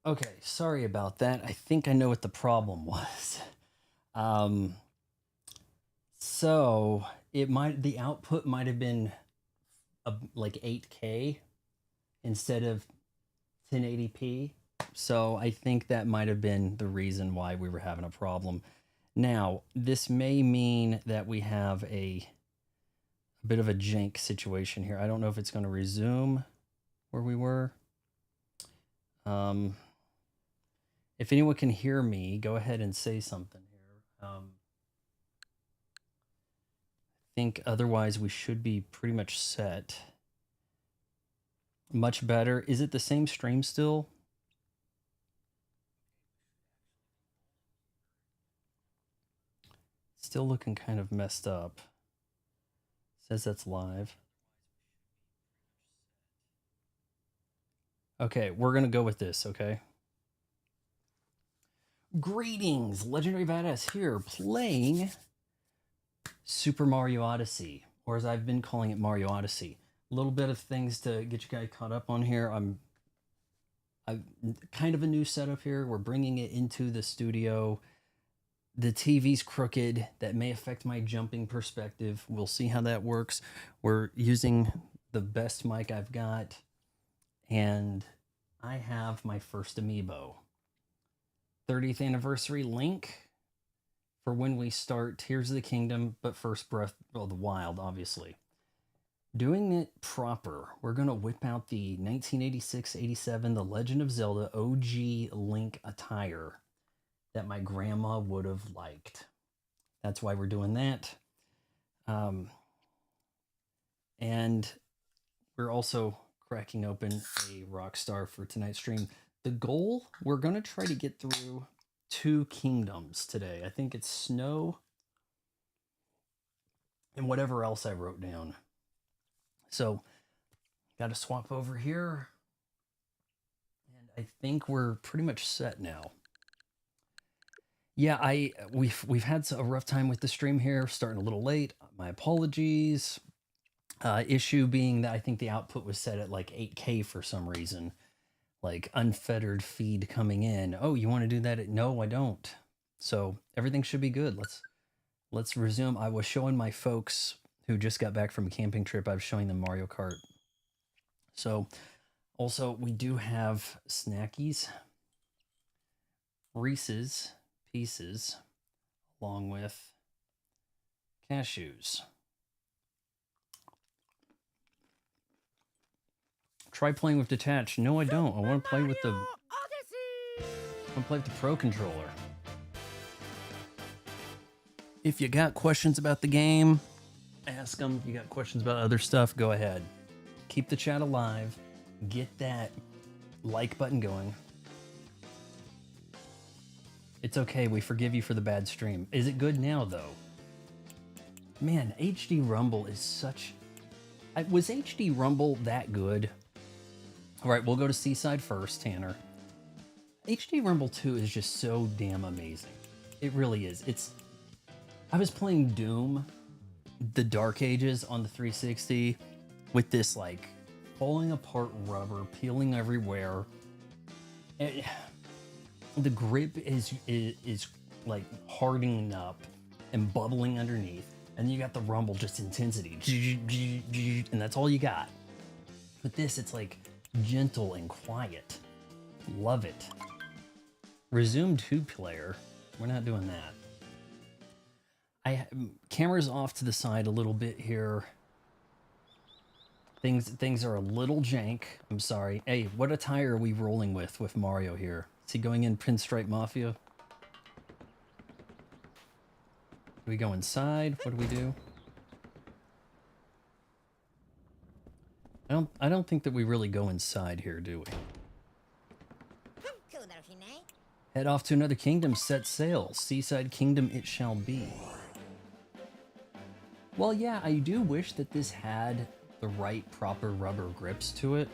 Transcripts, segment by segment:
Okay, sorry about that. I think I know what the problem was. Um, so the output might have been like 8K instead of 1080p. So I think that might have been the reason why we were having a problem. Now, this may mean that we have a bit of a jank situation here. I don't know if it's going to resume where we were. Um, if anyone can hear me, go ahead and say something here. I think otherwise we should be pretty much set. Much better. Is it the same stream still? Still looking kind of messed up. Says that's live. Okay, we're going to go with this, okay? Greetings, Legendary Badass here, playing Super Mario Odyssey, or as I've been calling it, Mario Odyssey. A little bit of things to get you guys caught up on here. I'm kind of a new setup here. We're bringing it into the studio. The TV's crooked. That may affect my jumping perspective. We'll see how that works. We're using the best mic I've got, and I have my first amiibo. 30th anniversary Link for when we start Tears of the Kingdom, but first Breath of the Wild, obviously. Doing it proper, we're going to whip out the 1986-87 The Legend of Zelda OG Link attire that my grandma would have liked. That's why we're doing that. And we're also cracking open a Rockstar for tonight's stream. The goal, we're going to try to get through 2 kingdoms today. I think it's Snow and whatever else I wrote down. So, got to swap over here. And I think we're pretty much set now. Yeah, we've had a rough time with the stream here, starting a little late. My apologies. Issue being that I think the output was set at like 8K for some reason, like unfettered feed coming in. Oh, you want to do that? No, I don't. So everything should be good. Let's resume. I was showing my folks who just got back from a camping trip. I was showing them Mario Kart. So also we do have snackies, Reese's Pieces, along with cashews. Try playing with detached. No, I don't. I want to play with the. I want to play with the Pro controller. If you got questions about the game, ask them. If you got questions about other stuff, go ahead. Keep the chat alive. Get that like button going. It's okay. We forgive you for the bad stream. Is it good now, though? Man, HD Rumble is such. Was HD Rumble that good? All right, we'll go to Seaside first, Tanner. HD Rumble 2 is just so damn amazing. It really is. I was playing Doom, the Dark Ages on the 360 with this like falling apart rubber, peeling everywhere. The grip is like hardening up and bubbling underneath. And then you got the rumble, just intensity. And that's all you got. With this, it's like gentle and quiet. Love it. Resume 2-player. We're not doing that. Camera's off to the side a little bit here. Things are a little jank. I'm sorry. Hey, what attire are we rolling with Mario here? Is he going in Pinstripe Mafia? Do we go inside? What do we do? I don't think that we really go inside here, do we? Head off to another kingdom, set sail. Seaside Kingdom it shall be. Well, yeah, I do wish that this had the right proper rubber grips to it.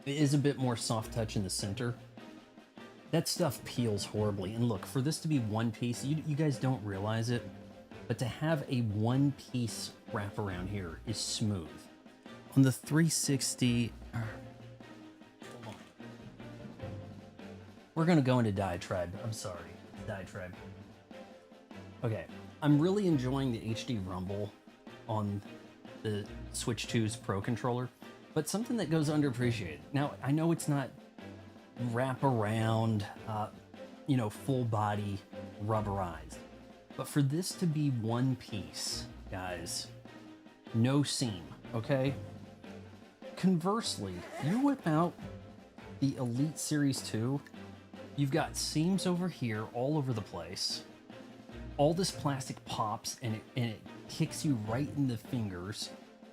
It is a bit more soft touch in the center. That stuff peels horribly. And look, for this to be one piece, you guys don't realize it, but to have a one piece wraparound here is smooth. On the 360, hold on. We're gonna go into diatribe. I'm sorry, diatribe. Okay, I'm really enjoying the HD rumble on the Switch 2's Pro controller, but something that goes underappreciated. Now, I know it's not wrap around, you know, full body rubberized, but for this to be one piece, guys, no seam, okay? Conversely, you whip out the Elite Series 2, you've got seams over here all over the place. All this plastic pops and it kicks you right in the fingers,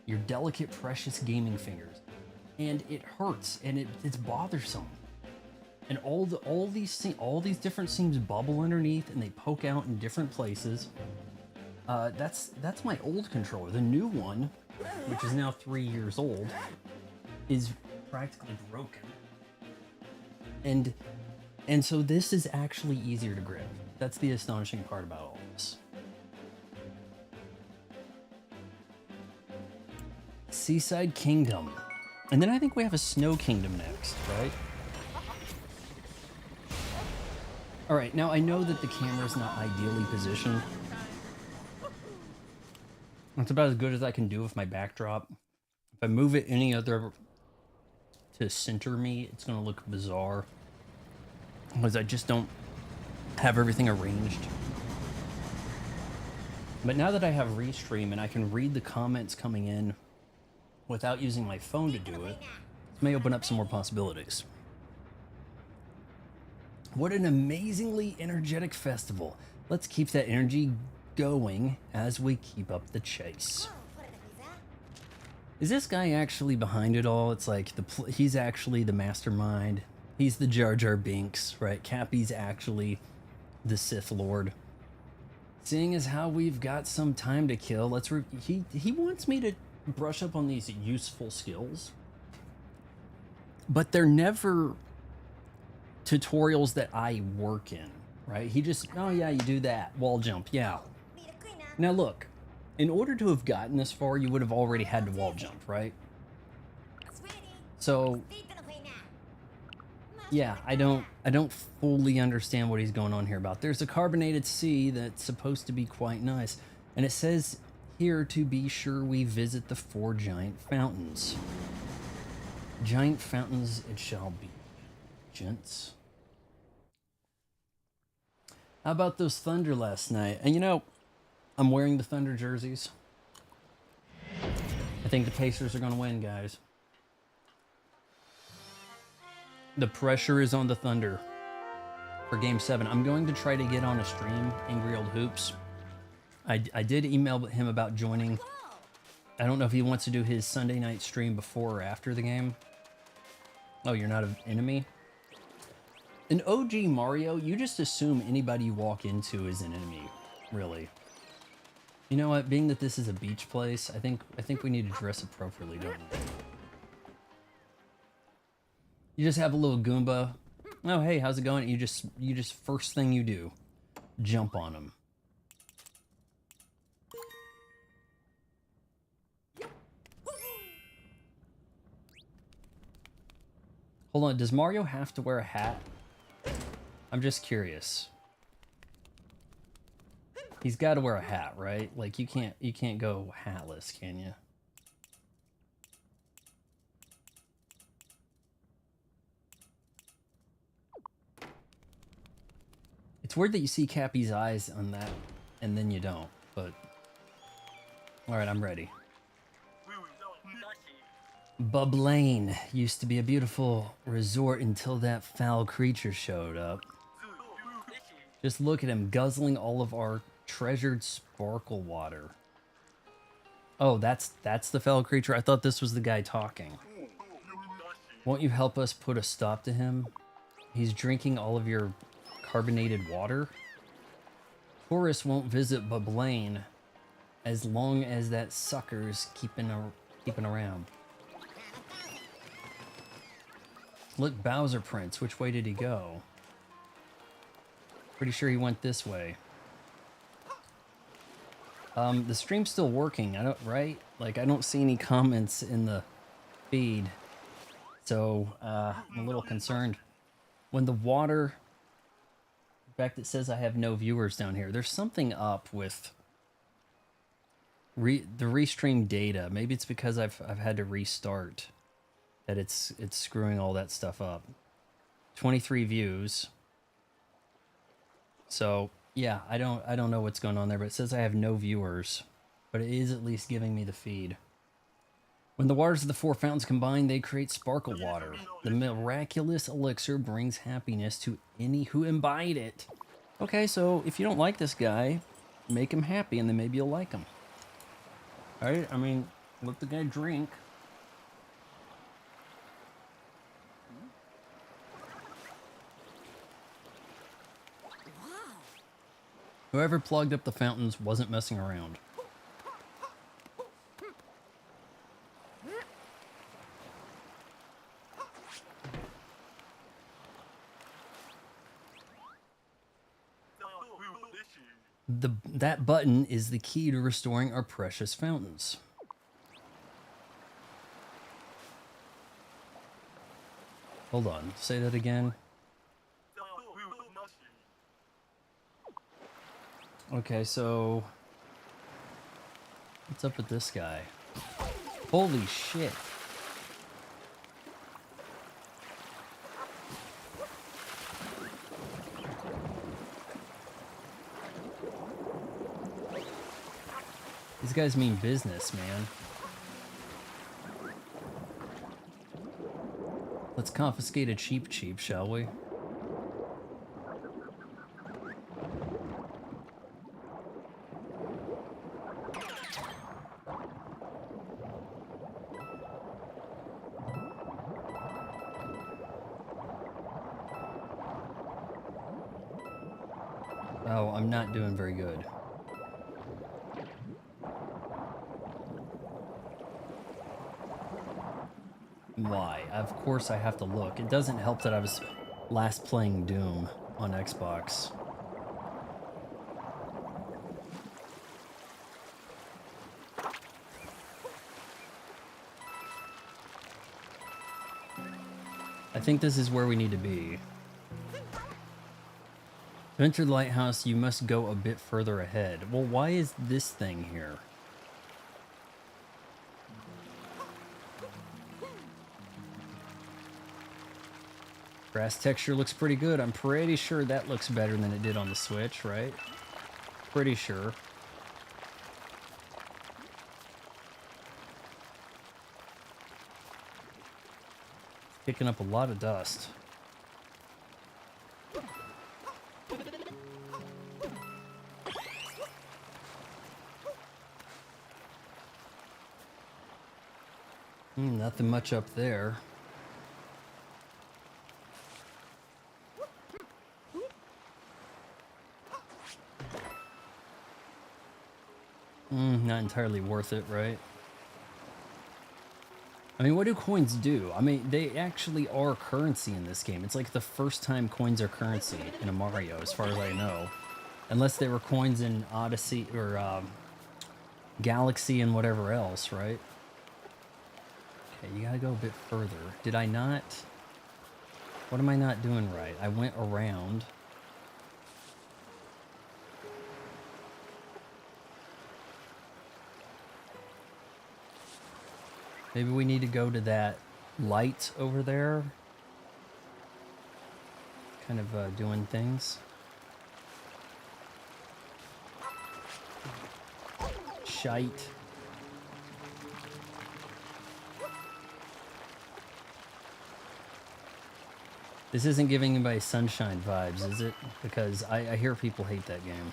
your delicate, precious gaming fingers. And it hurts and it's bothersome. And all these different seams bubble underneath and they poke out in different places. That's my old controller. The new one, which is now 3 years old, is practically broken. And so this is actually easier to grip. That's the astonishing part about all this. Seaside Kingdom. And then I think we have a Snow Kingdom next, right? All right, now I know that the camera's not ideally positioned. That's about as good as I can do with my backdrop. If I move it any other to center me, it's gonna look bizarre. Because I just don't have everything arranged. But now that I have Restream and I can read the comments coming in without using my phone to do it, this may open up some more possibilities. What an amazingly energetic festival. Let's keep that energy going as we keep up the chase. Is this guy actually behind it all? It's like he's actually the mastermind. He's the Jar Jar Binks, right? Cappy's actually the Sith Lord. Seeing as how we've got some time to kill, he wants me to brush up on these useful skills, but they're never tutorials that I work in, right? He just, oh yeah, you do that wall jump, yeah. Now look, in order to have gotten this far, you would have already had to wall jump, right? So yeah, I don't fully understand what he's going on here about. There's a carbonated sea that's supposed to be quite nice, and it says here to be sure we visit the 4 giant fountains. Giant fountains it shall be, gents. How about those Thunder last night? And you know, I'm wearing the Thunder jerseys. I think the Pacers are gonna win, guys. The pressure is on the Thunder for Game 7. I'm going to try to get on a stream, Angry Old Hoops. I did email him about joining. I don't know if he wants to do his Sunday night stream before or after the game. Oh, you're not an enemy? In OG Mario, you just assume anybody you walk into is an enemy, really. You know what? Being that this is a beach place, I think we need to dress appropriately, don't we? You just have a little Goomba. Oh, hey, how's it going? You just first thing you do, jump on him. Hold on, does Mario have to wear a hat? I'm just curious. He's got to wear a hat, right? Like you can't go hatless, can you? It's weird that you see Cappy's eyes on that and then you don't, but all right, I'm ready. Bublane used to be a beautiful resort until that foul creature showed up. Just look at him guzzling all of our treasured sparkle water. Oh, that's the foul creature? I thought this was the guy talking. Won't you help us put a stop to him? He's drinking all of your carbonated water. Tourists won't visit Bublane as long as that sucker's keeping around. Look, Bowser Prince. Which way did he go? Pretty sure he went this way. The stream's still working. Right? Like, I don't see any comments in the feed. So, I'm a little concerned. When the water... In fact, it says I have no viewers down here. There's something up with the restream data. Maybe it's because I've had to restart that it's screwing all that stuff up. 23 views. So yeah, I don't know what's going on there, but it says I have no viewers, but it is at least giving me the feed. When the waters of the 4 fountains combine, they create sparkle water. The miraculous elixir brings happiness to any who imbibe it. Okay, so if you don't like this guy, make him happy and then maybe you'll like him. Alright, I mean, let the guy drink. Whoever plugged up the fountains wasn't messing around. That button is the key to restoring our precious fountains. Hold on, say that again. Okay, so what's up with this guy? Holy shit. These guys mean business, man. Let's confiscate a cheap, shall we? Oh, I'm not doing very good. Why? Of course I have to look. It doesn't help that I was last playing Doom on Xbox. I think this is where we need to be. To enter the lighthouse, you must go a bit further ahead. Well, why is this thing here? Grass texture looks pretty good. I'm pretty sure that looks better than it did on the Switch, right? Pretty sure. Picking up a lot of dust. Nothing much up there. Not entirely worth it, right? I mean, what do coins do? I mean, they actually are currency in this game. It's like the first time coins are currency in a Mario, as far as I know. Unless they were coins in Odyssey, or Galaxy and whatever else, right? Okay, you gotta go a bit further. Did I not? What am I not doing right? I went around. Maybe we need to go to that light over there. Kind of doing things. Shite. This isn't giving anybody Sunshine vibes, is it? Because I hear people hate that game.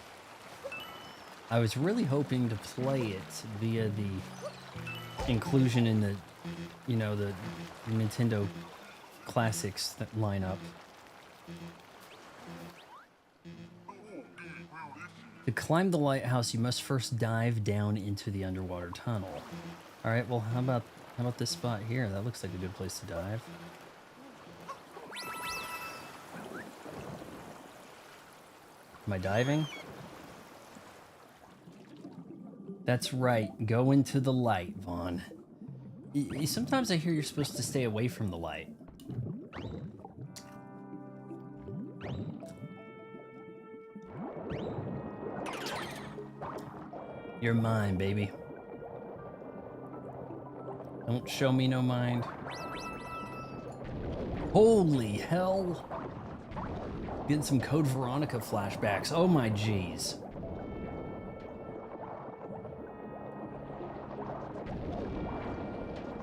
I was really hoping to play it via the inclusion in the, you know, the Nintendo Classics lineup. To climb the lighthouse, you must first dive down into the underwater tunnel. All right, well, how about this spot here? That looks like a good place to dive. Am I diving? That's right. Go into the light, Vaughn. Sometimes I hear you're supposed to stay away from the light. You're mine, baby. Don't show me no mind. Holy hell. Getting some Code Veronica flashbacks. Oh my jeez.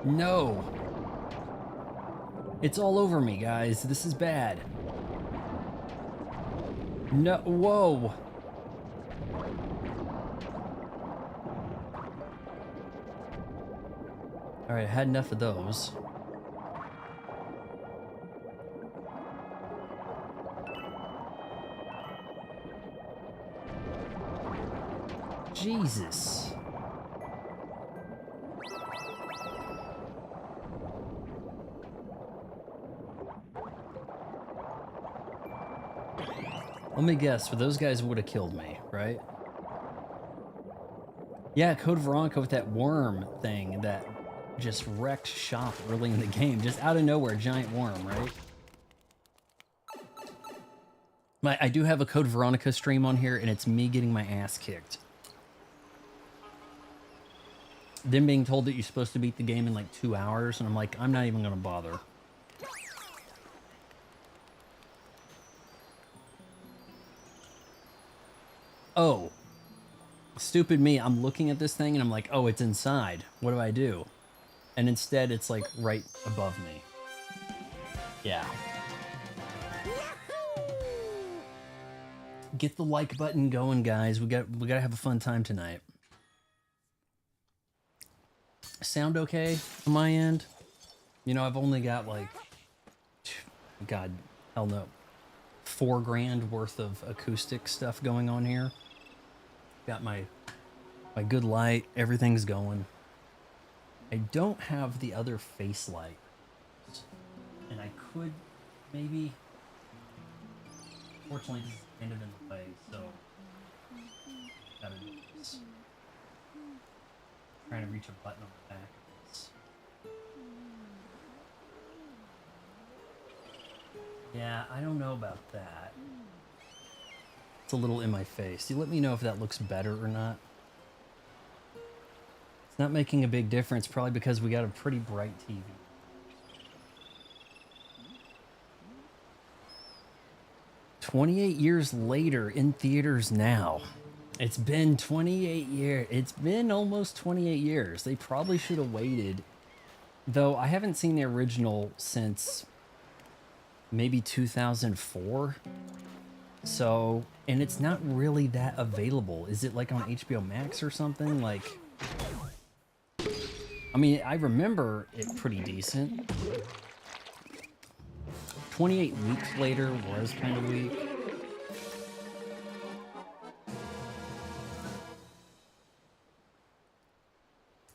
No. It's all over me, guys. This is bad. No, whoa. All right, I had enough of those. Jesus. Let me guess, for those guys would have killed me, right? Yeah, Code Veronica with that worm thing that just wrecked shop early in the game. Just out of nowhere, giant worm, right? I do have a Code Veronica stream on here, and it's me getting my ass kicked. Them being told that you're supposed to beat the game in like 2 hours, and I'm like, I'm not even gonna bother. Oh. Stupid me, I'm looking at this thing and I'm like, oh, it's inside. What do I do? And instead, it's like right above me. Yeah. Get the like button going, guys. We gotta have a fun time tonight. Sound okay on my end? You know, I've only got like, God, hell no, $4,000 worth of acoustic stuff going on here. Got my good light, everything's going. I don't have the other face light, and I could maybe. Fortunately, this is kind of in the way, so gotta do this. Trying to reach a button on the back of this. Yeah, I don't know about that. It's a little in my face. You let me know if that looks better or not. It's not making a big difference, probably because we got a pretty bright TV. "28 years later in theaters now." It's been 28 years. It's been almost 28 years. They probably should have waited. Though I haven't seen the original since maybe 2004. So, and it's not really that available. Is it like on HBO Max or something? Like, I mean, I remember it pretty decent. 28 weeks later was kind of weak.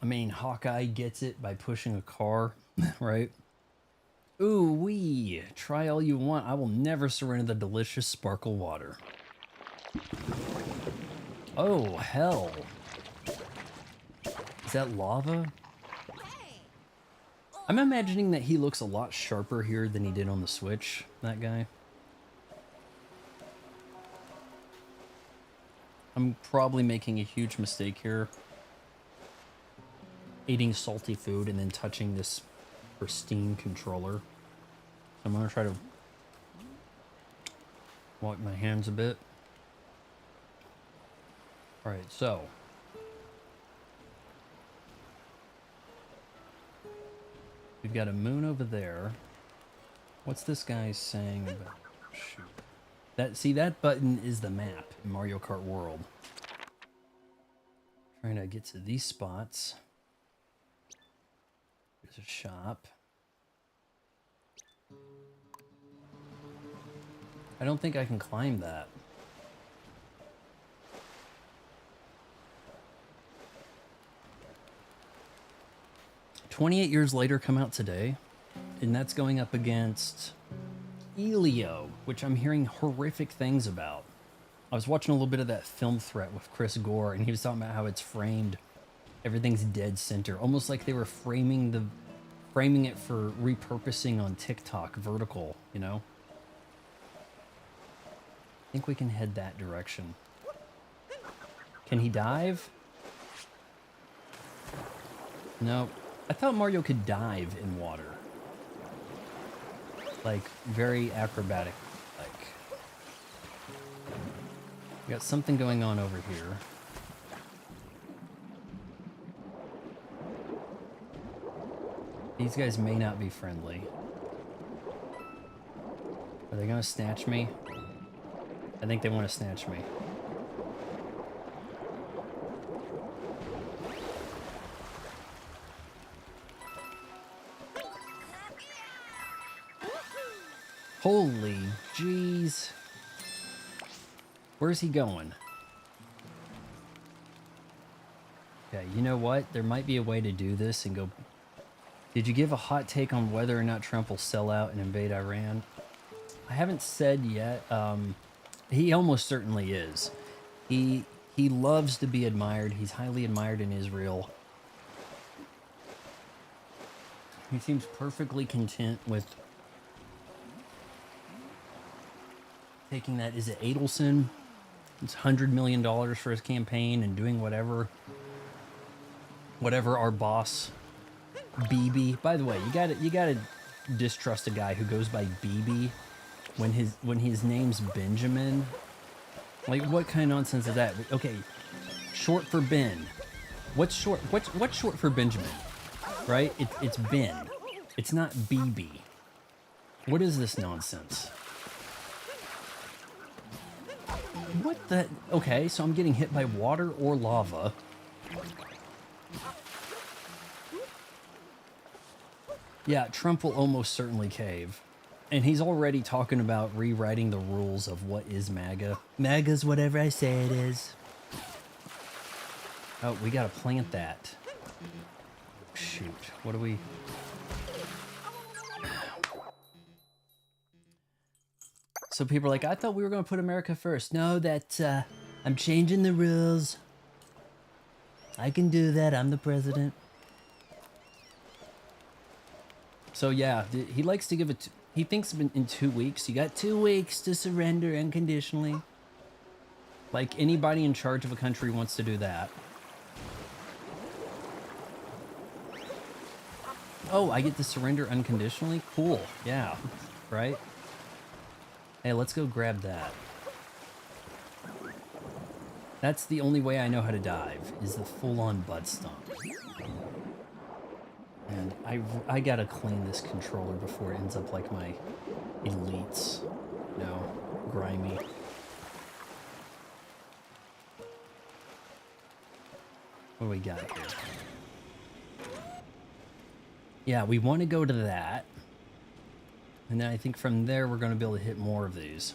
I mean, Hawkeye gets it by pushing a car, right? Ooh wee! Try all you want. I will never surrender the delicious sparkle water. Oh, hell. Is that lava? I'm imagining that he looks a lot sharper here than he did on the Switch, that guy. I'm probably making a huge mistake here. Eating salty food and then touching this pristine controller. So I'm gonna try to wipe my hands a bit. Alright, so. We've got a moon over there. What's this guy saying about... Shoot. That button is the map in Mario Kart World. Trying to get to these spots. There's a shop. I don't think I can climb that. "28 years later" come out today, and that's going up against Elio, which I'm hearing horrific things about. I was watching a little bit of that Film Threat with Chris Gore, and he was talking about how it's framed, everything's dead center, almost like they were framing it for repurposing on TikTok vertical, you know? I think we can head that direction. Can he dive? No. I thought Mario could dive in water. Like, very acrobatic. Like, we got something going on over here. These guys may not be friendly. Are they gonna snatch me? I think they want to snatch me. Holy jeez. Where's he going? Okay, you know what? There might be a way to do this and go... Did you give a hot take on whether or not Trump will sell out and invade Iran? I haven't said yet. He almost certainly is. He loves to be admired. He's highly admired in Israel. He seems perfectly content with taking that, is it Adelson? It's $100 million for his campaign and doing whatever our boss, BB. By the way, you gotta distrust a guy who goes by BB when his name's Benjamin. Like, what kind of nonsense is that? Okay, short for Ben. What's short for Benjamin? Right? It's Ben. It's not BB. What is this nonsense? What the... Okay, so I'm getting hit by water or lava. Yeah, Trump will almost certainly cave. And he's already talking about rewriting the rules of what is MAGA. MAGA's whatever I say it is. Oh, we gotta plant that. Shoot, what do we... So people are like, I thought we were gonna put America first. No, I'm changing the rules. I can do that, I'm the president. So yeah, he likes to give it... He thinks in 2 weeks. You got 2 weeks to surrender unconditionally. Like anybody in charge of a country wants to do that. Oh, I get to surrender unconditionally? Cool. Yeah. Right? Hey, let's go grab that. That's the only way I know how to dive, is the full-on butt stomp. And I gotta clean this controller before it ends up like my elites. No, grimy. What do we got here? Yeah, we want to go to that. And then I think from there we're going to be able to hit more of these.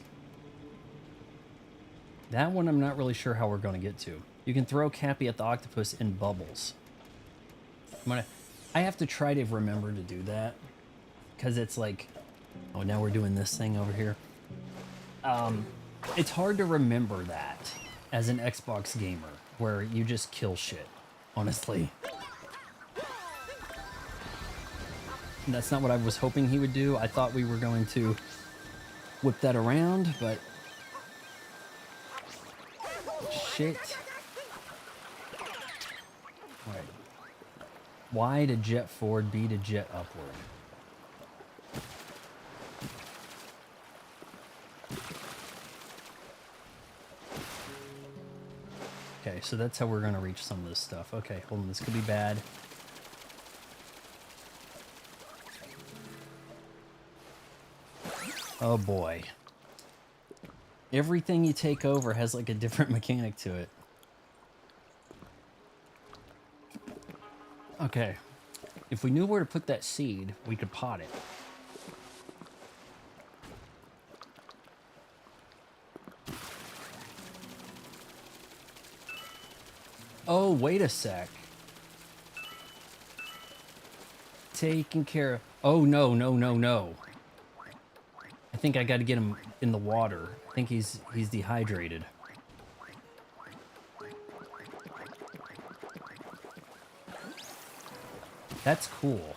That one I'm not really sure how we're going to get to. You can throw Cappy at the octopus in bubbles. I have to try to remember to do that. Because it's like... Oh, now we're doing this thing over here. It's hard to remember that as an Xbox gamer, where you just kill shit, honestly. And that's not what I was hoping he would do. I thought we were going to whip that around, but... Shit. Alright. Y to jet forward, B to jet upward. Okay, so that's how we're going to reach some of this stuff. Okay, hold on, this could be bad. Oh boy. Everything you take over has like a different mechanic to it. Okay. If we knew where to put that seed, we could pot it. Oh, wait a sec. Taking care of... Oh, no, no, no, no. I think I gotta get him in the water. I think he's dehydrated. That's cool.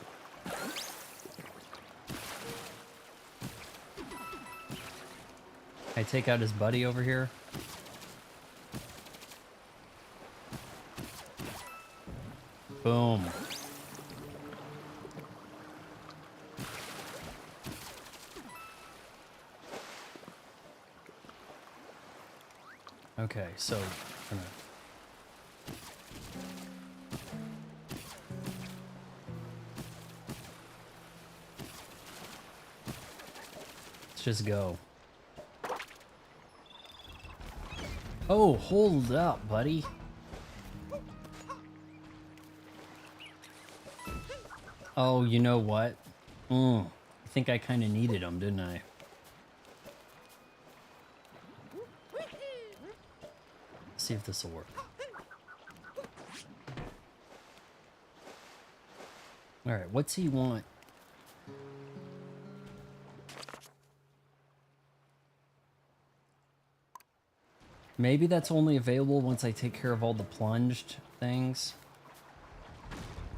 Can I take out his buddy over here? Boom. Okay, so gonna... let's just go. Oh, hold up, buddy. Oh, you know what? I think I kind of needed them, didn't I? Let's see if this will work. All right, what's he want? Maybe that's only available once I take care of all the plunged things.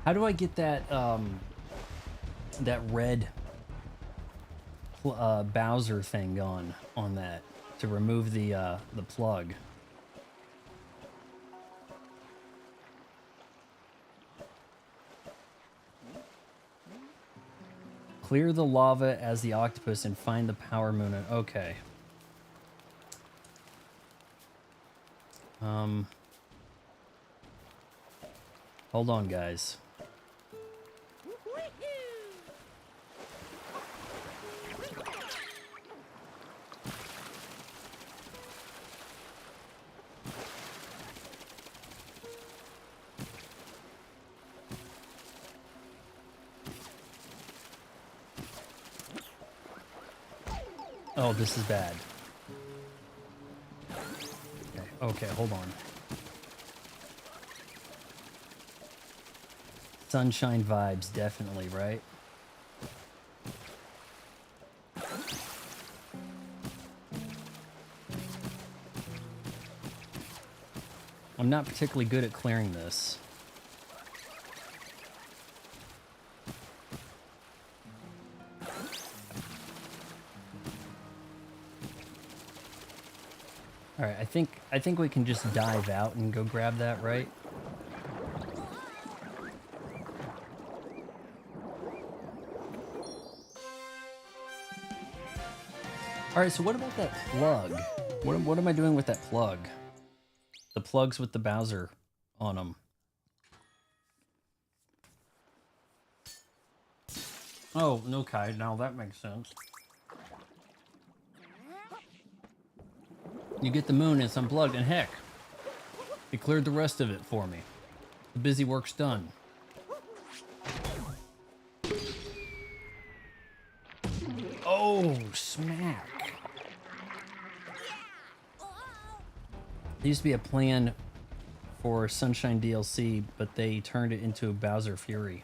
How do I get that that red Bowser thing on that to remove the plug? Clear the lava as the octopus and find the power moon. Okay. Hold on, guys. Oh, this is bad. Okay, hold on. Sunshine vibes, definitely, right? I'm not particularly good at clearing this. All right, I think we can just dive out and go grab that, right? All right, so what about that plug? What am I doing with that plug? The plugs with the Bowser on them. Oh, okay, now that makes sense. You get the moon, it's unplugged, and heck, it cleared the rest of it for me. The busy work's done. Oh, smack. There used to be a plan for Sunshine DLC, but they turned it into a Bowser Fury.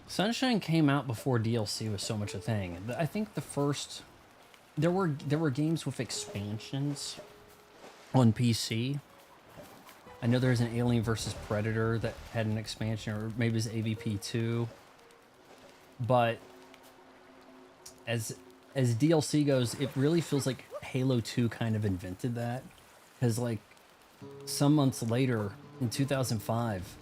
Sunshine came out before DLC was so much a thing. I think the first... There were games with expansions on PC. I know there's an Alien vs. Predator that had an expansion, or maybe it's AVP 2. But as DLC goes, it really feels like Halo 2 kind of invented that. Because, like, some months later, in 2005,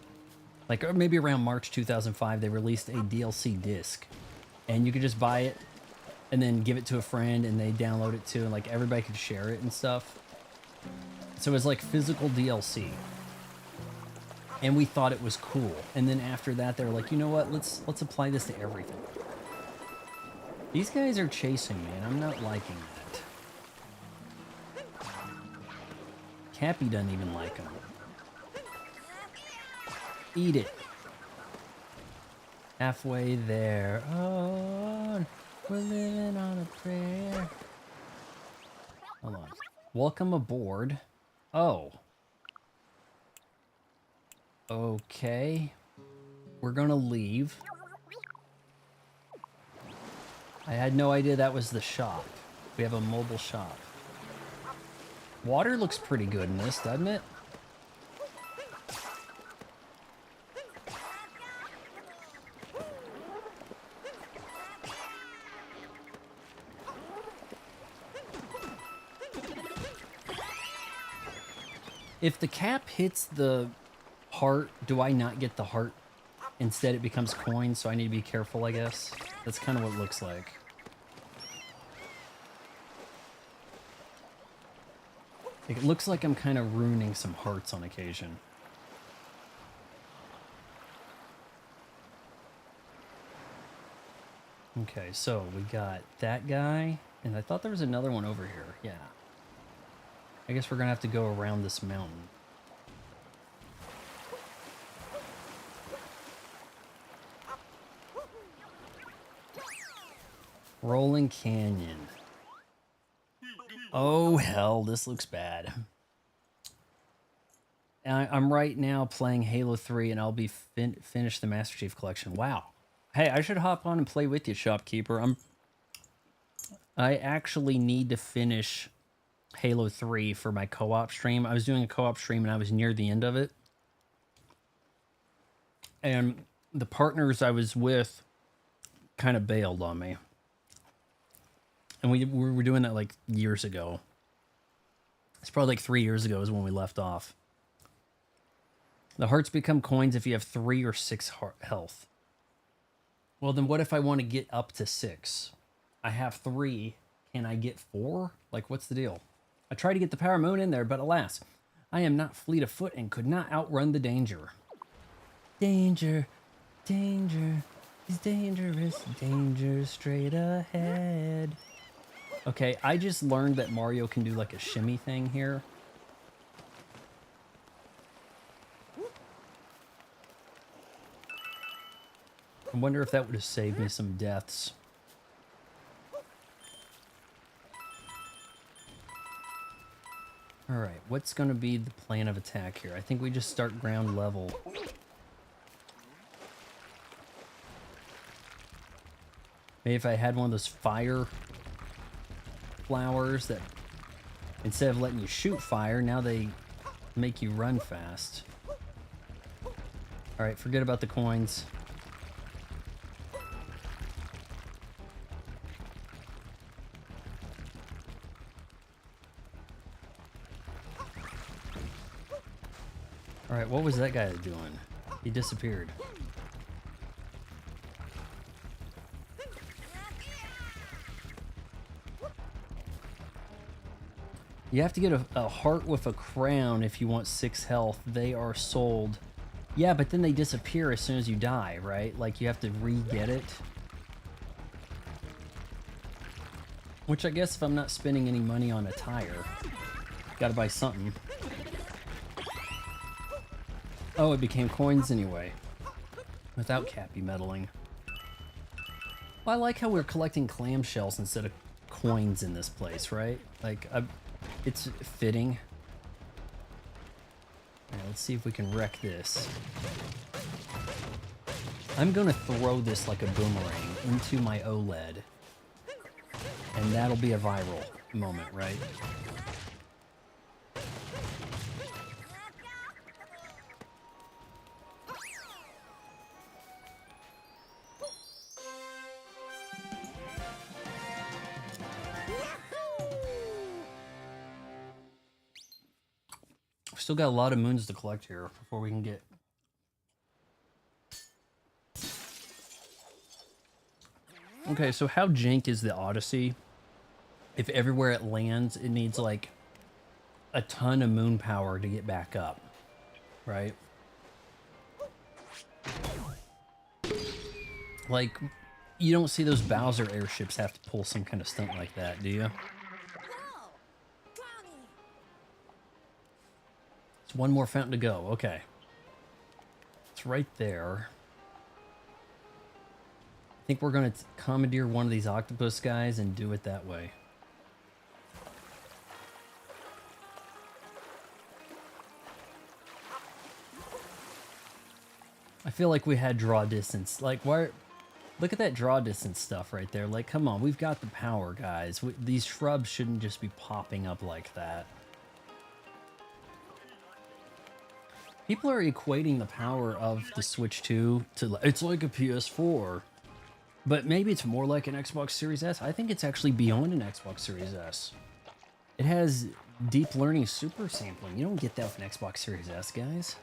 like, or maybe around March 2005, they released a DLC disc. And you could just buy it, and then give it to a friend, and they download it too, and, like, everybody could share it and stuff. So it was, like, physical DLC. And we thought it was cool. And then after that, they were like, you know what, let's apply this to everything. These guys are chasing me, and I'm not liking that. Cappy doesn't even like them. Eat it. Halfway there. Oh, we're living on a prayer. Hold on. Welcome aboard. Oh. Okay. We're gonna leave. I had no idea that was the shop. We have a mobile shop. Water looks pretty good in this, doesn't it? If the cap hits the heart, do I not get the heart? Instead it becomes coins, so I need to be careful, I guess. That's kind of what it looks like. It looks like I'm kind of ruining some hearts on occasion. Okay, so we got that guy, and I thought there was another one over here. Yeah. I guess we're gonna have to go around this mountain. Rolling Canyon. Oh hell, this looks bad. I'm right now playing Halo 3, and I'll be finished the Master Chief Collection. Wow. Hey, I should hop on and play with you, shopkeeper. I actually need to finish Halo 3 for my co-op stream. I was doing a co-op stream and I was near the end of it. And the partners I was with kind of bailed on me. And we were doing that like years ago. It's probably like 3 years ago is when we left off. The hearts become coins if you have 3 or 6 health. Well, then what if I want to get up to 6? I have 3. Can I get 4? Like, what's the deal? I tried to get the Power Moon in there, but alas, I am not fleet of foot and could not outrun the danger. Danger, danger, is dangerous, danger straight ahead. Okay, I just learned that Mario can do like a shimmy thing here. I wonder if that would have saved me some deaths. Alright, what's going to be the plan of attack here? I think we just start ground level. Maybe if I had one of those fire flowers that instead of letting you shoot fire, now they make you run fast. Alright, forget about the coins. Alright, what was that guy doing? He disappeared. You have to get a heart with a crown if you want 6 health. They are sold. Yeah, but then they disappear as soon as you die, right? Like, you have to re-get it. Which I guess if I'm not spending any money on a tire, gotta buy something. Oh, it became coins anyway. Without Cappy meddling. Well, I like how we're collecting clamshells instead of coins in this place, right? Like, it's fitting. Alright, let's see if we can wreck this. I'm gonna throw this like a boomerang into my OLED. And that'll be a viral moment, right? Still got a lot of moons to collect here before we can get... Okay, so how jank is the Odyssey? If everywhere it lands, it needs like a ton of moon power to get back up, right? Like, you don't see those Bowser airships have to pull some kind of stunt like that, do you? It's one more fountain to go. Okay. It's right there. I think we're going to commandeer one of these octopus guys and do it that way. I feel like we had draw distance. Like, why... Look at that draw distance stuff right there. Like, come on. We've got the power, guys. These shrubs shouldn't just be popping up like that. People are equating the power of the Switch 2 to, it's like a PS4. But maybe it's more like an Xbox Series S. I think it's actually beyond an Xbox Series S. It has deep learning super sampling. You don't get that with an Xbox Series S, guys.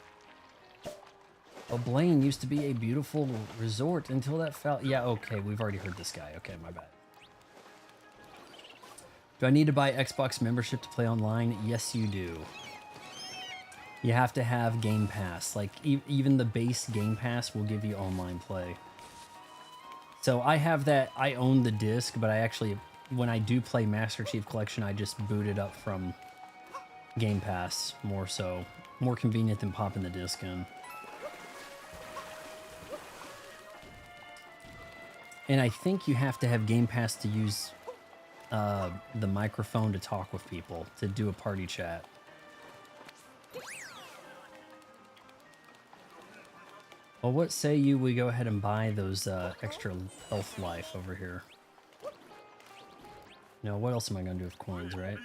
Well, Blaine used to be a beautiful resort until that fell. Yeah, okay, we've already heard this guy. Okay, my bad. Do I need to buy Xbox membership to play online? Yes, you do. You have to have Game Pass. Like, even the base Game Pass will give you online play. So I have that. I own the disc, but I actually, when I do play Master Chief Collection, I just boot it up from Game Pass, more so. More convenient than popping the disc in. And I think you have to have Game Pass to use the microphone to talk with people, to do a party chat. Well, what say you we go ahead and buy those extra health life over here? No, what else am I going to do with coins, right?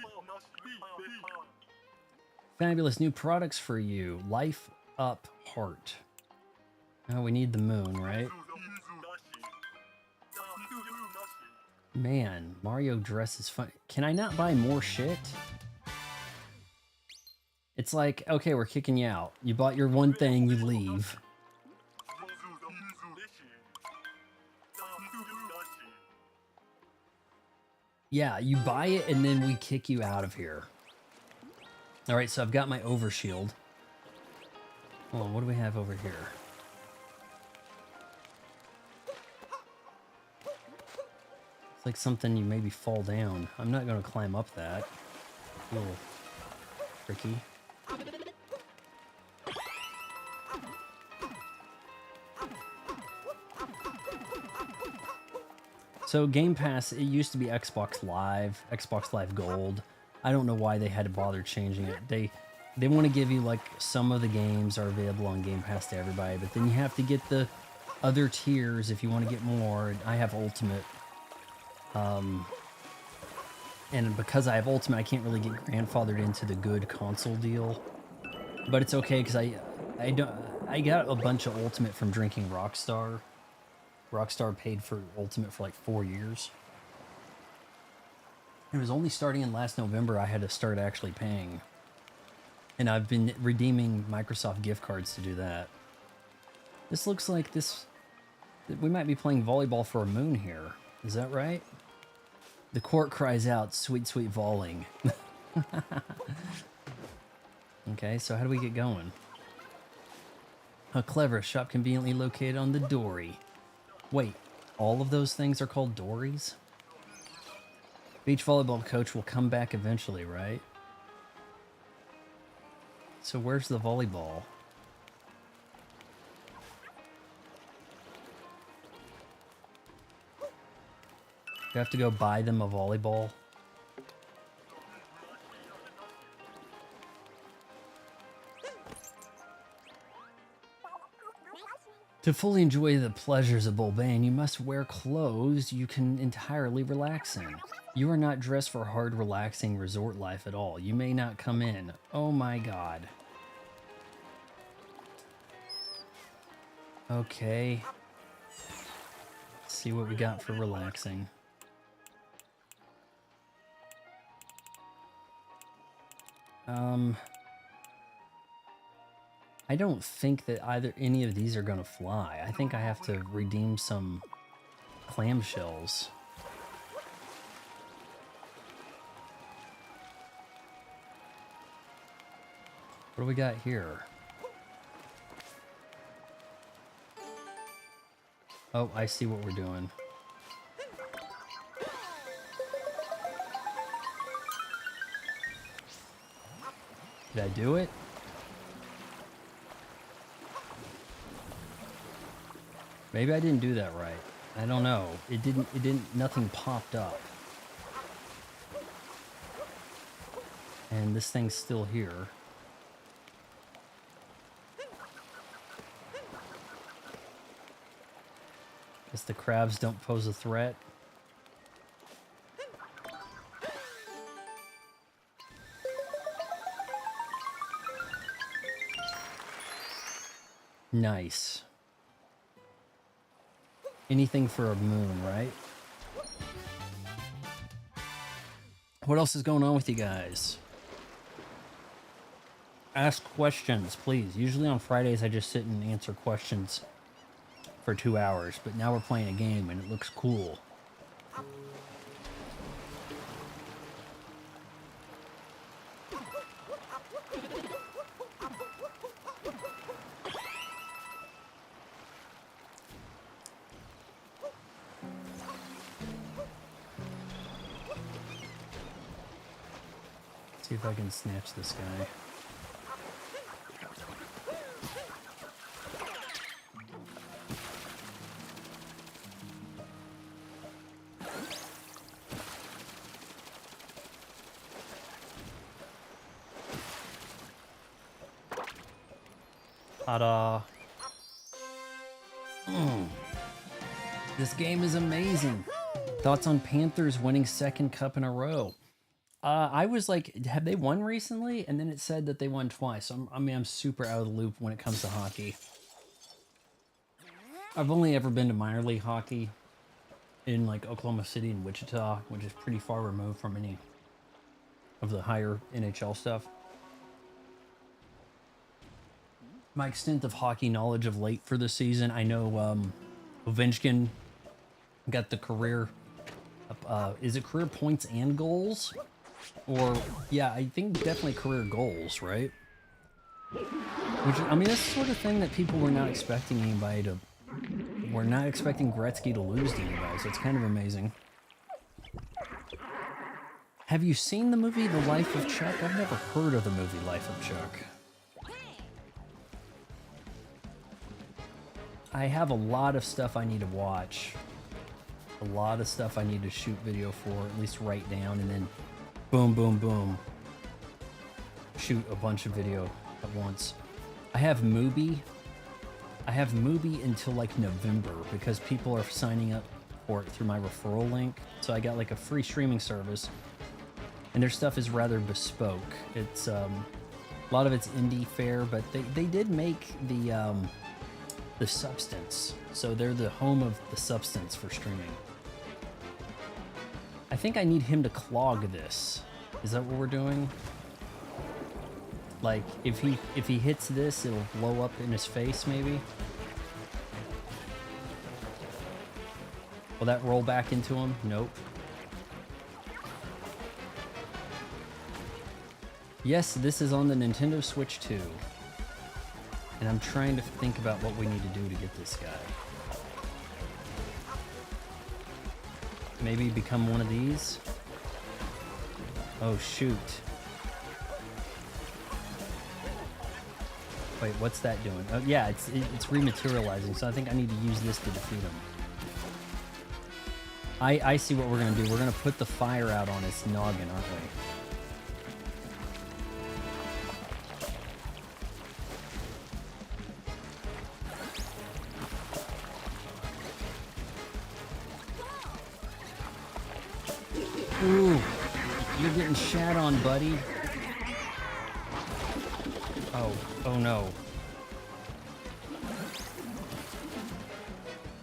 Fabulous new products for you. Life Up Heart. Oh, we need the moon, right? Man, Mario dress is fun. Can I not buy more shit? It's like, okay, we're kicking you out. You bought your one thing, you leave. Yeah, you buy it and then we kick you out of here. All right, so I've got my overshield. Hold on, what do we have over here? It's like something you maybe fall down. I'm not going to climb up that. A little tricky. So Game Pass, it used to be Xbox Live Gold. I don't know why they had to bother changing it. They want to give you, like, some of the games are available on Game Pass to everybody, but then you have to get the other tiers if you want to get more. I have Ultimate. And because I have Ultimate, I can't really get grandfathered into the good console deal. But it's okay because I got a bunch of Ultimate from drinking Rockstar. Rockstar paid for Ultimate for like 4 years. It was only starting in last November I had to start actually paying. And I've been redeeming Microsoft gift cards to do that. This looks like this... We might be playing volleyball for a moon here. Is that right? The court cries out, sweet, sweet volleying. Okay, so how do we get going? How clever, shop conveniently located on the dory. Wait, all of those things are called dories? Beach volleyball coach will come back eventually, right? So where's the volleyball? You have to go buy them a volleyball? To fully enjoy the pleasures of Bulbane, you must wear clothes you can entirely relax in. You are not dressed for hard, relaxing resort life at all. You may not come in. Oh my god. Okay. Let's see what we got for relaxing. I don't think that any of these are gonna fly. I think I have to redeem some clamshells. What do we got here? Oh, I see what we're doing. Did I do it? Maybe I didn't do that right. I don't know. Nothing popped up. And this thing's still here. Guess the crabs don't pose a threat. Nice. Anything for a moon, right? What else is going on with you guys? Ask questions, please. Usually on Fridays I just sit and answer questions for 2 hours, but now we're playing a game and it looks cool. See if I can snatch this guy. Ta-da. This game is amazing. Thoughts on Panthers winning second cup in a row? I was like, have they won recently? And then it said that they won twice. I'm super out of the loop when it comes to hockey. I've only ever been to minor league hockey in like Oklahoma City and Wichita, which is pretty far removed from any of the higher NHL stuff. My extent of hockey knowledge of late for the season, I know Ovechkin got the career, is it career points and goals? Or, yeah, I think definitely career goals, right? Which, I mean, that's the sort of thing that people were not expecting anybody to... We're not expecting Gretzky to lose to anybody, so it's kind of amazing. Have you seen the movie The Life of Chuck? I've never heard of the movie Life of Chuck. I have a lot of stuff I need to watch. A lot of stuff I need to shoot video for, at least write down, and then boom, boom, boom. Shoot a bunch of video at once. I have Mubi. I have Mubi until like November because people are signing up for it through my referral link. So I got like a free streaming service, and their stuff is rather bespoke. It's a lot of it's indie fare, but they did make the Substance, so they're the home of the Substance for streaming. I think I need him to clog this. Is that what we're doing? Like, if he hits this, it'll blow up in his face, maybe? Will that roll back into him? Nope. Yes, this is on the Nintendo Switch 2. And I'm trying to think about what we need to do to get this guy. Maybe become one of these? Oh, shoot. Wait, what's that doing? Oh, yeah, it's rematerializing, so I think I need to use this to defeat him. I see what we're going to do. We're going to put the fire out on his noggin, aren't we? Ooh, you're getting shat on, buddy. Oh no.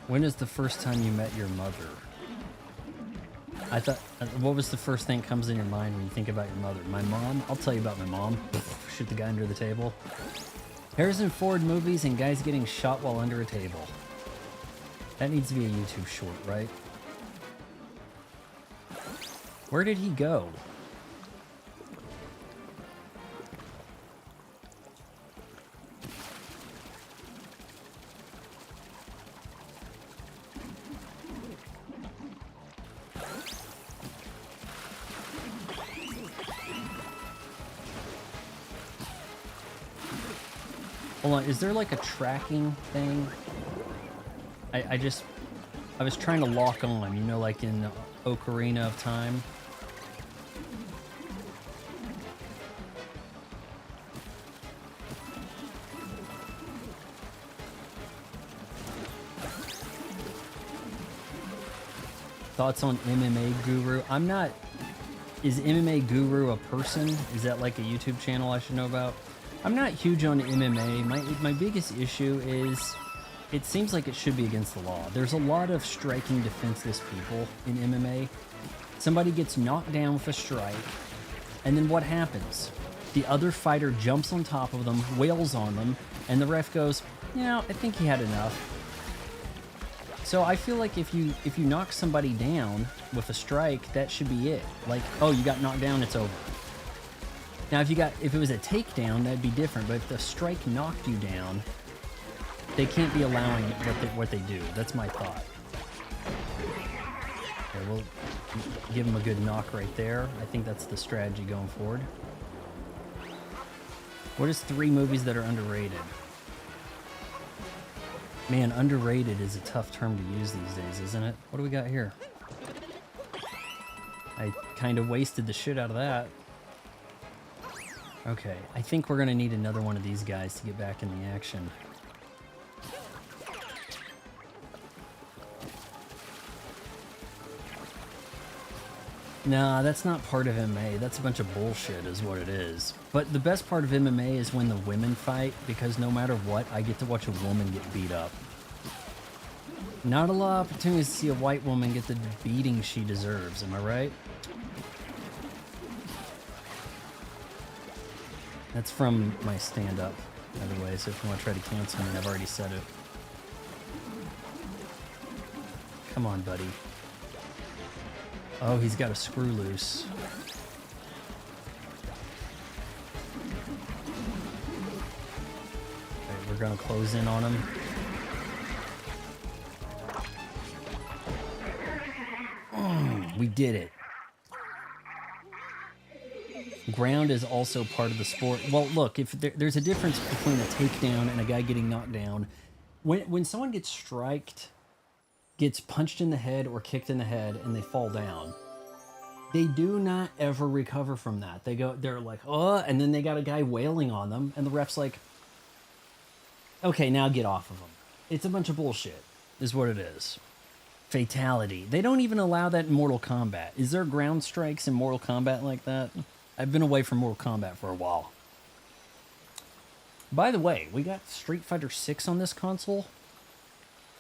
When is the first time you met your mother? I thought, what was the first thing that comes in your mind when you think about your mother? My mom? I'll tell you about my mom. Shoot the guy under the table. Harrison Ford movies and guys getting shot while under a table. That needs to be a YouTube short, right? Where did he go? Hold on, is there like a tracking thing? I was trying to lock on, you know, like in Ocarina of Time. Thoughts on MMA Guru? I'm not... Is MMA Guru a person? Is that like a YouTube channel I should know about? I'm not huge on MMA. My biggest issue is it seems like it should be against the law. There's a lot of striking defenseless people in MMA. Somebody gets knocked down with a strike, and then what happens? The other fighter jumps on top of them, wails on them, and the ref goes, "Yeah, I think he had enough." So I feel like if you knock somebody down with a strike, that should be it. Like, oh, you got knocked down, it's over. Now, if it was a takedown, that'd be different. But if the strike knocked you down, they can't be allowing what they do. That's my thought. Okay, we'll give them a good knock right there. I think that's the strategy going forward. What is 3 movies that are underrated? Man, underrated is a tough term to use these days, isn't it? What do we got here? I kind of wasted the shit out of that. Okay, I think we're gonna need another one of these guys to get back in the action. Nah, that's not part of MMA. That's a bunch of bullshit is what it is. But the best part of MMA is when the women fight, because no matter what, I get to watch a woman get beat up. Not a lot of opportunities to see a white woman get the beating she deserves, am I right? That's from my stand-up, by the way, so if you want to try to cancel me, I've already said it. Come on, buddy. Oh, he's got a screw loose. Okay, we're gonna close in on him. We did it. Ground is also part of the sport. Well, look, if there's a difference between a takedown and a guy getting knocked down. When someone gets striked, gets punched in the head or kicked in the head, and they fall down, they do not ever recover from that. They're like, oh, and then they got a guy wailing on them, and the ref's like, okay, now get off of them. It's a bunch of bullshit, is what it is. Fatality. They don't even allow that in Mortal Kombat. Is there ground strikes in Mortal Kombat like that? I've been away from Mortal Kombat for a while. By the way, we got Street Fighter 6 on this console.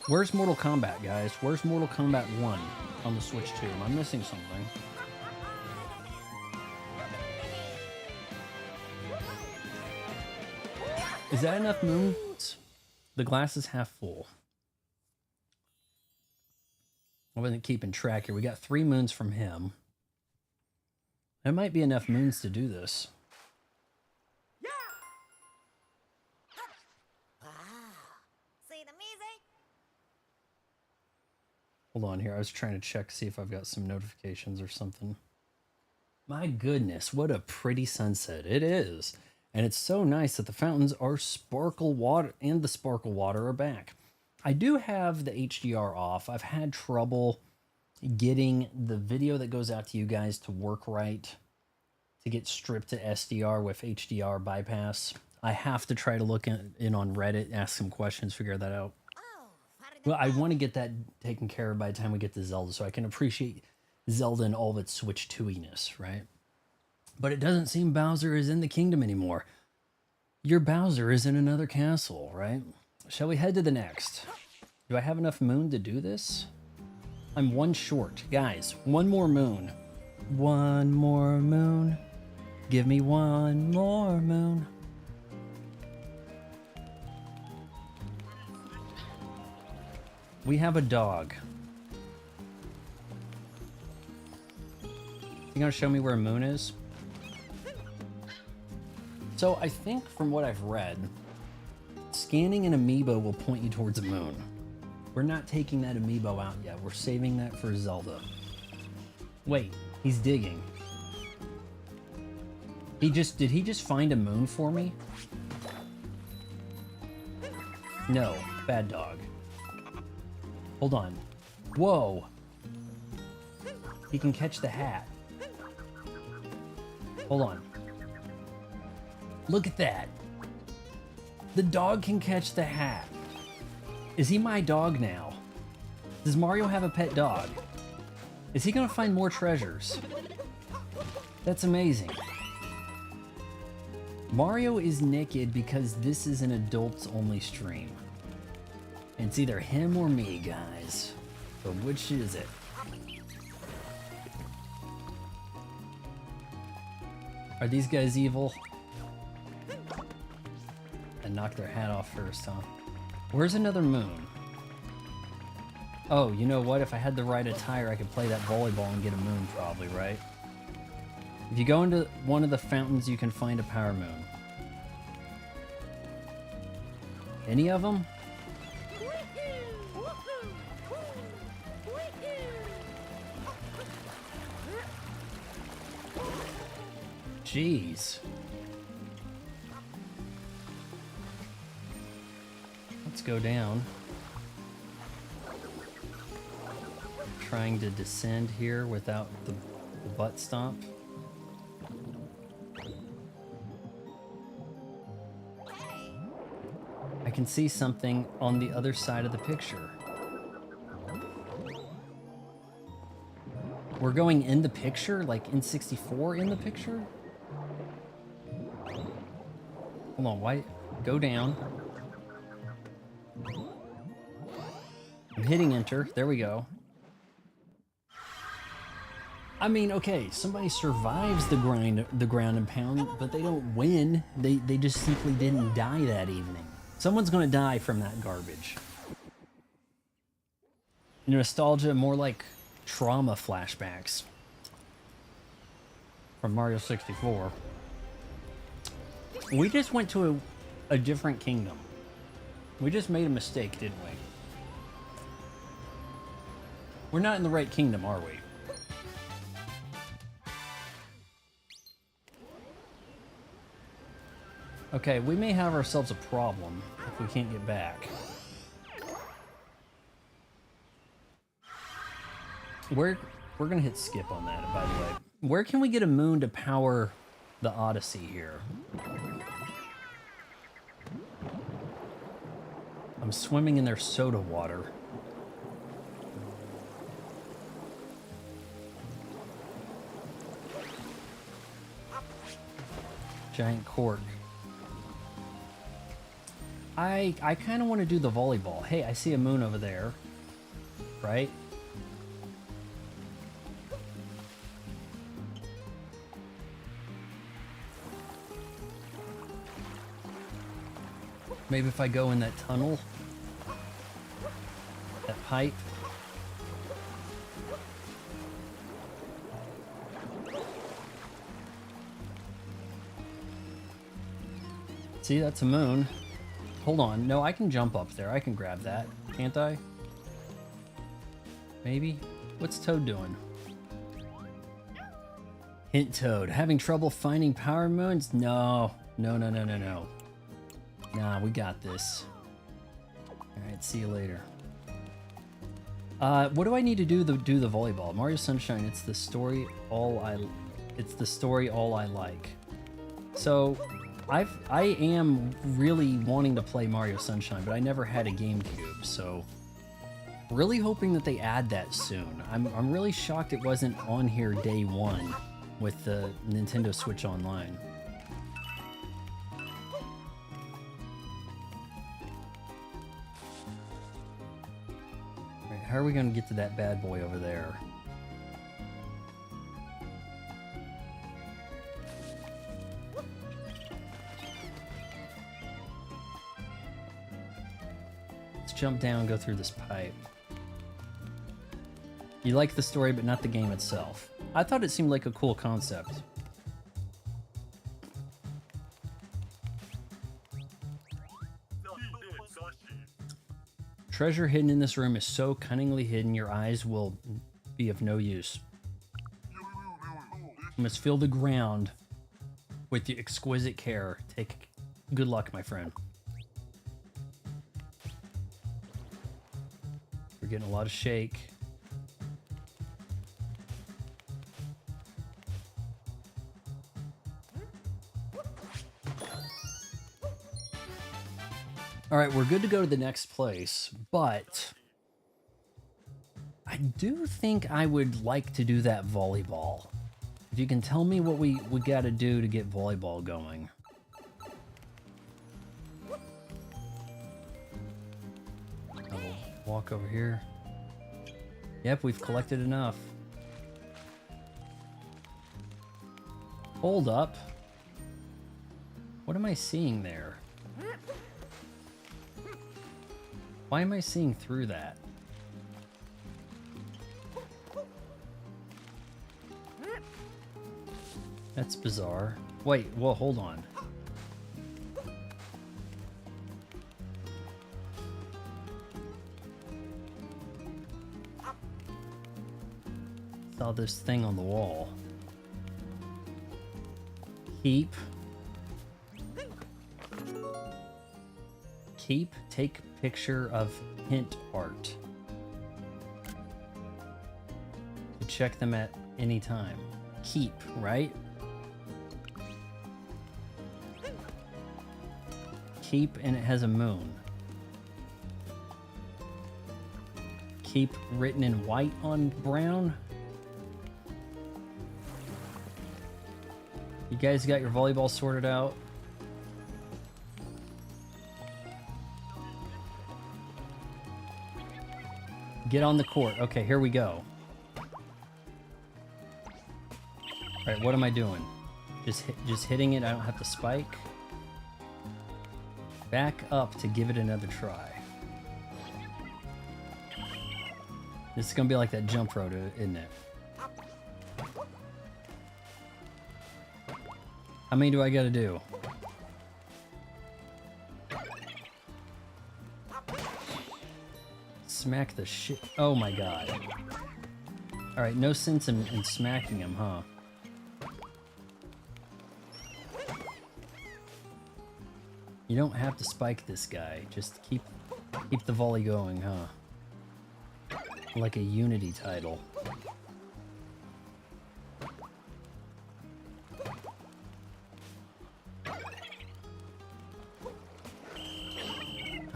Where's Mortal Kombat, guys? Where's Mortal Kombat 1 on the Switch 2? Am I missing something? Is that enough moons? The glass is half full. I wasn't keeping track here. We got 3 moons from him. That might be enough moons to do this. Yeah. Wow. See the music? Hold on here. I was trying to check to see if I've got some notifications or something. My goodness, what a pretty sunset it is. And it's so nice that the fountains are sparkle water and the sparkle water are back. I do have the HDR off. I've had trouble getting the video that goes out to you guys to work right, to get stripped to SDR with HDR bypass. I have to try to look in on Reddit, ask some questions, figure that out. Well, I want to get that taken care of by the time we get to Zelda so I can appreciate Zelda and all of its Switch 2-iness, right? But it doesn't seem Bowser is in the kingdom anymore. Your Bowser is in another castle, right? Shall we head to the next? Do I have enough moon to do this? I'm 1 short. Guys, 1 more moon. 1 more moon. Give me 1 more moon. We have a dog. You gonna show me where a moon is? So I think from what I've read, scanning an amiibo will point you towards a moon. We're not taking that amiibo out yet. We're saving that for Zelda. Wait, he's digging. Did he just find a moon for me? No, bad dog. Hold on. Whoa. He can catch the hat. Hold on. Look at that. The dog can catch the hat. Is he my dog now? Does Mario have a pet dog? Is he gonna find more treasures? That's amazing. Mario is naked because this is an adults-only stream. It's either him or me, guys. But which is it? Are these guys evil? And knock their hat off first, huh? Where's another moon? Oh, you know what? If I had the right attire, I could play that volleyball and get a moon probably, right? If you go into one of the fountains, you can find a power moon. Any of them? Jeez. Let's go down. Trying to descend here without the butt stomp. I can see something on the other side of the picture. We're going in the picture? Like in 64 in the picture? Hold on, why? Go down. I'm hitting enter. There we go. I mean, okay, somebody survives the ground and pound, but they don't win. They just simply didn't die that evening. Someone's gonna die from that garbage. Nostalgia, more like trauma flashbacks from Mario 64. We just went to a different kingdom. We just made a mistake, didn't we? We're not in the right kingdom, are we? Okay, we may have ourselves a problem if we can't get back. We're gonna hit skip on that, by the way. Where can we get a moon to power the Odyssey here? I'm swimming in their soda water. Giant cork. I kind of want to do the volleyball. Hey, I see a moon over there, right? Maybe if I go in that tunnel, that pipe. See, that's a moon. Hold on. No, I can jump up there. I can grab that. Can't I? Maybe? What's Toad doing? Hint Toad. Having trouble finding power moons? No. No, no, no, no, no. Nah, we got this. Alright, see you later. What do I need to do to do the volleyball? Mario Sunshine, it's the story all I like. So I am really wanting to play Mario Sunshine, but I never had a GameCube, so really hoping that they add that soon. I'm really shocked it wasn't on here day one with the Nintendo Switch Online. Right, how are we gonna get to that bad boy over there? Jump down, go through this pipe. You like the story, but not the game itself. I thought it seemed like a cool concept. Treasure hidden in this room is so cunningly hidden, your eyes will be of no use. You must feel the ground with exquisite care. Take good luck, my friend. We're getting a lot of shake. All right, we're good to go to the next place, but I do think I would like to do that volleyball. If you can tell me what we got to do to get volleyball going. I will walk over here. Yep, we've collected enough. Hold up. What am I seeing there? Why am I seeing through that? That's bizarre. Wait, well, hold on. Saw this thing on the wall. Keep. Take picture of hint art to check them at any time. Keep, right? Keep, and it has a moon. Keep written in white on brown. You guys got your volleyball sorted out? Get on the court. Okay, here we go. All right, what am I doing? Just hitting it. I don't have to spike. Back up to give it another try. This is gonna be like that jump rope, isn't it? How many do I gotta do? Smack the shit. Oh my god. Alright, no sense in smacking him, huh? You don't have to spike this guy. Just keep the volley going, huh? Like a Unity title.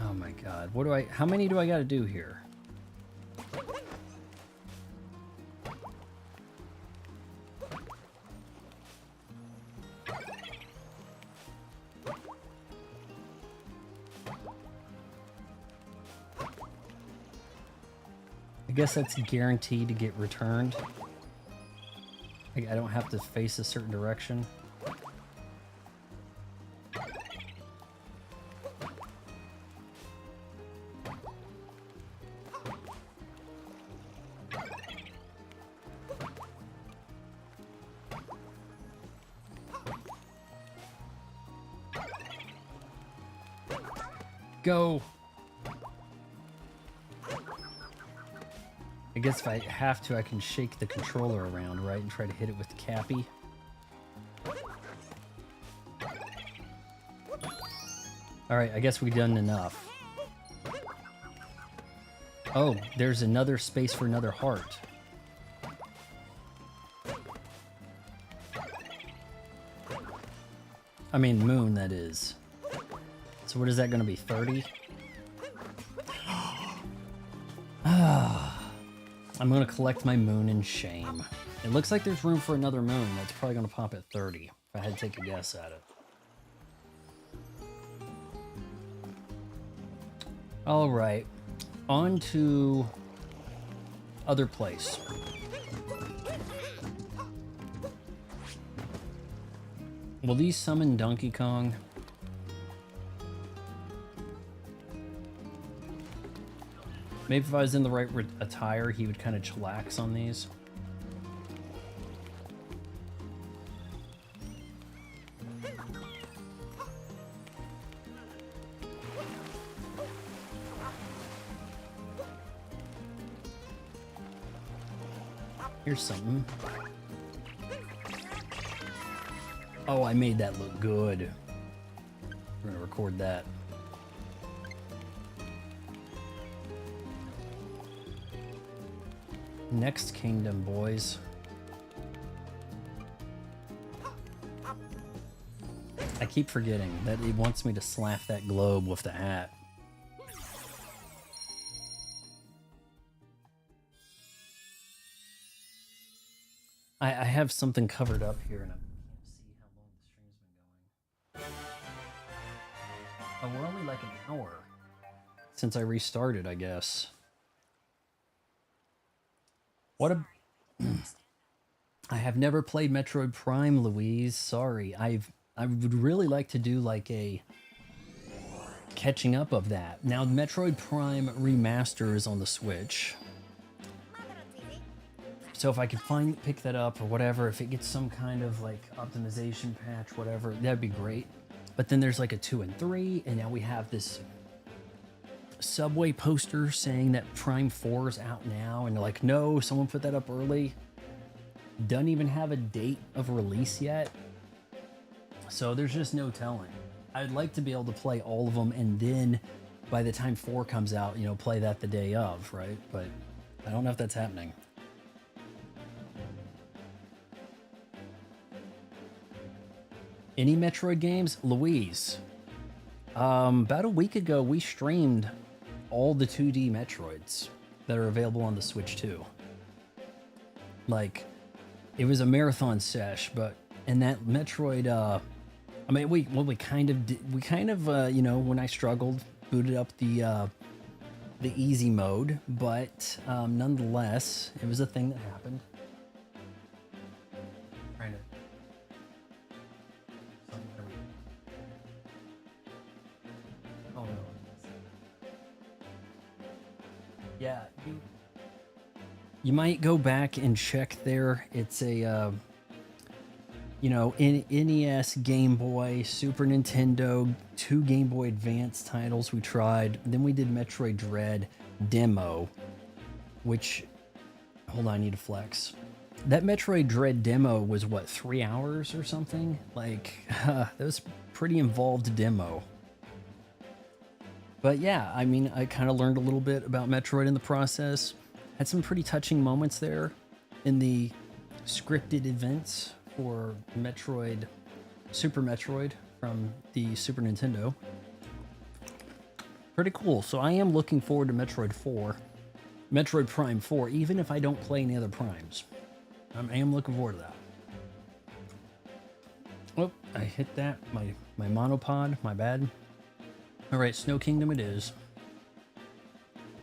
Oh my god. How many do I gotta do here? I guess that's guaranteed to get returned. I don't have to face a certain direction. Go! I guess if I have to, I can shake the controller around, right? And try to hit it with the Cappy. Alright, I guess we've done enough. Oh, there's another space for another heart. I mean, moon, that is. So what is that going to be, 30? I'm going to collect my moon in shame. It looks like there's room for another moon. That's probably going to pop at 30, if I had to take a guess at it. Alright, on to other place. Will these summon Donkey Kong? Maybe if I was in the right attire, he would kind of chillax on these. Here's something. Oh, I made that look good. We're gonna record that. Next kingdom, boys. I keep forgetting that it wants me to slap that globe with the hat. I have something covered up here and I can't see how long the stream's been going. Oh, we're only like an hour since I restarted, I guess. What a... I have never played Metroid Prime, Louise. Sorry. I would really like to do like a catching up of that. Now, Metroid Prime Remaster is on the Switch. So if I could pick that up or whatever, if it gets some kind of like optimization patch, whatever, that'd be great. But then there's like a 2 and 3, and now we have this Subway poster saying that Prime 4 is out now, and they're like, no, someone put that up early. Doesn't even have a date of release yet. So there's just no telling. I'd like to be able to play all of them and then by the time 4 comes out, you know, play that the day of, right? But I don't know if that's happening. Any Metroid games? Louise. About a week ago, we streamed all the 2D Metroids that are available on the Switch 2. Like, it was a marathon sesh, but in that Metroid, I mean, we kind of did, you know, when I struggled, booted up the easy mode, but nonetheless, it was a thing that happened. Trying to. Oh no. Yeah, you might go back and check there. It's a you know, in NES, Game Boy, Super Nintendo, 2 Game Boy Advance titles we tried. Then we did Metroid Dread demo, which, hold on, I need to flex. That Metroid Dread demo was what, 3 hours or something? Like, that was pretty involved demo. But yeah, I mean, I kind of learned a little bit about Metroid in the process. Had some pretty touching moments there in the scripted events for Metroid, Super Metroid from the Super Nintendo. Pretty cool. So I am looking forward to Metroid 4, Metroid Prime 4, even if I don't play any other Primes. I am looking forward to that. Oh, I hit that. My monopod, my bad. All right, Snow Kingdom it is.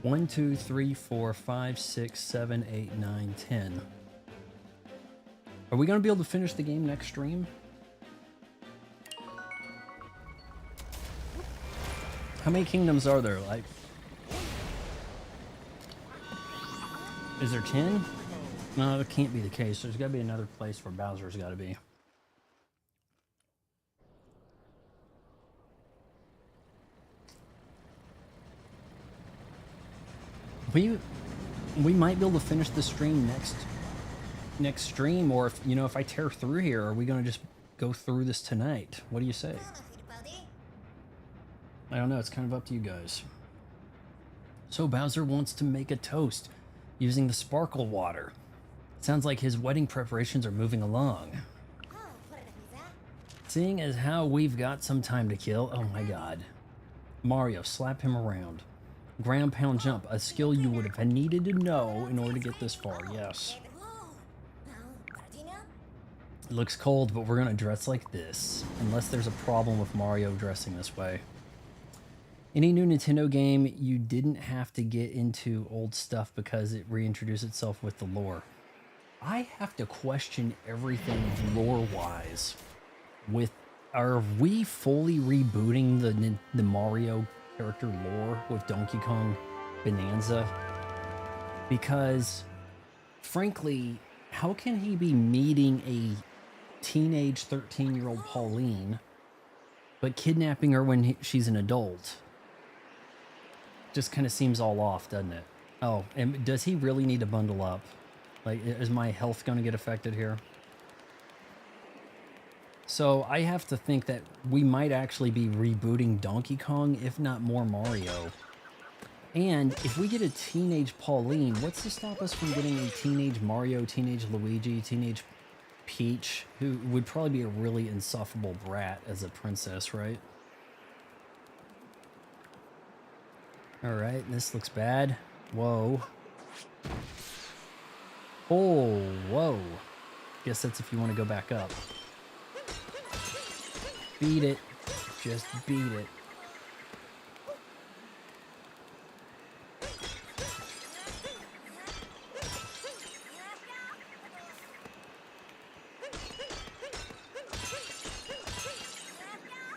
1, 2, 3, 4, 5, 6, 7, 8, 9, 10. Are we going to be able to finish the game next stream? How many kingdoms are there? Like, is there 10? No, it can't be the case. There's got to be another place where Bowser's got to be. We might be able to finish the stream next stream, or if, you know, if I tear through here, are we going to just go through this tonight? What do you say? I don't know. It's kind of up to you guys. So Bowser wants to make a toast using the sparkle water. Sounds like his wedding preparations are moving along. Seeing as how we've got some time to kill, oh my god. Mario, slap him around. Ground pound jump, a skill you would have needed to know in order to get this far, yes. It looks cold, but we're gonna dress like this, unless there's a problem with Mario dressing this way. Any new Nintendo game, you didn't have to get into old stuff because it reintroduced itself with the lore. I have to question everything lore-wise. Are we fully rebooting the Mario character lore with Donkey Kong Bonanza? Because, frankly, how can he be meeting a teenage 13-year-old Pauline, but kidnapping her when she's an adult? Just kind of seems all off, doesn't it? Oh, and does he really need to bundle up? Like, is my health going to get affected here? So I have to think that we might actually be rebooting Donkey Kong, if not more Mario. And if we get a teenage Pauline, what's to stop us from getting a teenage Mario, teenage Luigi, teenage Peach, who would probably be a really insufferable brat as a princess, right? All right, this looks bad. Whoa. Oh, whoa. Guess that's if you want to go back up. Beat it. Just beat it.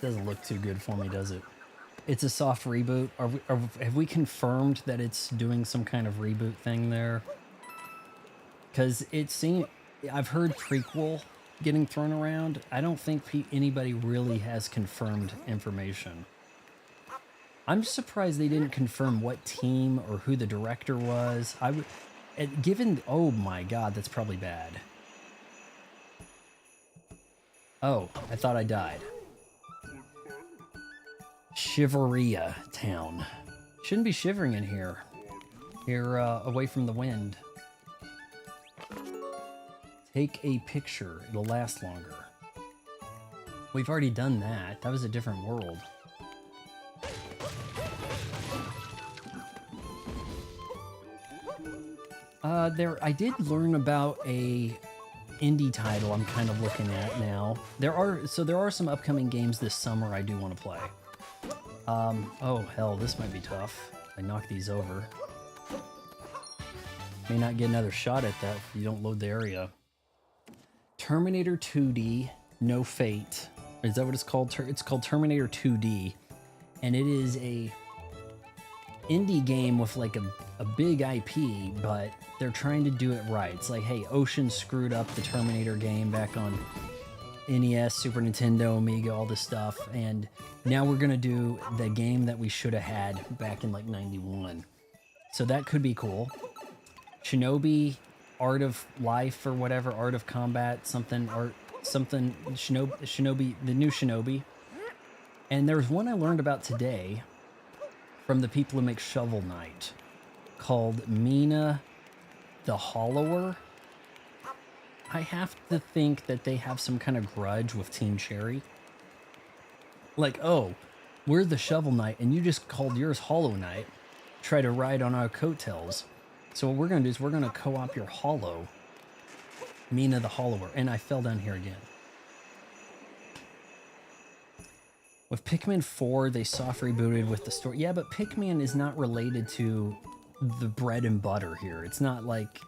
Doesn't look too good for me, does it? It's a soft reboot. Have we confirmed that it's doing some kind of reboot thing there? Because it seemed... I've heard prequel getting thrown around. I don't think anybody really has confirmed information. I'm surprised they didn't confirm what team or who the director was. I would... Given... Oh my god, that's probably bad. Oh, I thought I died. Shiveria town. Shouldn't be shivering in here. Here, away from the wind. Take a picture. It'll last longer. We've already done that. That was a different world. I did learn about a indie title I'm kind of looking at now. There are some upcoming games this summer I do want to play. Oh hell, this might be tough. I knock these over. May not get another shot at that if you don't load the area. Terminator 2D, No Fate. Is that what it's called? It's called Terminator 2D, and it is a indie game with like a big IP, but they're trying to do it right. It's like, hey, Ocean screwed up the Terminator game back on NES, Super Nintendo, Amiga, all this stuff, and now we're gonna do the game that we should have had back in like '91. So that could be cool. Shinobi, Art of Life or whatever, Art of Combat, Shinobi, the new Shinobi. And there's one I learned about today from the people who make Shovel Knight called Mina the Hollower. I have to think that they have some kind of grudge with Team Cherry. Like, oh, we're the Shovel Knight and you just called yours Hollow Knight. Try to ride on our coattails. So what we're going to do is we're going to co-op your Hollow, Mina the Hollower. And I fell down here again. With Pikmin 4, they soft rebooted with the story. Yeah, but Pikmin is not related to the bread and butter here. It's not like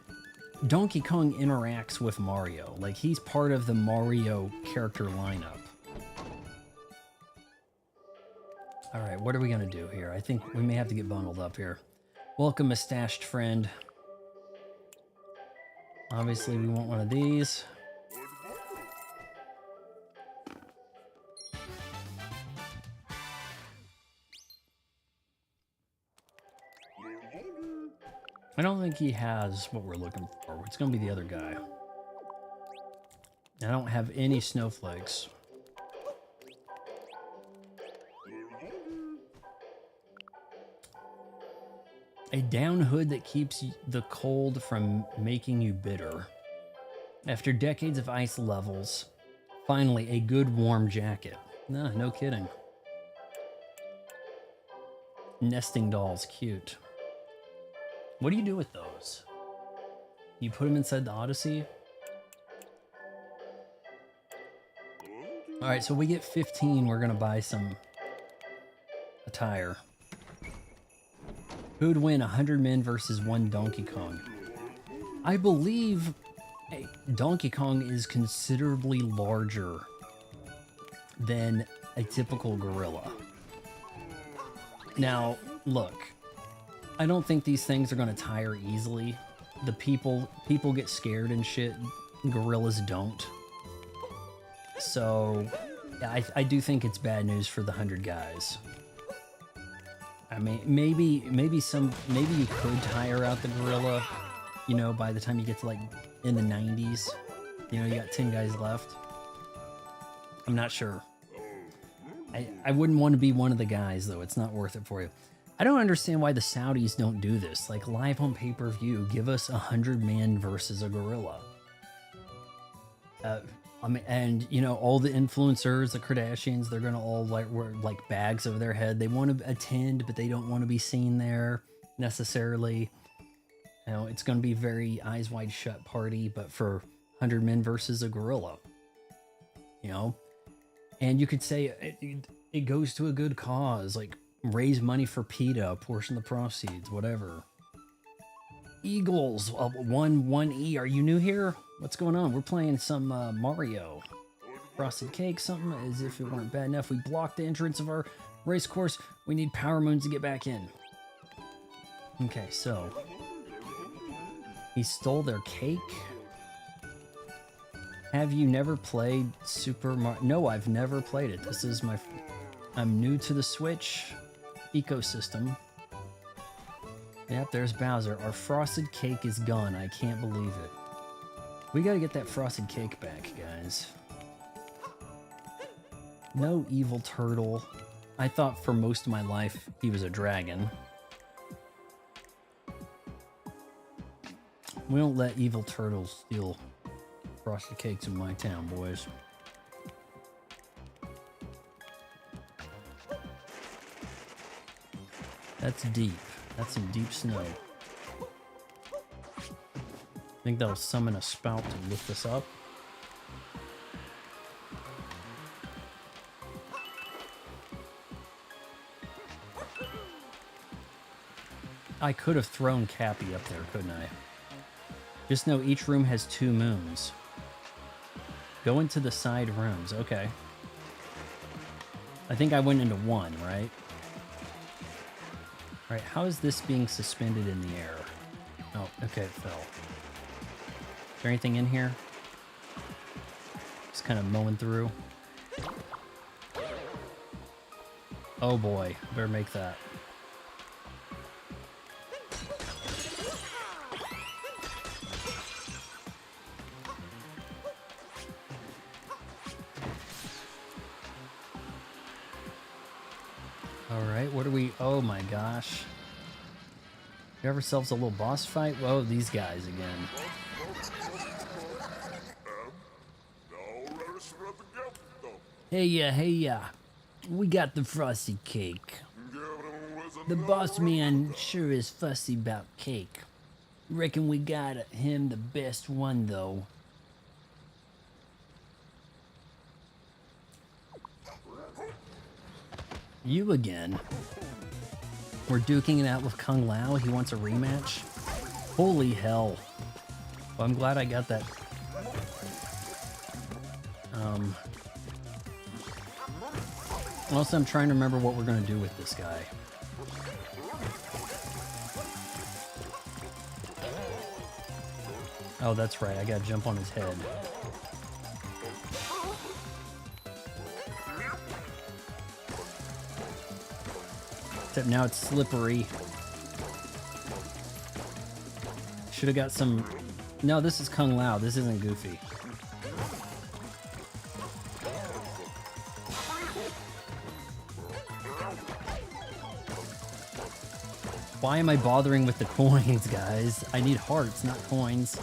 Donkey Kong interacts with Mario. Like, he's part of the Mario character lineup. All right, what are we going to do here? I think we may have to get bundled up here. Welcome, mustached friend. Obviously, we want one of these. I don't think he has what we're looking for. It's going to be the other guy. I don't have any snowflakes. A down hood that keeps the cold from making you bitter. After decades of ice levels, finally a good warm jacket. Nah, no kidding. Nesting dolls, cute. What do you do with those? You put them inside the Odyssey? Alright, so we get 15, we're gonna buy some attire. Who'd win 100 men versus 1 Donkey Kong? I believe Donkey Kong is considerably larger than a typical gorilla. Now, look, I don't think these things are going to tire easily. The people get scared and shit. Gorillas don't. So, I do think it's bad news for the 100 guys. I mean, maybe you could tire out the gorilla, you know, by the time you get to like in the 90s. You know, you got 10 guys left. I'm not sure. I wouldn't want to be one of the guys, though. It's not worth it for you. I don't understand why the Saudis don't do this. Like, live on pay-per-view, give us 100 men versus a gorilla. I mean, and, you know, all the influencers, the Kardashians, they're going to all, like, wear, like, bags over their head. They want to attend, but they don't want to be seen there, necessarily. You know, it's going to be a very eyes wide shut party, but for 100 men versus a gorilla. You know? And you could say it goes to a good cause, like raise money for PETA, a portion of the proceeds, whatever. Eagles, 1-1-E. Are you new here? What's going on? We're playing some Mario. Frosted cake, something, as if it weren't bad enough. We blocked the entrance of our race course. We need power moons to get back in. Okay, so he stole their cake. Have you never played Super Mario? No, I've never played it. This is my... I'm new to the Switch ecosystem. Yep, there's Bowser. Our frosted cake is gone. I can't believe it. We gotta get that frosted cake back, guys. No evil turtle. I thought for most of my life he was a dragon. We don't let evil turtles steal frosted cakes in my town, boys. That's deep. That's some deep snow. Think that'll summon a spout to lift us up. I could have thrown Cappy up there, couldn't I? Just know each room has 2 moons. Go into the side rooms. Okay. I think I went into 1, right? Alright, how is this being suspended in the air? Oh, okay, it fell. Is there anything in here? Just kind of mowing through. Oh boy, better make that. Alright, what are we... Oh my gosh. We have ourselves a little boss fight? Whoa, these guys again. Hey ya. We got the frosty cake. The boss man sure is fussy about cake. Reckon we got him the best one though. You again. We're duking it out with Kung Lao. He wants a rematch. Holy hell. Well, I'm glad I got that. Also, I'm trying to remember what we're going to do with this guy. Oh, that's right. I got to jump on his head. Except now it's slippery. Should have got some... No, this is Kung Lao. This isn't Goofy. Why am I bothering with the coins, guys? I need hearts, not coins.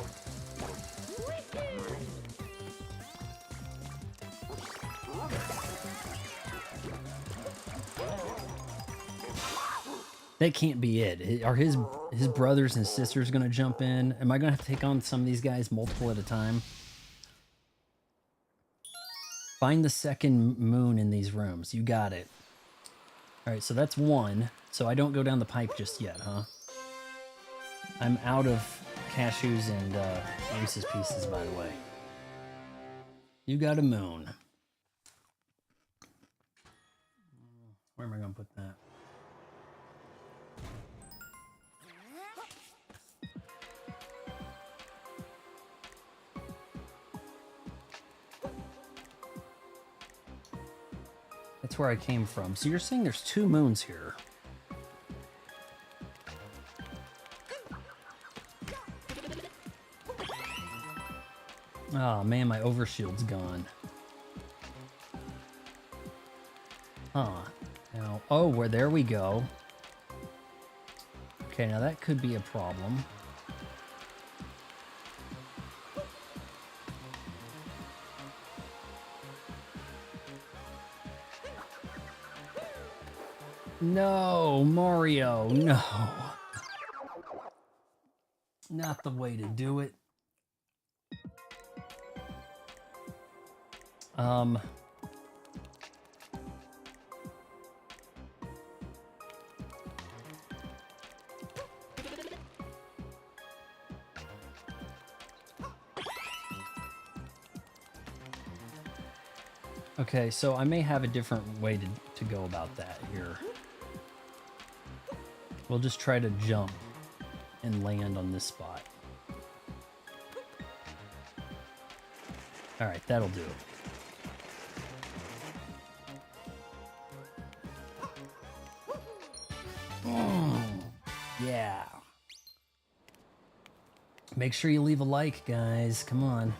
That can't be it. Are his brothers and sisters going to jump in? Am I going to have to take on some of these guys multiple at a time? Find the second moon in these rooms. You got it. All right, so that's 1. So I don't go down the pipe just yet, huh? I'm out of cashews and Reese's Pieces, by the way. You got a moon. Where am I going to put that? That's where I came from. So you're saying there's 2 moons here. Oh man, my overshield's gone. Huh. Now, oh, well, there we go. Okay, now that could be a problem. No, Mario, no. Not the way to do it. Okay, so I may have a different way to go about that here. We'll just try to jump and land on this spot. All right, that'll do. Yeah. Make sure you leave a like, guys. Come on.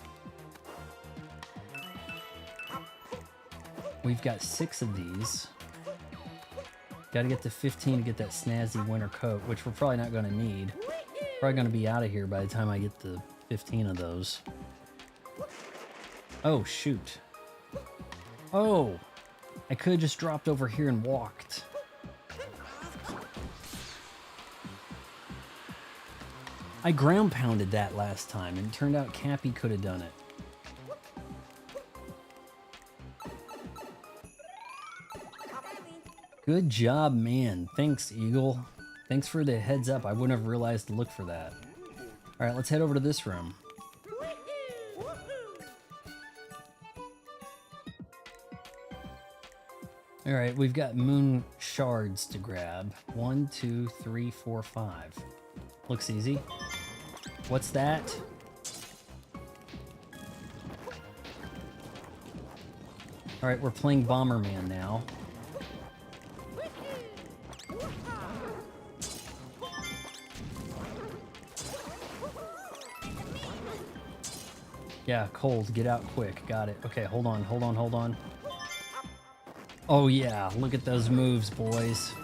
We've got 6 of these. Got to get to 15 to get that snazzy winter coat, which we're probably not going to need. Probably going to be out of here by the time I get to 15 of those. Oh, shoot. Oh! I could have just dropped over here and walked. I ground pounded that last time, and it turned out Cappy could have done it. Good job, man. Thanks, Eagle. Thanks for the heads up. I wouldn't have realized to look for that. All right, let's head over to this room. All right, we've got moon shards to grab. 1, 2, 3, 4, 5. Looks easy. What's that? All right, we're playing Bomberman now. Yeah, cold. Get out quick. Got it. Okay, hold on, hold on, hold on. Oh yeah, look at those moves, boys.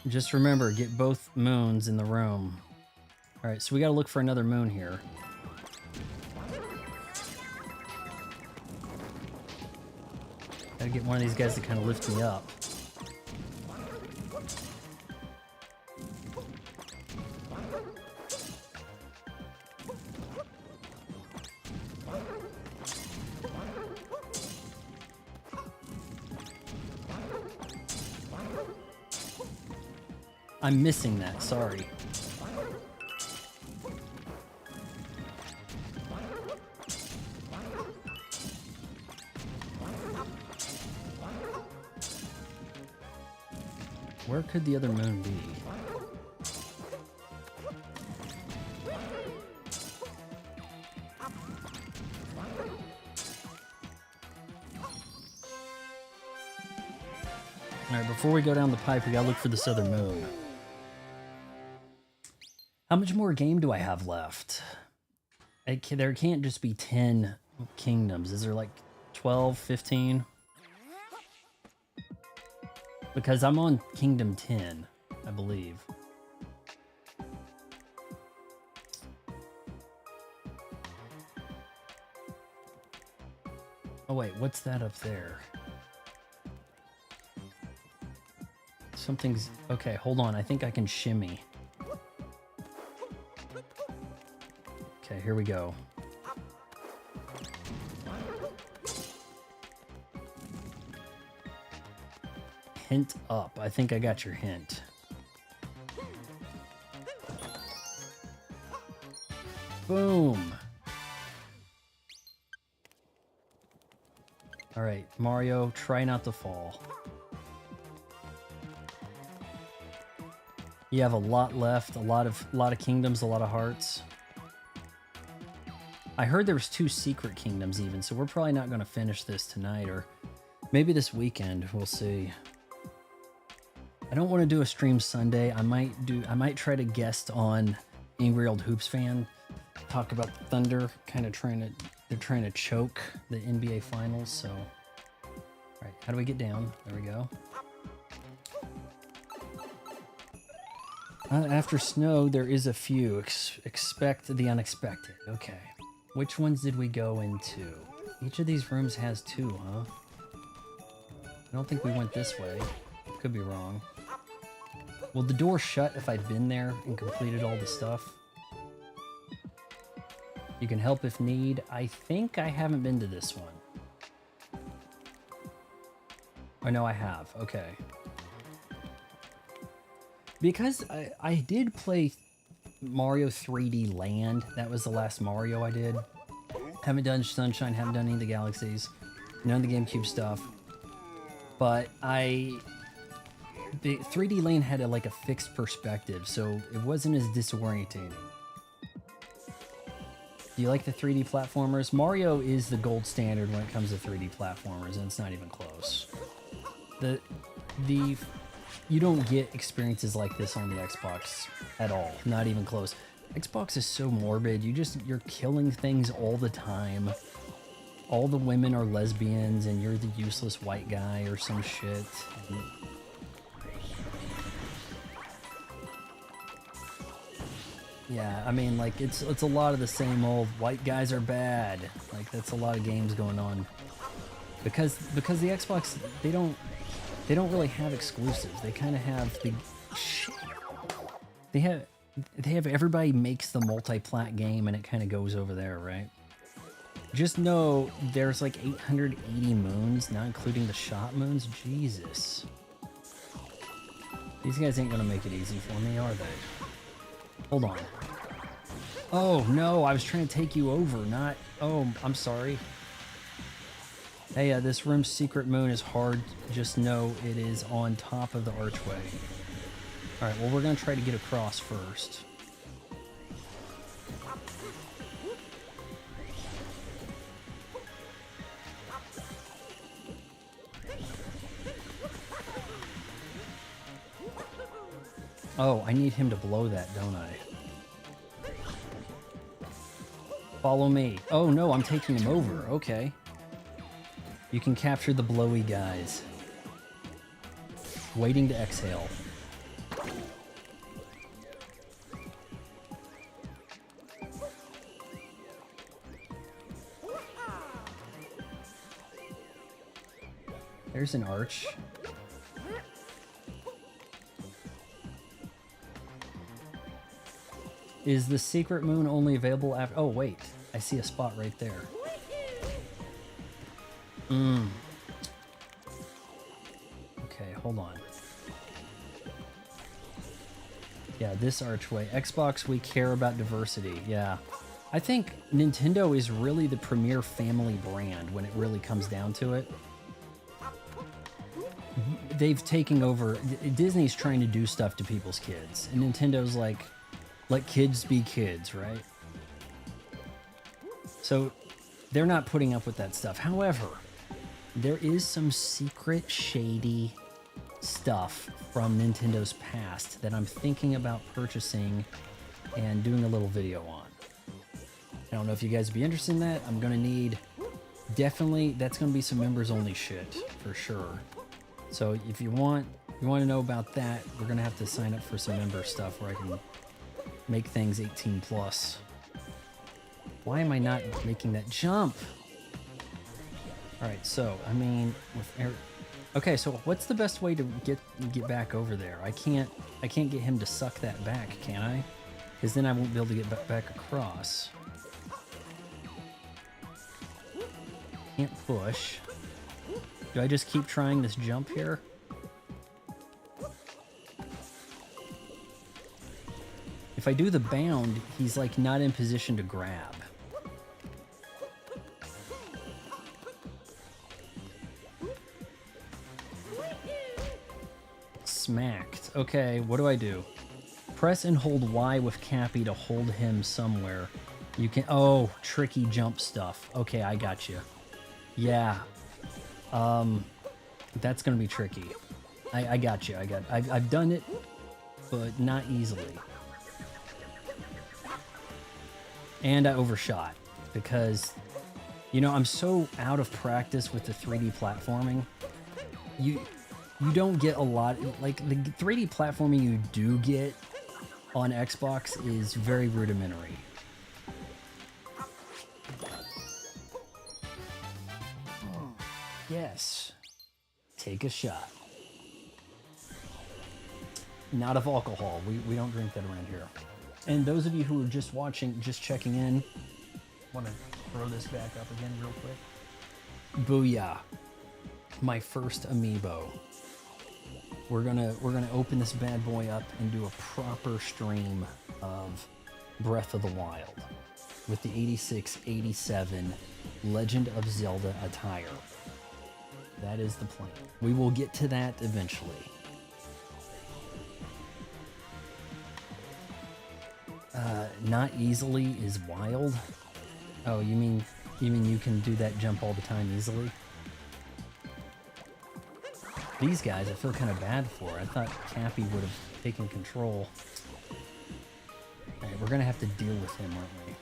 Just remember, get both moons in the room. All right, so we gotta look for another moon here. Gotta get one of these guys to kind of lift me up. I'm missing that, sorry. Where could the other moon be? Alright, before we go down the pipe, we gotta look for this other moon. How much more game do I have left? There can't just be 10 kingdoms. Is there like 12, 15? Because I'm on Kingdom 10, I believe. Oh wait, what's that up there? Something's... Okay, hold on. I think I can shimmy. Okay, here we go. Hint up. I think I got your hint. Boom. All right, Mario, try not to fall. You have a lot left, a lot of kingdoms, a lot of hearts. I heard there was 2 secret kingdoms even, so we're probably not going to finish this tonight, or maybe this weekend. We'll see. I don't want to do a stream Sunday. I might try to guest on Angry Old Hoops Fan, talk about the Thunder, they're trying to choke the NBA Finals. So, all right, how do we get down? There we go. After snow, there is a few. Expect the unexpected. Okay. Which ones did we go into? Each of these rooms has 2, huh? I don't think we went this way. Could be wrong. Will the door shut if I've been there and completed all the stuff? You can help if need. I think I haven't been to this one. Oh, no, I have. Okay. Because I did play Mario 3D Land. That was the last Mario I did. Haven't done Sunshine, haven't done any of the Galaxies. None of the GameCube stuff. But the 3D Land had like a fixed perspective, so it wasn't as disorientating. Do you like the 3D platformers? Mario is the gold standard when it comes to 3D platformers, and it's not even close. You don't get experiences like this on the Xbox at all. Not even close. Xbox is so morbid. You're killing things all the time. All the women are lesbians and you're the useless white guy or some shit. Yeah, I mean, like, it's a lot of the same old white guys are bad. Like, that's a lot of games going on. Because the Xbox, they don't really have exclusives. They kind of have the they have everybody makes the multi-plat game and it kind of goes over there, right? Just know there's like 880 moons, not including the shot moons. Jesus. These guys ain't gonna make it easy for me, are they? Hold on. Oh, no, I was trying to take you over, not... Oh, I'm sorry. Hey, this room's secret moon is hard. Just know it is on top of the archway. Alright, well, we're gonna try to get across first. Oh, I need him to blow that, don't I? Follow me. Oh no, I'm taking him over. Okay. You can capture the blowy guys. Waiting to exhale. There's an arch. Is the secret moon only available after... Oh, wait. I see a spot right there. Okay, hold on. Yeah, this archway. Xbox, we care about diversity. Yeah. I think Nintendo is really the premier family brand when it really comes down to it. They've taken over... Disney's trying to do stuff to people's kids. And Nintendo's like... Let kids be kids, right? So they're not putting up with that stuff. However, there is some secret shady stuff from Nintendo's past that I'm thinking about purchasing and doing a little video on. I don't know if you guys would be interested in that. I'm gonna need, definitely, that's gonna be some members only shit for sure. So if you want to know about that, we're gonna have to sign up for some member stuff where I can make things 18 plus. Why am I not making that jump? All right, so I mean, okay, so what's the best way to get back over there? I can't get him to suck that back, can I? Because then I won't be able to get back across. Can't push. Do I just keep trying this jump here? If I do the bound, he's like not in position to grab. Smacked. Okay, what do I do? Press and hold Y with Cappy to hold him somewhere. You can... Oh, tricky jump stuff. Okay, I got you. Yeah. That's gonna be tricky. I got you. I've done it, but not easily. And I overshot because, you know, I'm so out of practice with the 3D platforming. You don't get a lot, like the 3D platforming you do get on Xbox is very rudimentary. Yes. Take a shot. Not of alcohol. We don't drink that around here. And those of you who are just watching, just checking in, want to throw this back up again real quick. Booyah. My first amiibo. We're gonna open this bad boy up and do a proper stream of Breath of the Wild with the 86-87 Legend of Zelda attire. That is the plan. We will get to that eventually. Not easily is wild. Oh, you mean you can do that jump all the time easily? These guys I feel kind of bad for. I thought Cappy would have taken control. Alright, we're gonna have to deal with him, aren't we?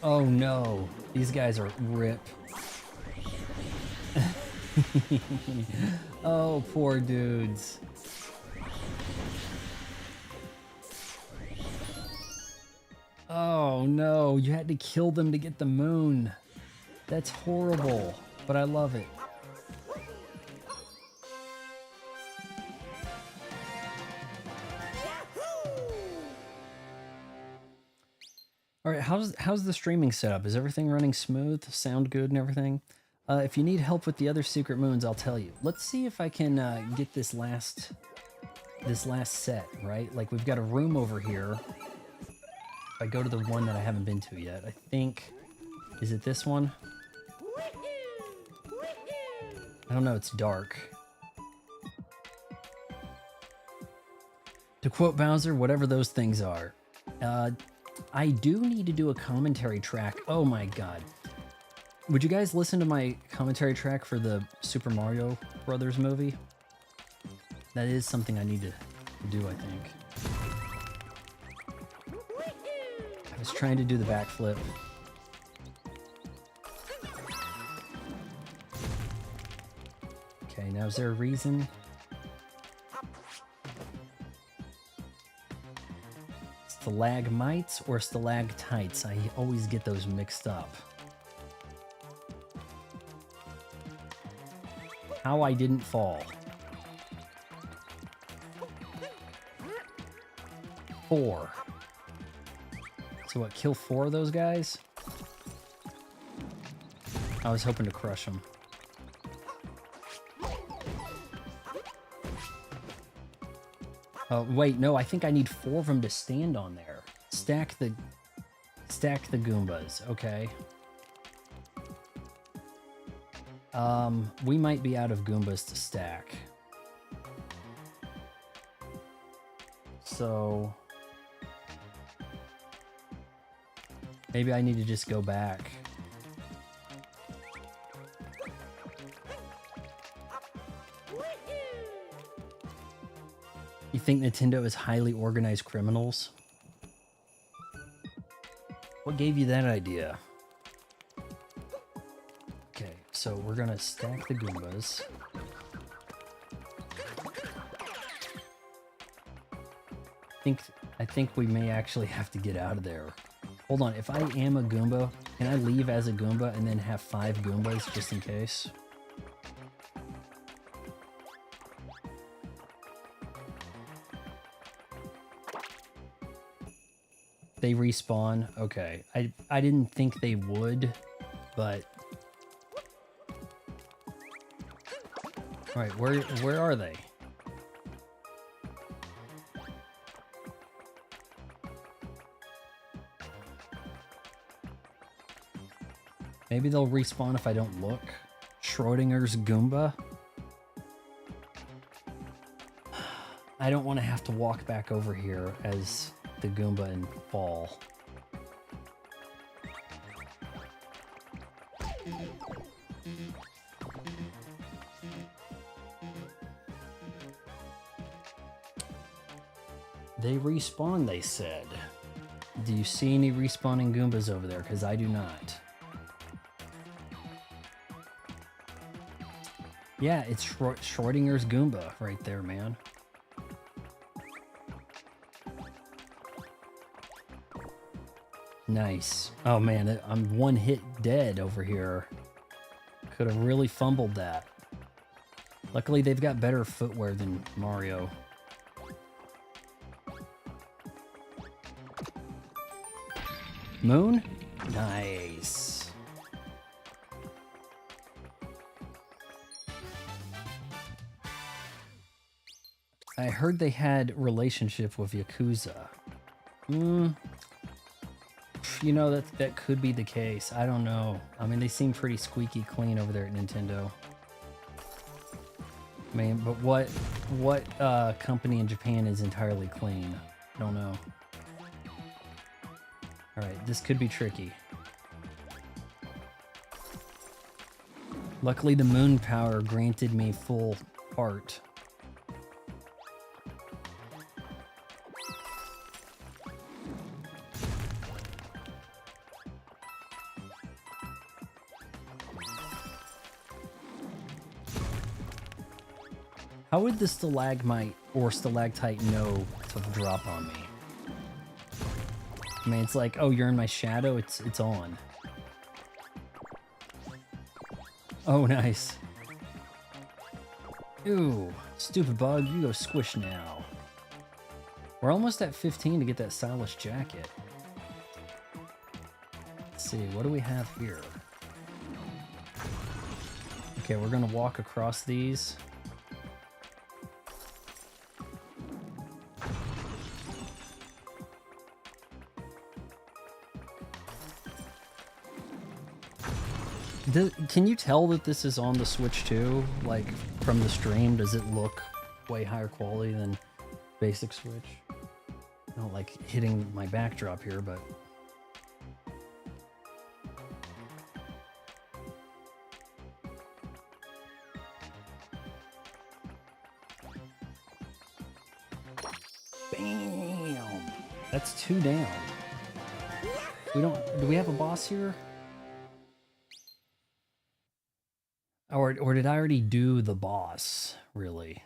Oh no, these guys are rip. Oh, poor dudes. Oh no, you had to kill them to get the moon. That's horrible, but I love it. All right, how's the streaming setup? Is everything running smooth? Sound good and everything? If you need help with the other secret moons, I'll tell you. Let's see if I can get this last set, right? Like we've got a room over here. If I go to the one that I haven't been to yet, I think, is it this one? I don't know, it's dark. To quote Bowser, whatever those things are. I do need to do a commentary track. Oh my god. Would you guys listen to my commentary track for the Super Mario Brothers movie? That is something I need to do, I think. I was trying to do the backflip. Okay, now is there a reason? Stalagmites or stalactites? I always get those mixed up. How I didn't fall. 4. So what, kill 4 of those guys? I was hoping to crush them. Wait, no, I think I need 4 of them to stand on there. Stack the Goombas, okay. We might be out of Goombas to stack. So maybe I need to just go back. You think Nintendo is highly organized criminals? What gave you that idea? Okay, so we're gonna stack the Goombas. I think we may actually have to get out of there. Hold on, if I am a Goomba, can I leave as a Goomba and then have 5 Goombas just in case? They respawn? Okay. I didn't think they would, but... Alright, where are they? Maybe they'll respawn if I don't look. Schrodinger's Goomba? I don't want to have to walk back over here as the Goomba and fall. They respawn, they said. Do you see any respawning Goombas over there? Because I do not. Yeah, it's Schrodinger's Goomba right there, man. Nice. Oh man, I'm 1 hit dead over here. Could have really fumbled that. Luckily, they've got better footwear than Mario. Moon? Nice. I heard they had relationship with Yakuza. You know, that could be the case. I don't know. I mean, they seem pretty squeaky clean over there at Nintendo. I mean, but what company in Japan is entirely clean? I don't know. Alright, this could be tricky. Luckily, the moon power granted me full heart. How would the stalagmite or stalactite know to drop on me? I mean, it's like, oh, you're in my shadow. It's on. Oh, nice. Ooh, stupid bug. You go squish now. We're almost at 15 to get that stylish jacket. Let's see, what do we have here? Okay, we're gonna walk across these. Can you tell that this is on the Switch too? Like, from the stream, does it look way higher quality than basic Switch? I don't like hitting my backdrop here, but... Bam! That's 2 down. Do we have a boss here? Or did I already do the boss, really?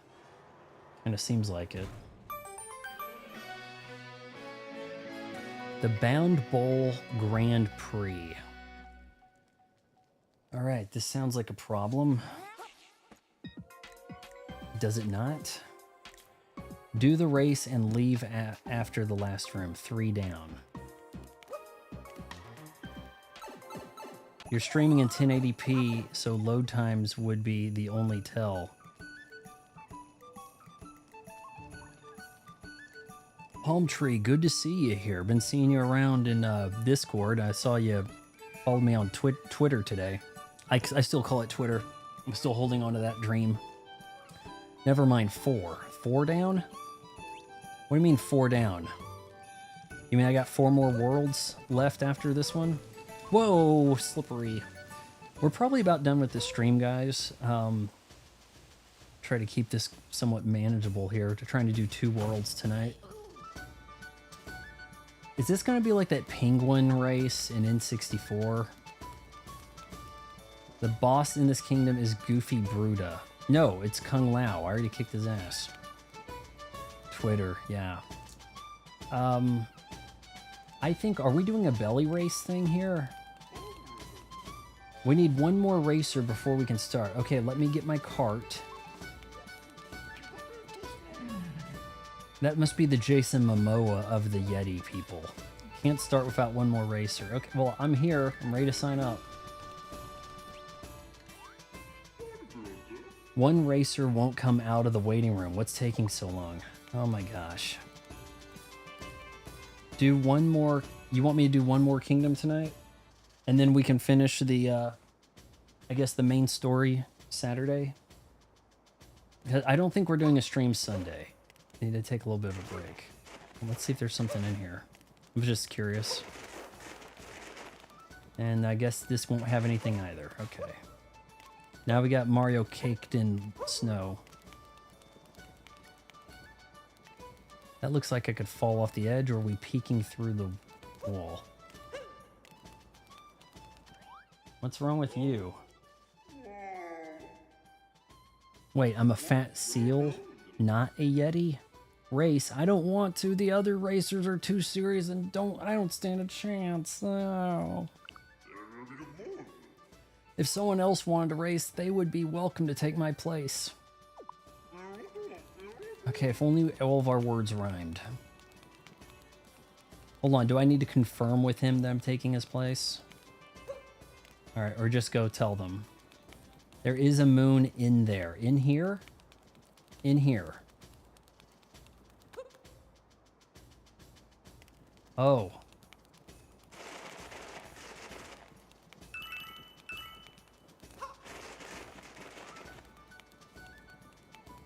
Kinda seems like it. The Bound Bowl Grand Prix. Alright, this sounds like a problem. Does it not? Do the race and leave after the last room. 3 down. You're streaming in 1080p, so load times would be the only tell. Palm Tree, good to see you here. Been seeing you around in Discord. I saw you followed me on Twitter today. I still call it Twitter. I'm still holding on to that dream. Never mind, 4. 4 down? What do you mean 4 down? You mean I got 4 more worlds left after this one? Whoa, slippery. We're probably about done with this stream, guys. Try to keep this somewhat manageable here. Trying to do 2 worlds tonight. Is this going to be like that penguin race in N64? The boss in this kingdom is Goofy Bruda. No, it's Kung Lao. I already kicked his ass. Twitter, yeah. I think, are we doing a belly race thing here? We need 1 more racer before we can start. Okay, let me get my cart. That must be the Jason Momoa of the Yeti people. Can't start without 1 more racer. Okay, well, I'm here. I'm ready to sign up. 1 racer won't come out of the waiting room. What's taking so long? Oh my gosh. Do 1 more... You want me to do 1 more kingdom tonight? And then we can finish the, I guess the main story Saturday? I don't think we're doing a stream Sunday. I need to take a little bit of a break. Let's see if there's something in here. I'm just curious. And I guess this won't have anything either. Okay. Now we got Mario caked in snow. That looks like I could fall off the edge, or are we peeking through the wall? What's wrong with you? Wait, I'm a fat seal, not a Yeti? Race, I don't want to. The other racers are too serious and I don't stand a chance. Oh. If someone else wanted to race, they would be welcome to take my place. Okay, if only all of our words rhymed. Hold on, do I need to confirm with him that I'm taking his place? Alright, or just go tell them. There is a moon in there. In here? In here. Oh.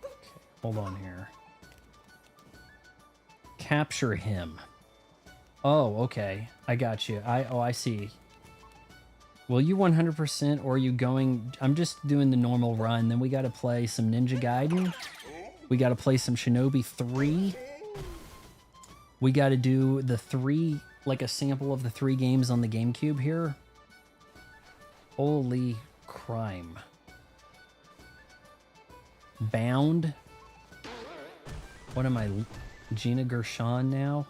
Okay, hold on here. Capture him. Oh, okay. I got you. I see. Will you 100% or are you going... I'm just doing the normal run. Then we got to play some Ninja Gaiden. We got to play some Shinobi 3. We got to do the 3... Like a sample of the 3 games on the GameCube here. Holy crime. Bound. What am I, Gina Gershon now?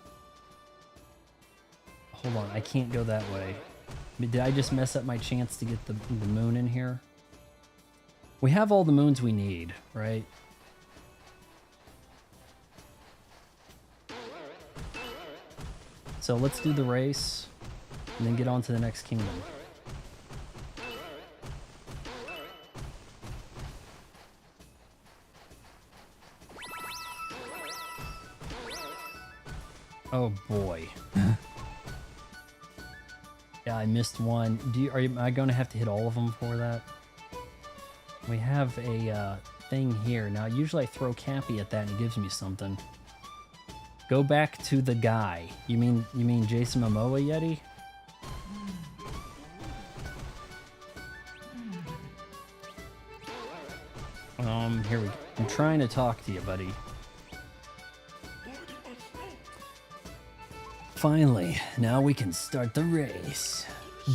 Hold on, I can't go that way. Did I just mess up my chance to get the moon in here? We have all the moons we need, right? So let's do the race and then get on to the next kingdom. Oh boy. Yeah, I missed one. Am I going to have to hit all of them for that? We have a thing here. Now, usually I throw Cappy at that and it gives me something. Go back to the guy. You mean Jason Momoa, Yeti? Here we go. I'm trying to talk to you, buddy. Finally, now we can start the race.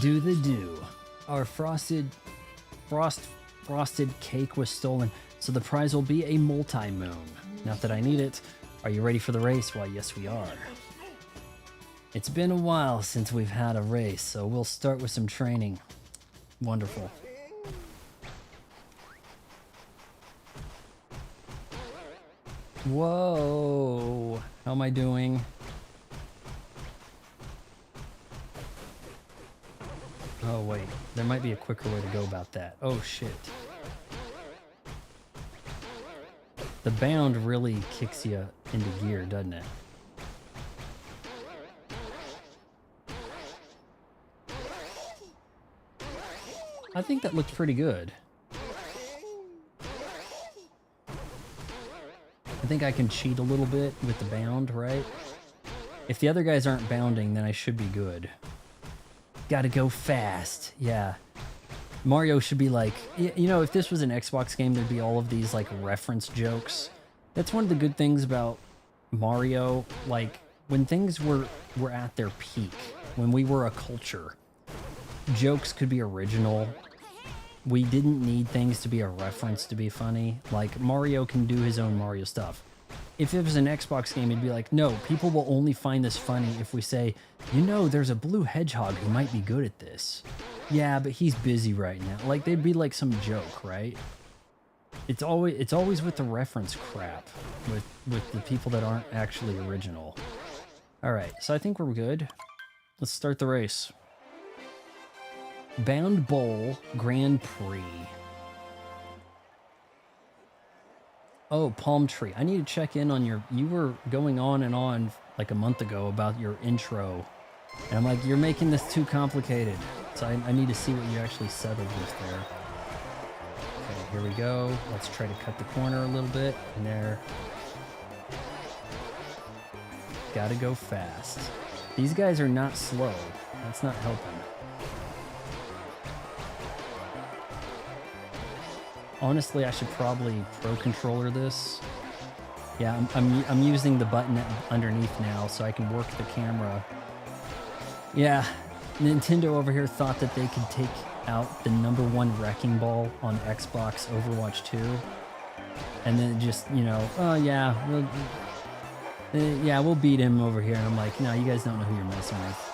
Do the do. Our frosted cake was stolen, so the prize will be a multi-moon. Not that I need it. Are you ready for the race? Why, yes we are. It's been a while since we've had a race, so we'll start with some training. Wonderful. Whoa! How am I doing? Oh wait, there might be a quicker way to go about that. Oh shit. The bound really kicks you into gear, doesn't it? I think that looked pretty good. I think I can cheat a little bit with the bound, right? If the other guys aren't bounding, then I should be good. Gotta go fast. Yeah. Mario should be like, you know, if this was an Xbox game, there'd be all of these like reference jokes. That's one of the good things about Mario. Like when things were at their peak, when we were a culture, jokes could be original. We didn't need things to be a reference to be funny. Like Mario can do his own Mario stuff. If it was an Xbox game, it'd be like, no, people will only find this funny if we say, you know, there's a blue hedgehog who might be good at this. Yeah, but he's busy right now. Like, they'd be like some joke, right? It's always with the reference crap, with the people that aren't actually original. All right, so I think we're good. Let's start the race. Bound Bowl Grand Prix. Oh, Palm Tree. I need to check in on you were going on and on like a month ago about your intro. And I'm like, you're making this too complicated. So I need to see what you actually settled with there. Okay, here we go. Let's try to cut the corner a little bit. And there. Gotta go fast. These guys are not slow. That's not helping. Honestly, I should probably Pro Controller this. Yeah, I'm using the button underneath now so I can work the camera. Yeah, Nintendo over here thought that they could take out the #1 wrecking ball on Xbox Overwatch 2. And then just, you know, oh yeah, we'll beat him over here. And I'm like, no, you guys don't know who you're messing with.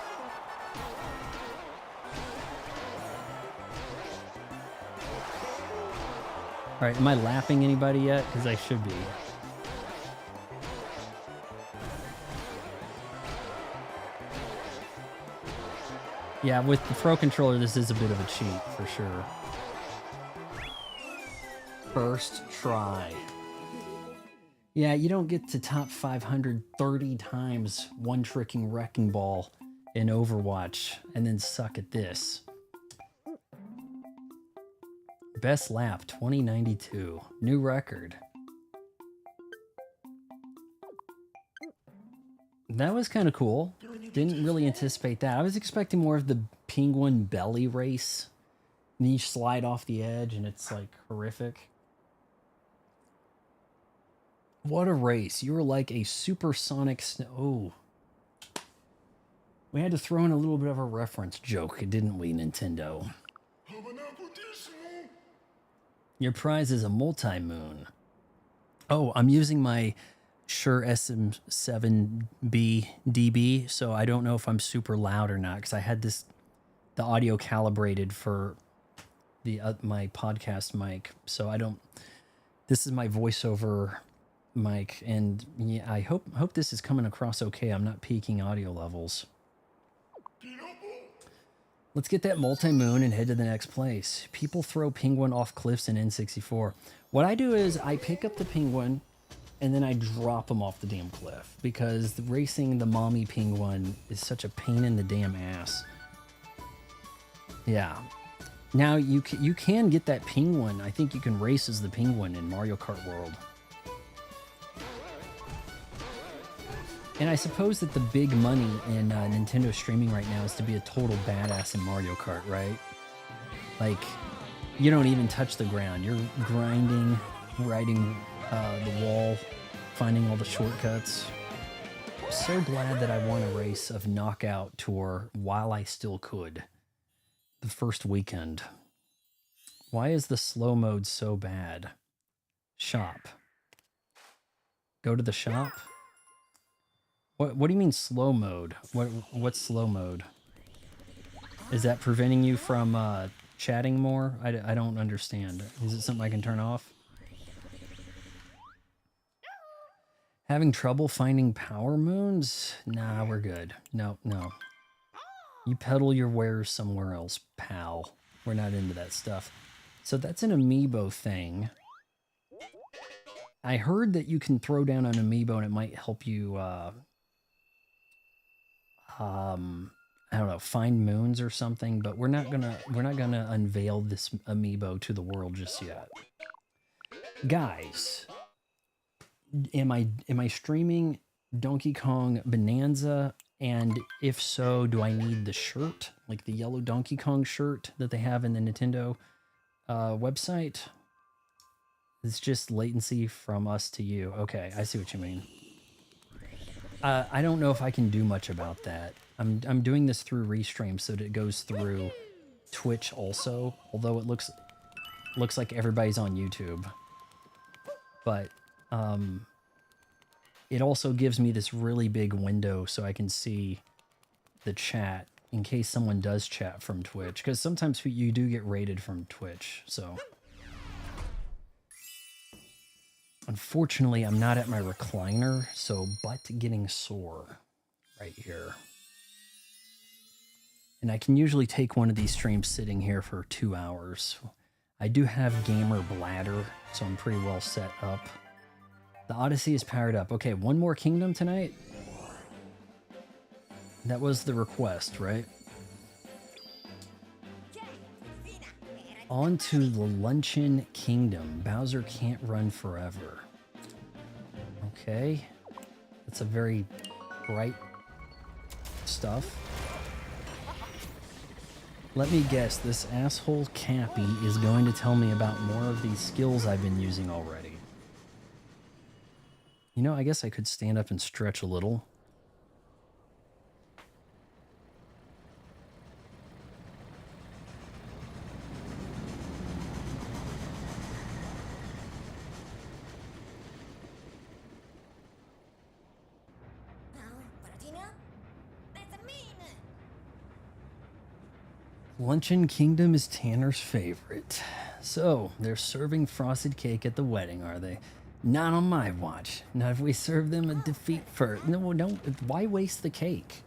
All right, am I lapping anybody yet? Because I should be. Yeah, with the Pro Controller, this is a bit of a cheat, for sure. First try. Yeah, you don't get to top 530 times one-tricking Wrecking Ball in Overwatch and then suck at this. Best lap, 2092. New record. That was kind of cool. Didn't really anticipate that. I was expecting more of the penguin belly race. And then you slide off the edge and it's like horrific. What a race. You were like a supersonic oh. We had to throw in a little bit of a reference joke, didn't we, Nintendo? Your prize is a multi-moon. Oh, I'm using my Shure SM7B DB, so I don't know if I'm super loud or not because I had the audio calibrated for the my podcast mic, so I don't. This is my voiceover mic, and yeah, I hope this is coming across okay. I'm not peaking audio levels. Let's get that multi-moon and head to the next place. People throw penguin off cliffs in N64. What I do is I pick up the penguin and then I drop him off the damn cliff because racing the mommy penguin is such a pain in the damn ass. Yeah. Now you can get that penguin. I think you can race as the penguin in Mario Kart World. And I suppose that the big money in Nintendo streaming right now is to be a total badass in Mario Kart, right? Like, you don't even touch the ground. You're grinding, riding the wall, finding all the shortcuts. I'm so glad that I won a race of Knockout Tour while I still could. The first weekend. Why is the slow mode so bad? Shop. Go to the shop? What do you mean slow mode? What's slow mode? Is that preventing you from chatting more? I don't understand. Is it something I can turn off? Having trouble finding power moons? Nah, we're good. No. You peddle your wares somewhere else, pal. We're not into that stuff. So that's an amiibo thing. I heard that you can throw down an amiibo and it might help you I don't know, find moons or something, but we're not gonna unveil this amiibo to the world just yet. Guys, am I streaming Donkey Kong Bonanza? And if so, do I need the shirt, like the yellow Donkey Kong shirt that they have in the Nintendo website? It's just latency from us to you. Okay, I see what you mean. I don't know if I can do much about that. I'm doing this through Restream so that it goes through Twitch also, although it looks like everybody's on YouTube. But it also gives me this really big window so I can see the chat in case someone does chat from Twitch, because sometimes you do get rated from Twitch, so. Unfortunately, I'm not at my recliner, so butt getting sore right here. And I can usually take one of these streams sitting here for 2 hours. I do have gamer bladder, so I'm pretty well set up. The Odyssey is powered up. Okay, one more kingdom tonight? That was the request, right? On to the Luncheon Kingdom. Bowser can't run forever. Okay. That's a very bright stuff. Let me guess, this asshole Cappy is going to tell me about more of these skills I've been using already. You know, I guess I could stand up and stretch a little. Luncheon Kingdom is Tanner's favorite. So, they're serving frosted cake at the wedding, are they? Not on my watch. Not if we serve them a defeat first. No, don't. Why waste the cake?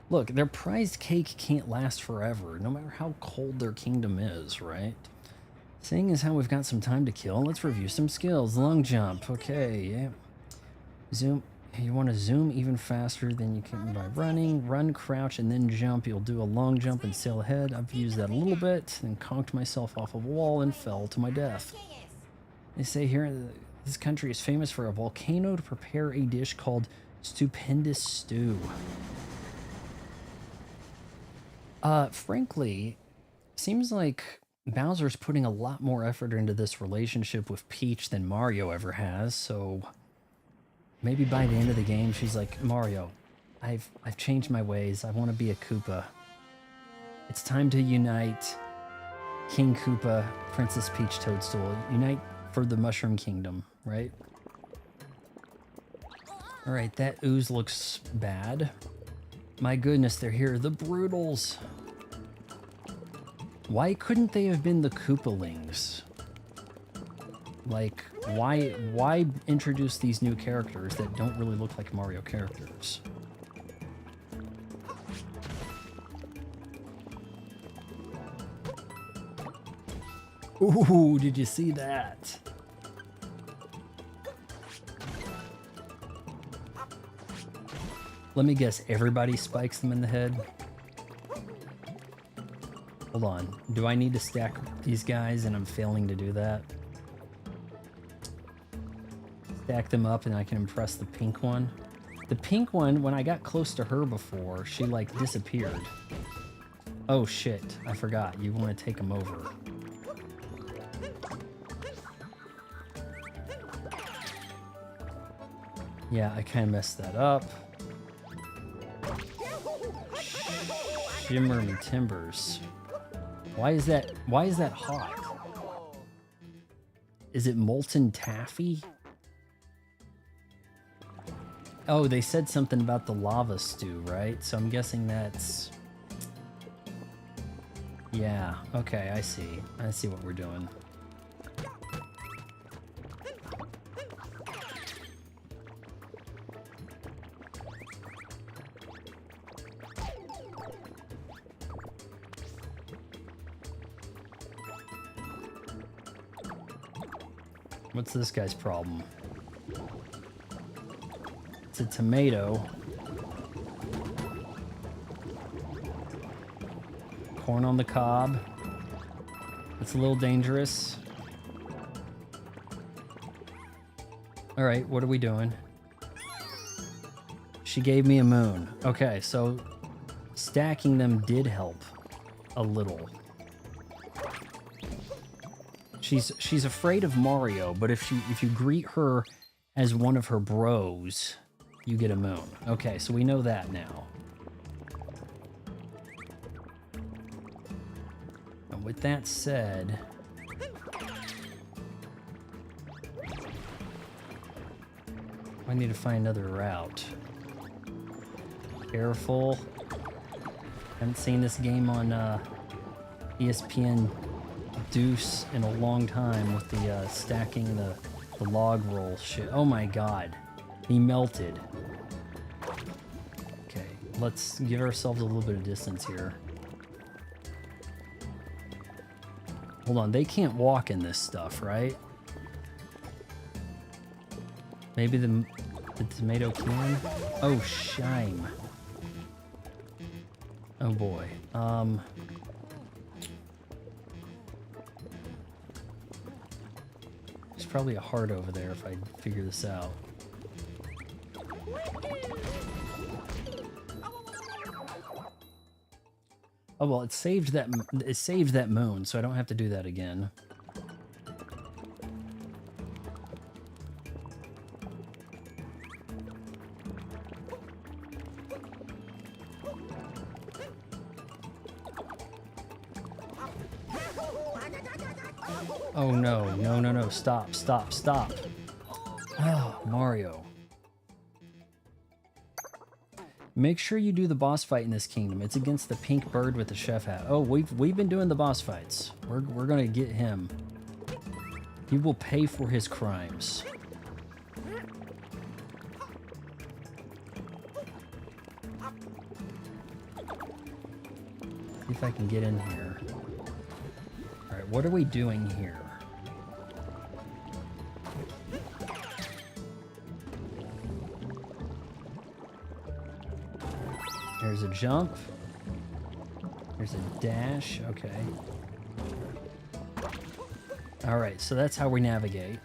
Look, their prized cake can't last forever, no matter how cold their kingdom is, right? Seeing as how we've got some time to kill, let's review some skills. Long jump. Okay, yeah. Zoom. You want to zoom even faster than you can by running. Run, crouch, and then jump. You'll do a long jump and sail ahead. I've used that a little bit, then conked myself off of a wall and fell to my death. They say here, this country is famous for a volcano to prepare a dish called stupendous stew. Frankly, seems like Bowser's putting a lot more effort into this relationship with Peach than Mario ever has, so maybe by the end of the game, she's like, Mario, I've changed my ways. I want to be a Koopa. It's time to unite King Koopa, Princess Peach Toadstool. Unite for the Mushroom Kingdom, right? All right, that ooze looks bad. My goodness, they're here. The Brutals. Why couldn't they have been the Koopalings? Like, why introduce these new characters that don't really look like Mario characters? Ooh, did you see that? Let me guess, everybody spikes them in the head? Hold on. Do I need to stack these guys and I'm failing to do that? Stack them up and I can impress the pink one. The pink one, when I got close to her before, she like disappeared. Oh shit, I forgot. You want to take them over. Yeah, I kind of messed that up. Shimmer me timbers. Why is that hot? Is it molten taffy? Oh, they said something about the lava stew, right? So I'm guessing that's... Yeah, okay, I see. I see what we're doing. What's this guy's problem? It's a tomato. Corn on the cob. It's a little dangerous. All right, what are we doing? She gave me a moon. Okay, so stacking them did help a little. She's afraid of Mario, but if you greet her as one of her bros, you get a moon. Okay, so we know that now. And with that said, I need to find another route. Careful. Haven't seen this game on ESPN Deuce in a long time with the stacking the log roll shit. Oh my god. He melted. Okay, let's give ourselves a little bit of distance here. Hold on, they can't walk in this stuff, right? Maybe the tomato can? Oh, shame. Oh boy. There's probably a heart over there if I figure this out. Oh well, it saved that moon, so I don't have to do that again. Oh no, no, no, no, stop, stop, stop. Oh, Mario. Make sure you do the boss fight in this kingdom. It's against the pink bird with the chef hat. Oh, we've been doing the boss fights. We're gonna get him. He will pay for his crimes. See if I can get in here. All right, what are we doing here? There's a jump. There's a dash. Okay. All right, so that's how we navigate.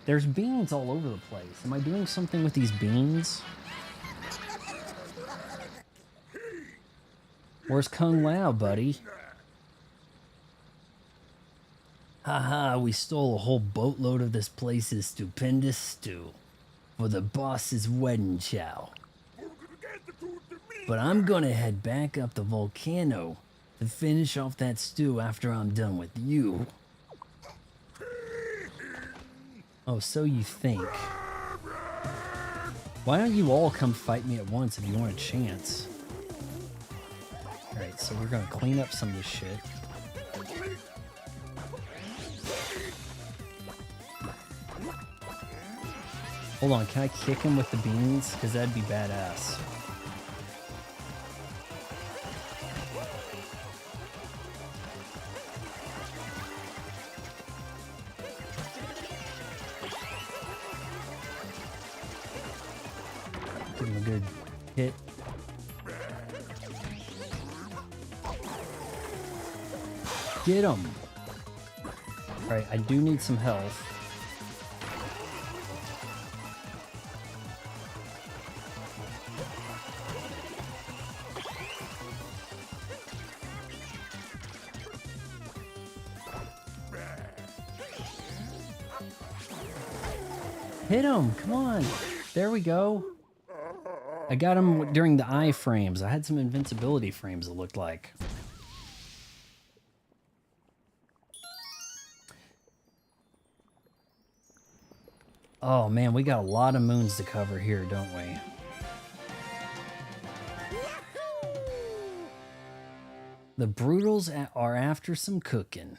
There's beans all over the place. Am I doing something with these beans? Where's Kung Lao, buddy? Haha, we stole a whole boatload of this place's stupendous stew for the boss's wedding chow. But I'm gonna head back up the volcano to finish off that stew after I'm done with you. Oh, so you think. Why don't you all come fight me at once if you want a chance? Alright, so we're gonna clean up some of this shit. Hold on, can I kick him with the beans? Because that'd be badass. Give him a good hit. Get him! Alright, I do need some health. Hit him! Come on! There we go! I got him during the eye frames. I had some invincibility frames, it looked like. Oh man, we got a lot of moons to cover here, don't we? The Brutals are after some cooking.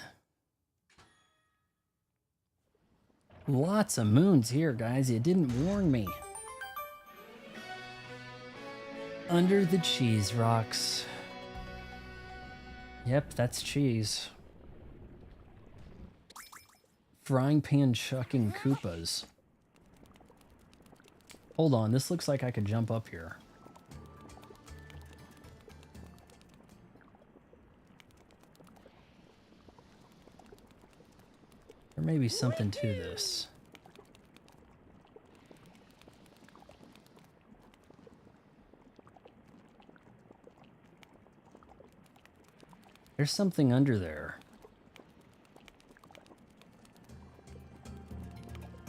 Lots of moons here, guys. You didn't warn me. Under the cheese rocks. Yep, that's cheese. Frying pan chucking Koopas. Hold on, this looks like I could jump up here. There may be something to this. There's something under there.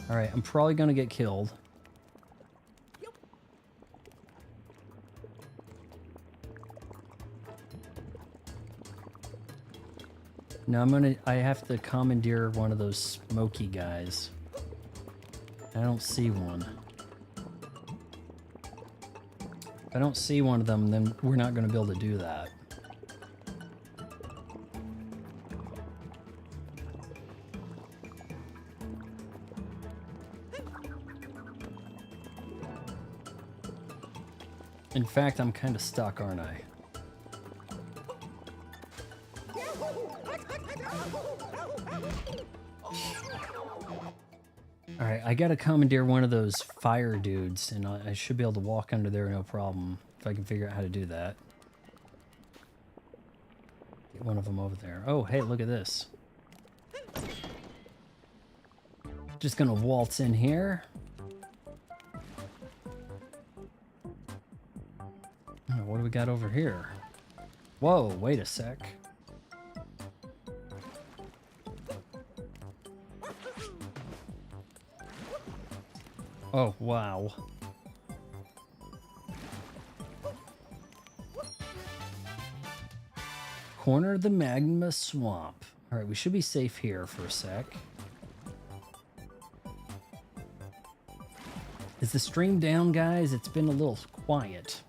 Alright, I'm probably gonna get killed. No, I have to commandeer one of those smoky guys. I don't see one. If I don't see one of them, then we're not going to be able to do that. In fact, I'm kind of stuck, aren't I? Alright, I gotta commandeer one of those fire dudes, and I should be able to walk under there no problem, if I can figure out how to do that. Get one of them over there. Oh, hey, look at this. Just gonna waltz in here. Oh, what do we got over here? Whoa, wait a sec. Oh, wow. Corner of the magma swamp. Alright, we should be safe here for a sec. Is the stream down, guys? It's been a little quiet.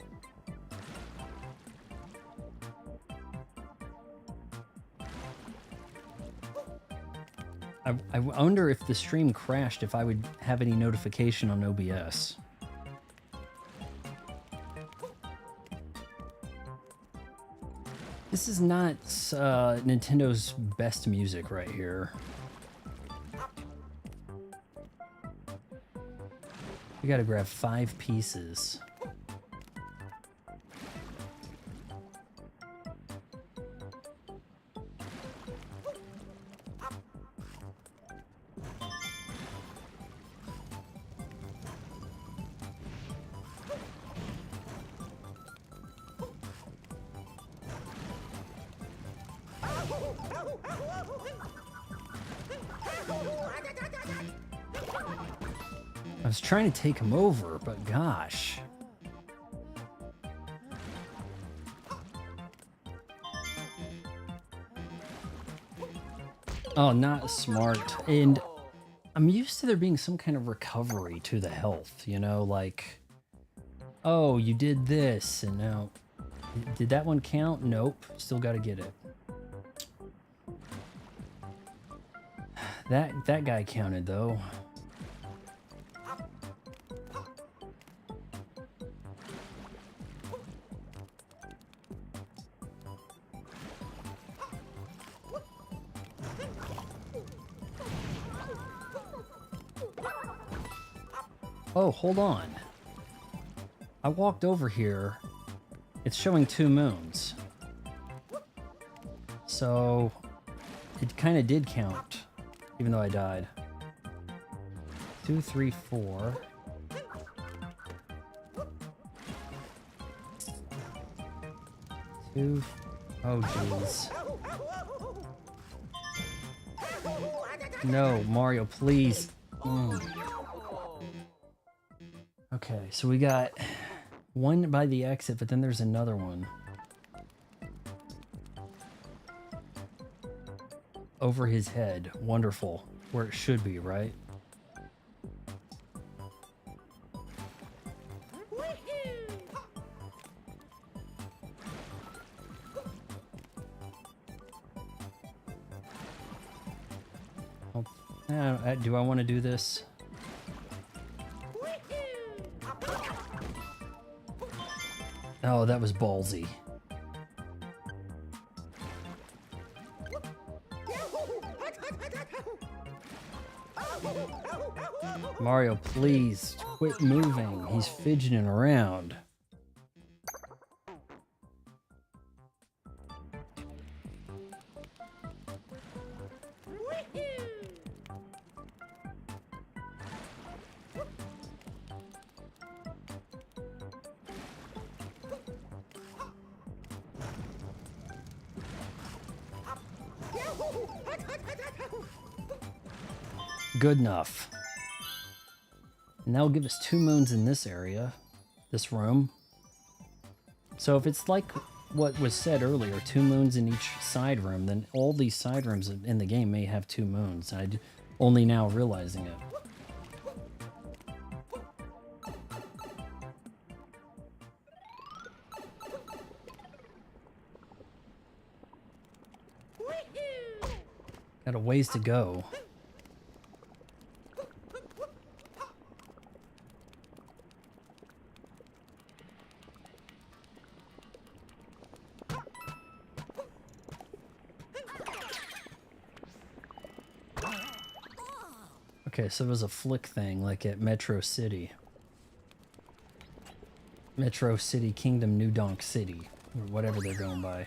I wonder if the stream crashed, if I would have any notification on OBS. This is not Nintendo's best music right here. We gotta grab 5 pieces. I was trying to take him over, but gosh. Oh, not smart. And I'm used to there being some kind of recovery to the health, you know, like Oh, you did this, and now... Did that one count? Nope. Still gotta get it. That guy counted, though. Oh, hold on. I walked over here. It's showing 2 moons. So it kind of did count, even though I died. 2, 3, 4. 2. Oh, jeez. No, Mario, please. Okay, so we got one by the exit, but then there's another one. Over his head. Wonderful. Where it should be, right? Do I want to do this? Oh, that was ballsy. Mario, please quit moving. He's fidgeting around. Good enough. And that'll give us 2 moons in this area, this room. So if it's like what was said earlier, 2 moons in each side room, then all these side rooms in the game may have 2 moons. I'm only now realizing it. Got a ways to go. Okay, so it was a flick thing like at Metro City. Metro City Kingdom New Donk City, or whatever they're going by.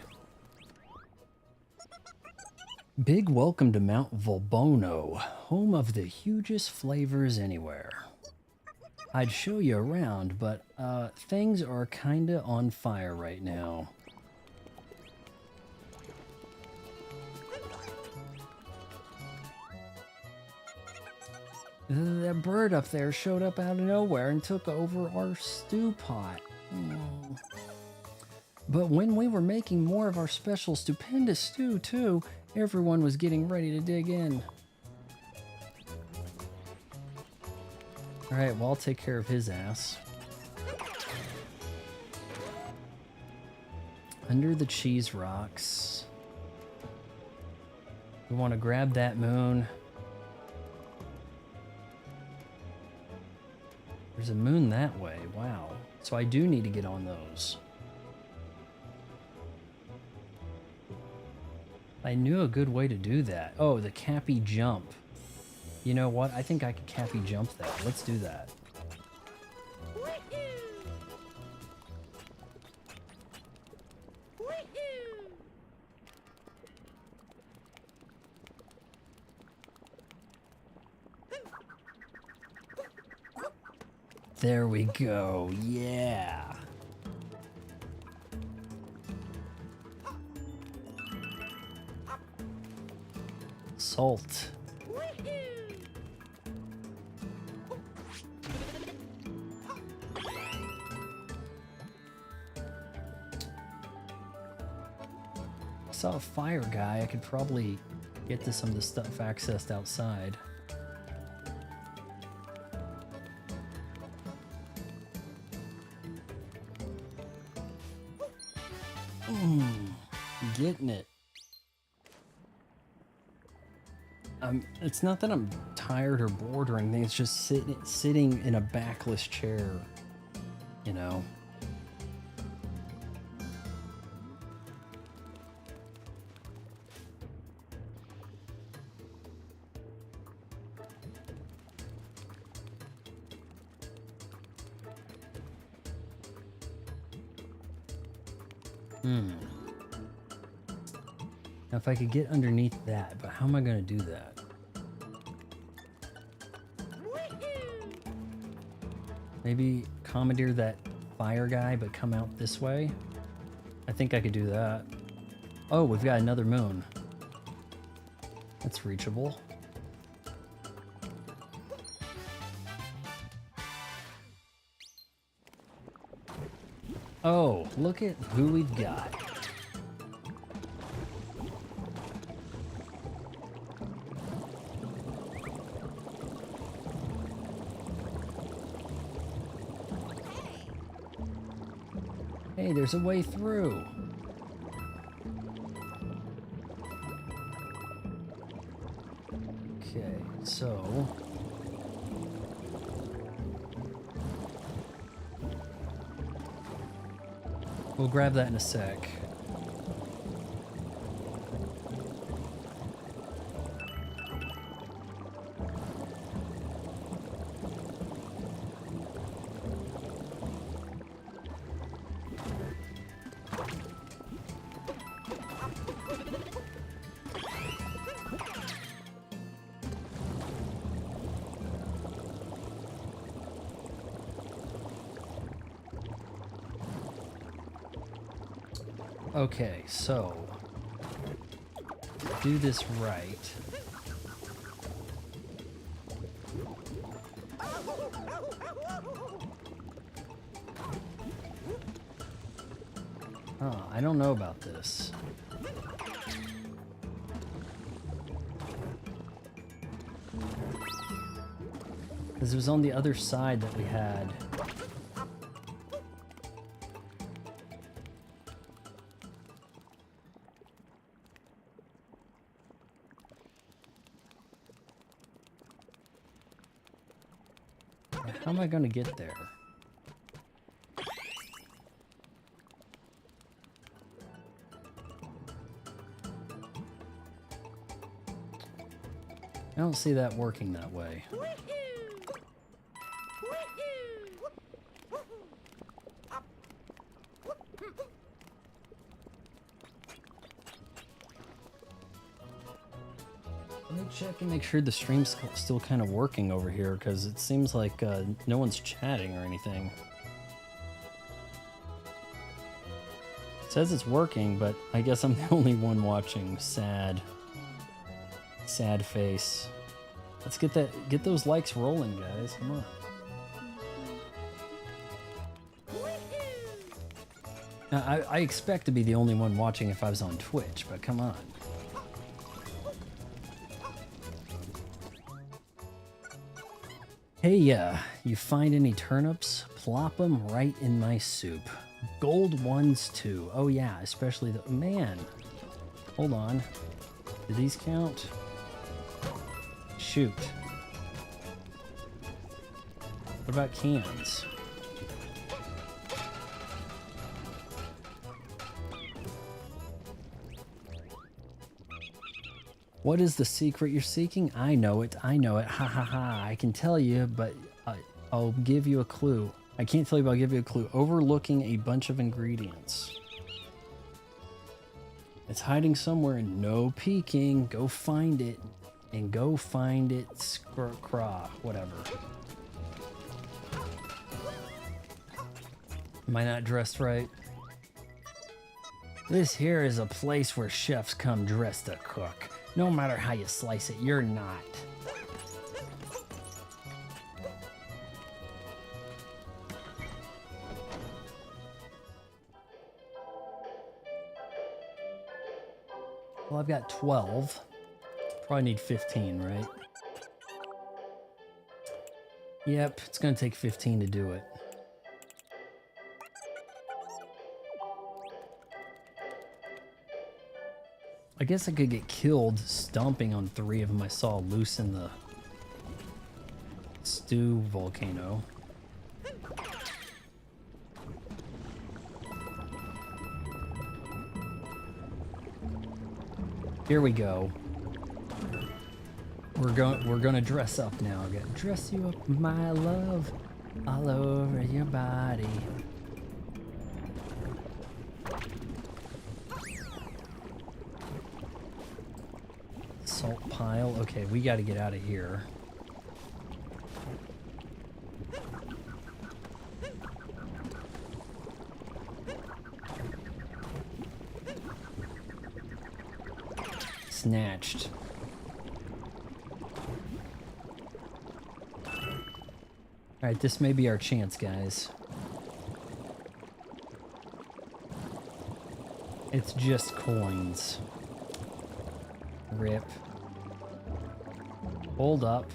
Big welcome to Mount Volbono, home of the hugest flavors anywhere. I'd show you around, but things are kinda on fire right now. That bird up there showed up out of nowhere and took over our stew pot. But when we were making more of our special stupendous stew too, everyone was getting ready to dig in. Alright, well, I'll take care of his ass. Under the cheese rocks. We want to grab that moon. There's a moon that way. Wow. So I do need to get on those. I knew a good way to do that. Oh, the Cappy jump. You know what? I think I could Cappy jump that. Let's do that. There we go. Yeah. Salt. I saw a fire guy. I could probably get to some of the stuff accessed outside. Getting it. It's not that I'm tired or bored or anything. It's just sitting in a backless chair, you know. Now, if I could get underneath that, but how am I going to do that? Maybe commandeer that fire guy, but come out this way? I think I could do that. Oh, we've got another moon. That's reachable. Oh, look at who we've got. Hey, there's a way through. Okay, so... we'll grab that in a sec. Okay, so do this right. Oh, I don't know about this. Because it was on the other side that we had. How am I going to get there? I don't see that working that way. Let me check and make sure the stream's still kind of working over here, because it seems like no one's chatting or anything. It says it's working, but I guess I'm the only one watching. Sad. Sad face. Let's get those likes rolling, guys. Come on. Now, I expect to be the only one watching if I was on Twitch, but come on. Hey, you find any turnips? Plop them right in my soup. Gold ones too. Oh yeah, especially the... Man! Hold on. Do these count? Shoot. What about cans? What is the secret you're seeking? I know it. I know it. Ha ha ha. I can tell you, but I'll give you a clue. I can't tell you, but I'll give you a clue. Overlooking a bunch of ingredients. It's hiding somewhere. No peeking. Go find it. And go find it. Craw. Whatever. Am I not dressed right? This here is a place where chefs come dressed to cook. No matter how you slice it, you're not. Well, I've got 12. Probably need 15, right? Yep, it's gonna take 15 to do it. I guess I could get killed stomping on 3 of them I saw loose in the stew volcano. Here we go. We're gonna dress up now. I gotta dress you up, my love, all over your body. Salt pile. Okay, we got to get out of here. Snatched. All right, this may be our chance, guys. It's just coins. Rip. Hold up.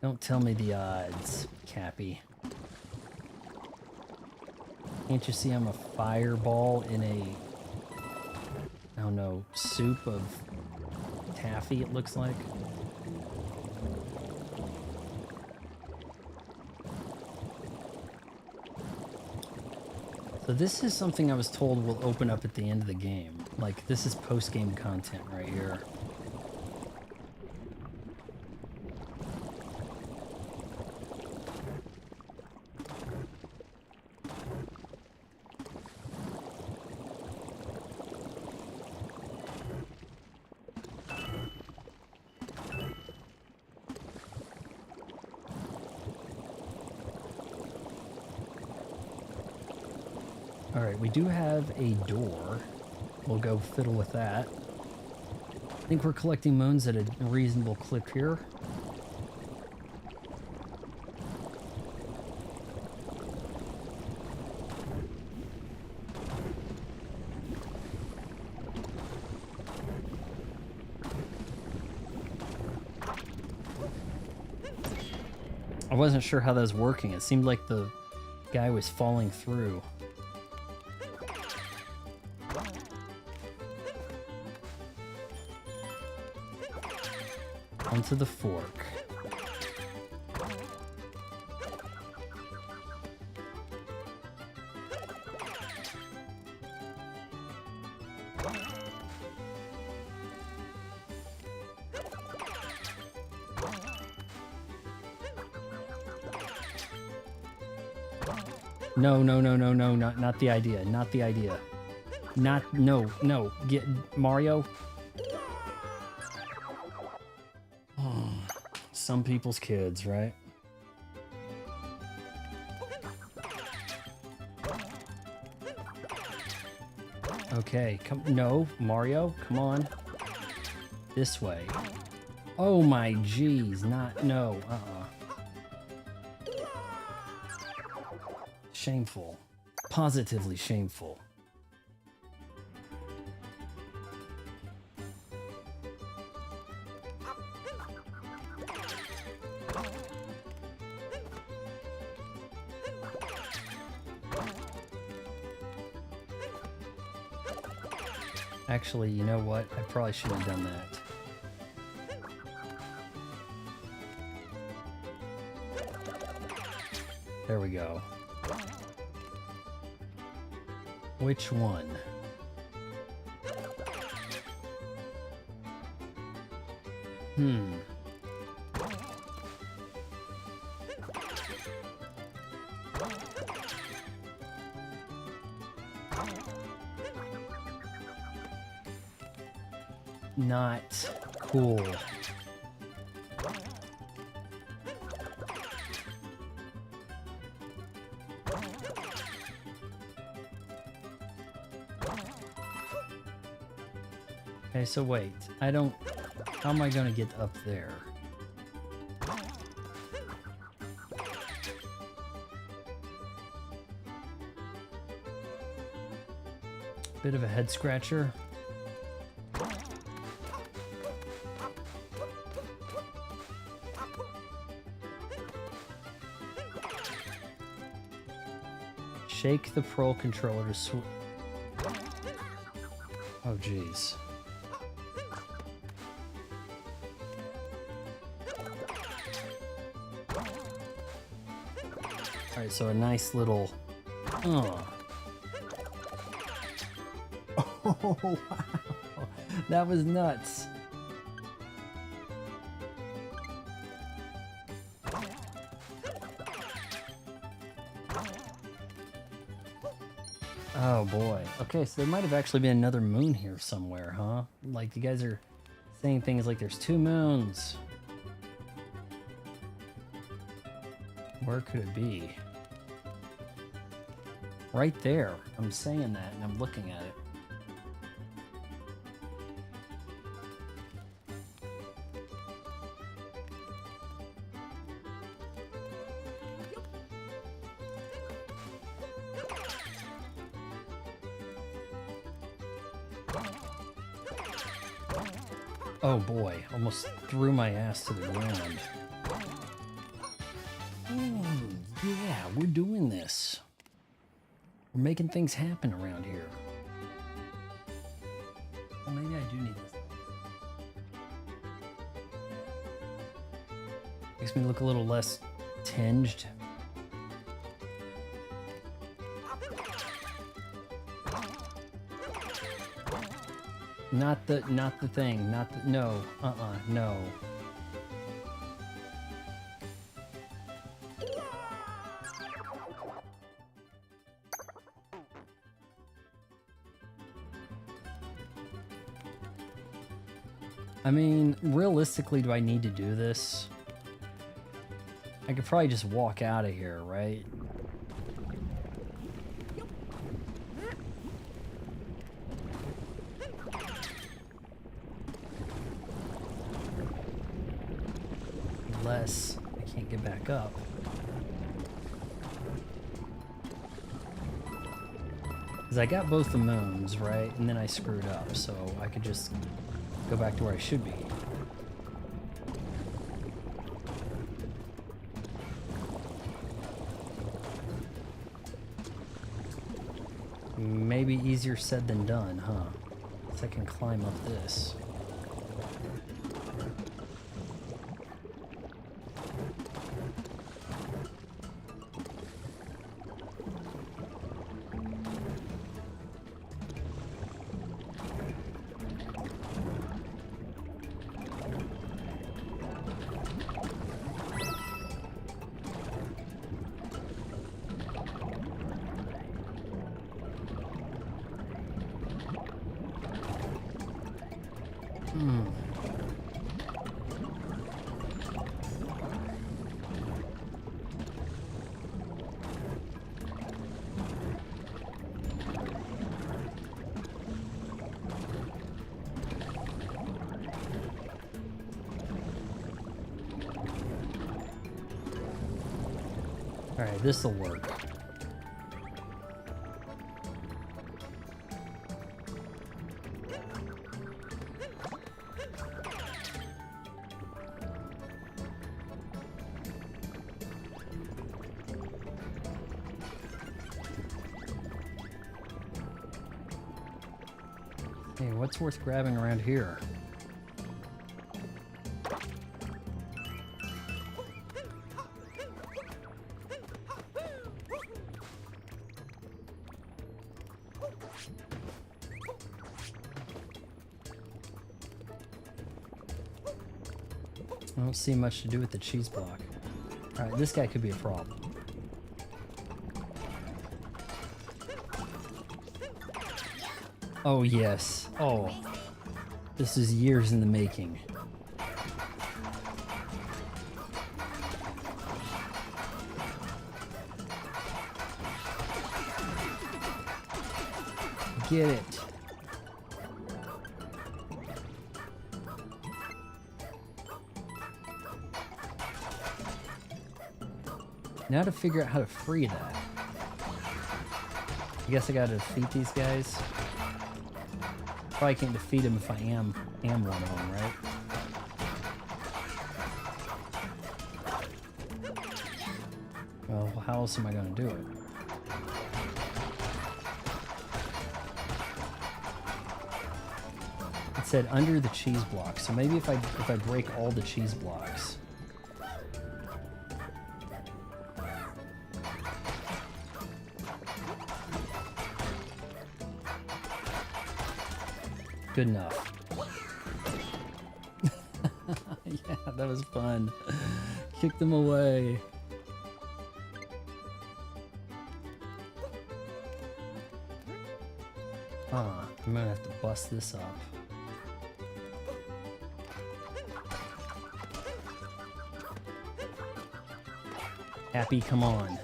Don't tell me the odds, Cappy. Can't you see I'm a fireball in a, I don't know, soup of taffy, it looks like? So this is something I was told will open up at the end of the game. Like, this is post-game content right here. Alright, we do have a door. We'll go fiddle with that. I think we're collecting moons at a reasonable clip here. I wasn't sure how that was working. It seemed like the guy was falling through. Onto the fork. No, not the idea, not the idea. No, get Mario. Some people's kids, right? Okay, no, Mario, come on. This way. Oh my geez, no, Shameful. Positively shameful. Actually, you know what? I probably shouldn't have done that. There we go. Which one? Not cool. Okay, so wait. How am I gonna get up there? Bit of a head scratcher. Shake the Pro controller to switch. Oh, jeez. Alright, so a nice little... Oh, wow. That was nuts. Oh boy. Okay, so there might have actually been another moon here somewhere, huh? Like, you guys are saying things like there's 2 moons. Where could it be? Right there. I'm saying that and I'm looking at it. Oh boy, almost threw my ass to the ground. Yeah, we're doing this. We're making things happen around here. Well, maybe I do need this. Makes me look a little less tinged. Not the thing, no, no. I mean, realistically, do I need to do this? I could probably just walk out of here, right? Unless I can't get back up. Because I got both the moons, right? And then I screwed up, so I could just go back to where I should be. Maybe easier said than done, huh? So I can climb up this. Alright, this'll work. Hey, what's worth grabbing around here? I don't see much to do with the cheese block. Alright, this guy could be a problem. Oh yes. Oh. This is years in the making. Get it. Now to figure out how to free that. I guess I gotta defeat these guys. Probably can't defeat them if I am one of them, right? Well, how else am I gonna do it? It said under the cheese blocks, so maybe if I break all the cheese blocks. Good enough. Yeah, that was fun. Kick them away. Ah, I'm gonna have to bust this up. Happy, come on.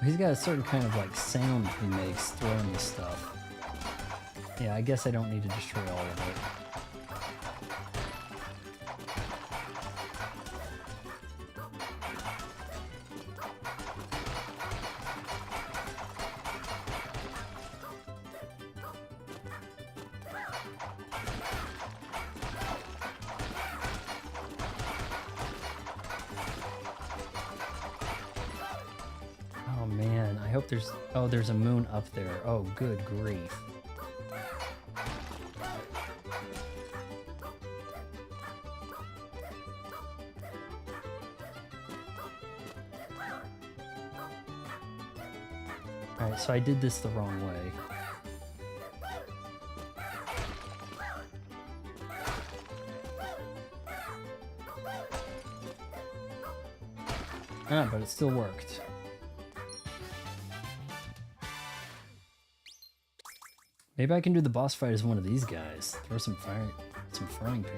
He's got a certain kind of like sound he makes throwing this stuff. Yeah, I guess I don't need to destroy all of it. Oh man, I hope there's... Oh, there's a moon up there. Oh, good grief. Alright, so I did this the wrong way. Ah, but it still worked. Maybe I can do the boss fight as one of these guys. Throw some frying pan.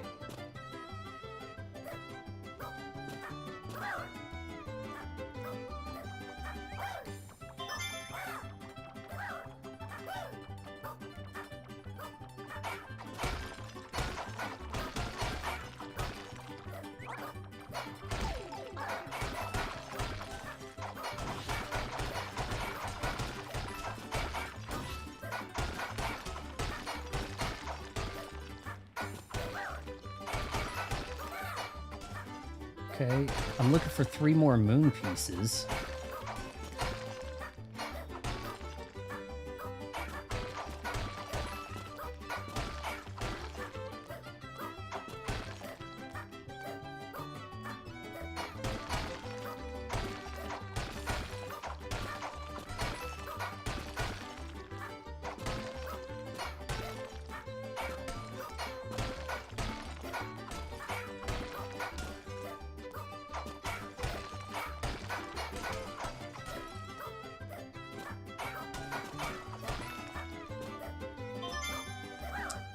Okay, I'm looking for 3 more moon pieces.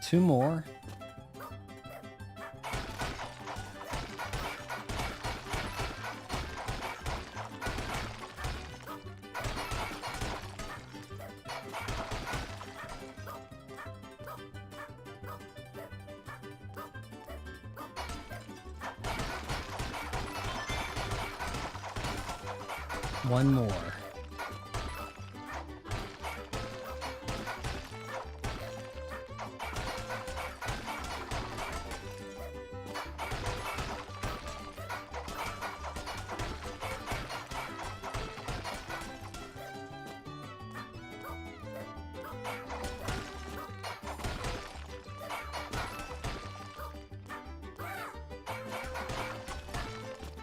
Two more. One more.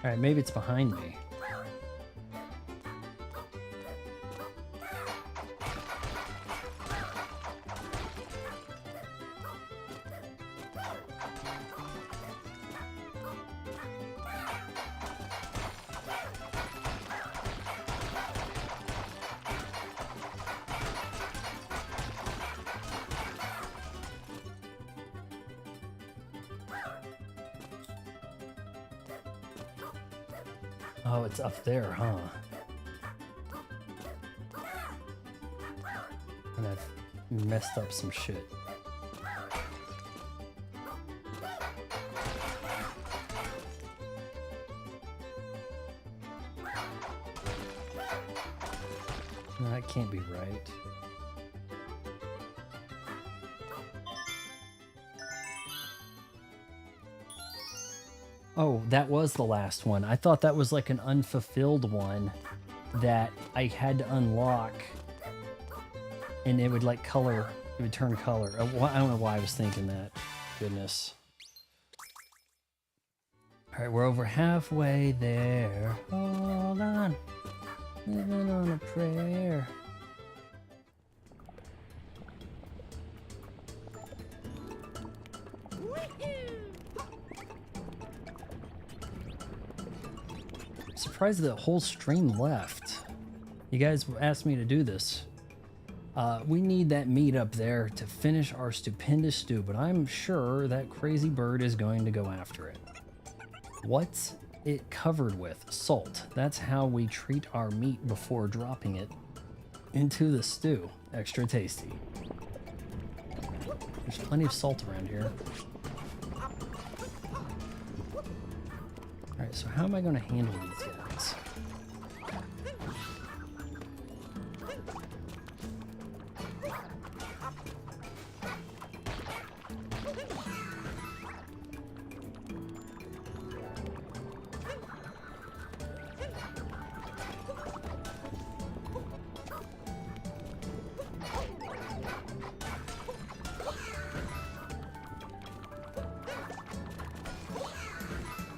Alright, maybe it's behind me. Oh, it's up there, huh? And I've messed up some shit. No, that can't be right. Oh, that was the last one. I thought that was like an unfulfilled one that I had to unlock, and it would like color, it would turn color. I don't know why I was thinking that. Goodness. All right, we're over halfway there. Hold on. Living on a prayer. Surprised the whole stream left. You guys asked me to do this. We need that meat up there to finish our stupendous stew, but I'm sure that crazy bird is going to go after it. What's it covered with? Salt. That's how we treat our meat before dropping it into the stew. Extra tasty. There's plenty of salt around here. Alright, so how am I going to handle these guys?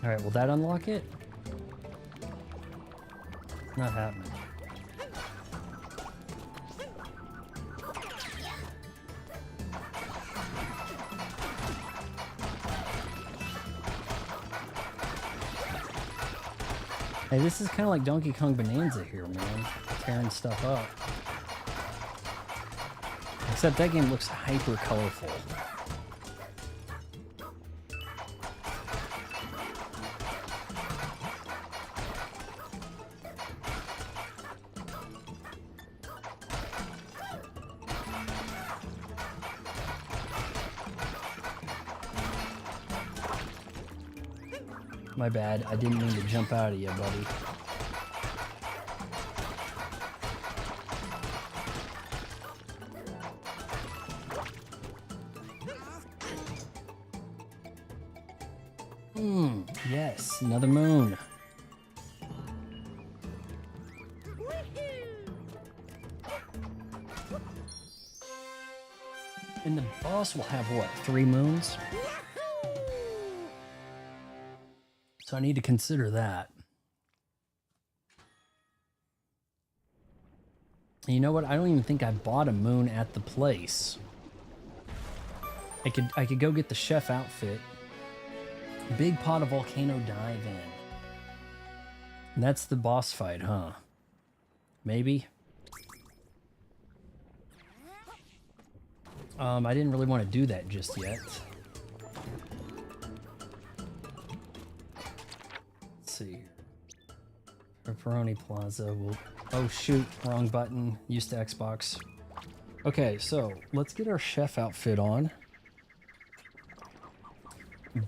Alright, will that unlock it? Not happening. Hey, this is kind of like Donkey Kong Bonanza here, man. Tearing stuff up. Except that game looks hyper colorful. My bad, I didn't mean to jump out of you, buddy. Yes, another moon. And the boss will have what, 3 moons? So I need to consider that. And you know what? I don't even think I bought a moon at the place. I could go get the chef outfit. Big pot of volcano dive in. And that's the boss fight, huh? Maybe. I didn't really want to do that just yet. See, Pepperoni Plaza will... Oh shoot, wrong button, used to Xbox. Okay, so let's get our chef outfit on.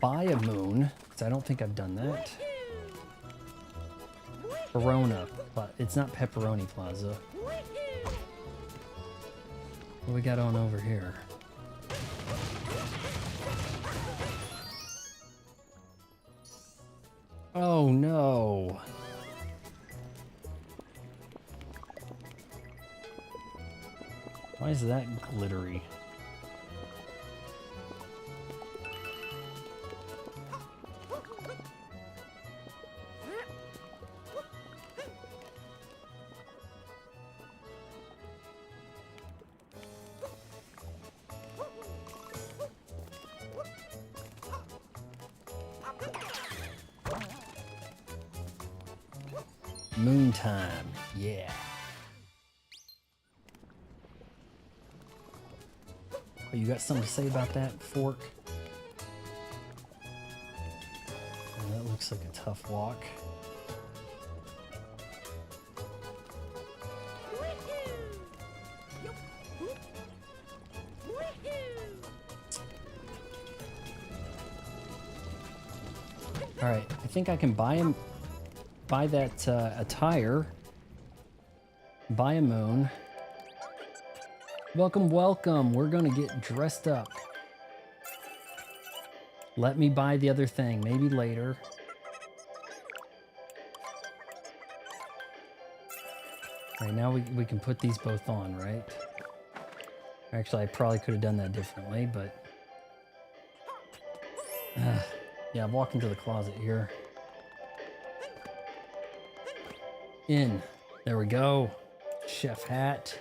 Buy a moon, because I don't think I've done that. Verona, but it's not Pepperoni Plaza. What do we got on over here? Oh no. Why is that glittery? Moon time, yeah. Oh, you got something to say about that, Fork? Oh, that looks like a tough walk. All right, I think I can buy that attire Buy a moon. Welcome, welcome. We're gonna get dressed up. Let me buy the other thing, maybe later. All right, now we can put these both on, right? Actually, I probably could have done that differently, but... yeah, walk into the closet here. In. There we go. Chef hat.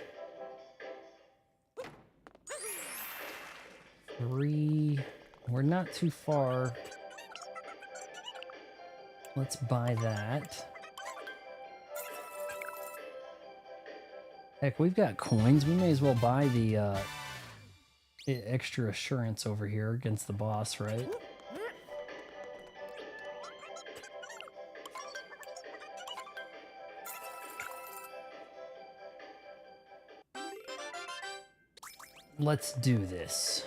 3. We're not too far. Let's buy that. Heck, we've got coins. We may as well buy the extra assurance over here against the boss, right? Let's do this.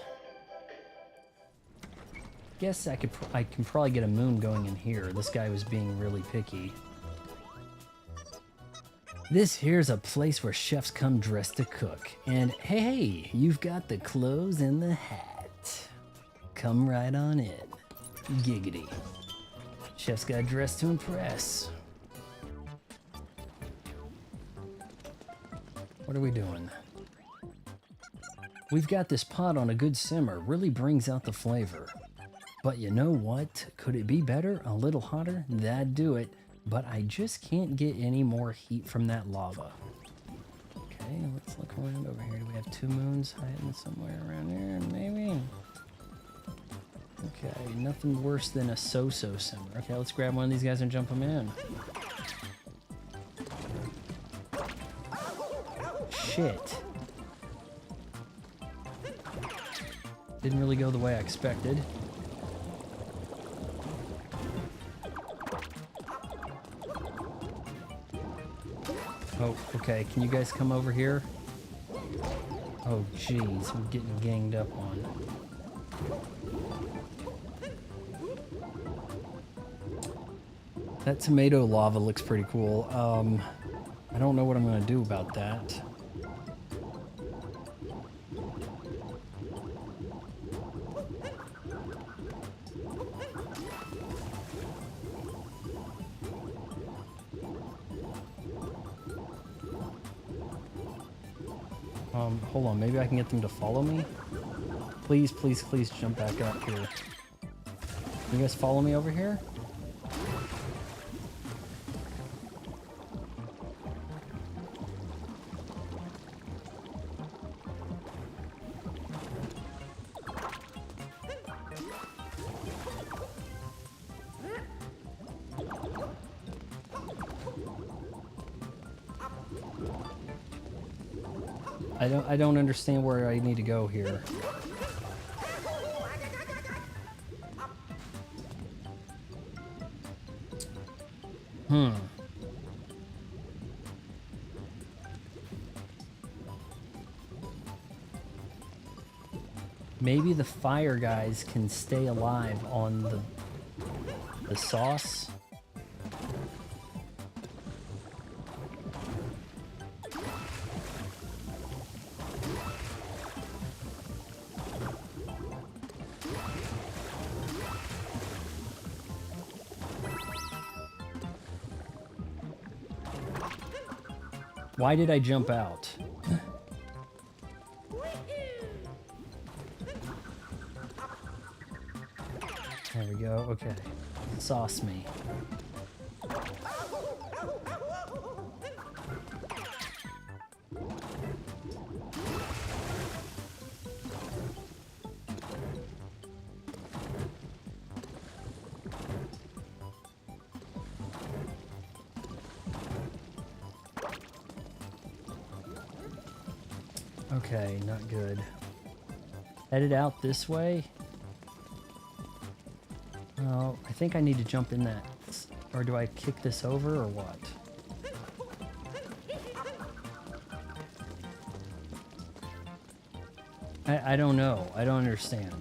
Guess I can probably get a moon going in here. This guy was being really picky. This here's a place where chefs come dressed to cook. And hey, you've got the clothes and the hat. Come right on in. Giggity. Chefs got dressed to impress. What are we doing? We've got this pot on a good simmer. Really brings out the flavor. But you know what? Could it be better? A little hotter? That'd do it. But I just can't get any more heat from that lava. Okay, let's look around over here. Do we have 2 moons hiding somewhere around here? Maybe. Okay, nothing worse than a so-so simmer. Okay, let's grab one of these guys and jump them in. Shit. Didn't really go the way I expected. Oh, okay. Can you guys come over here? Oh, jeez. I'm getting ganged up on. That tomato lava looks pretty cool. I don't know what I'm going to do about that. Hold on, maybe I can get them to follow me? Please, please, please jump back up here. You guys follow me over here? I don't understand where I need to go here. Maybe the fire guys can stay alive on the sauce. Why did I jump out? There we go. Okay. Sauce me. Okay, not good. Headed out this way. Oh, I think I need to jump in that. Or do I kick this over or what? I don't know. I don't understand.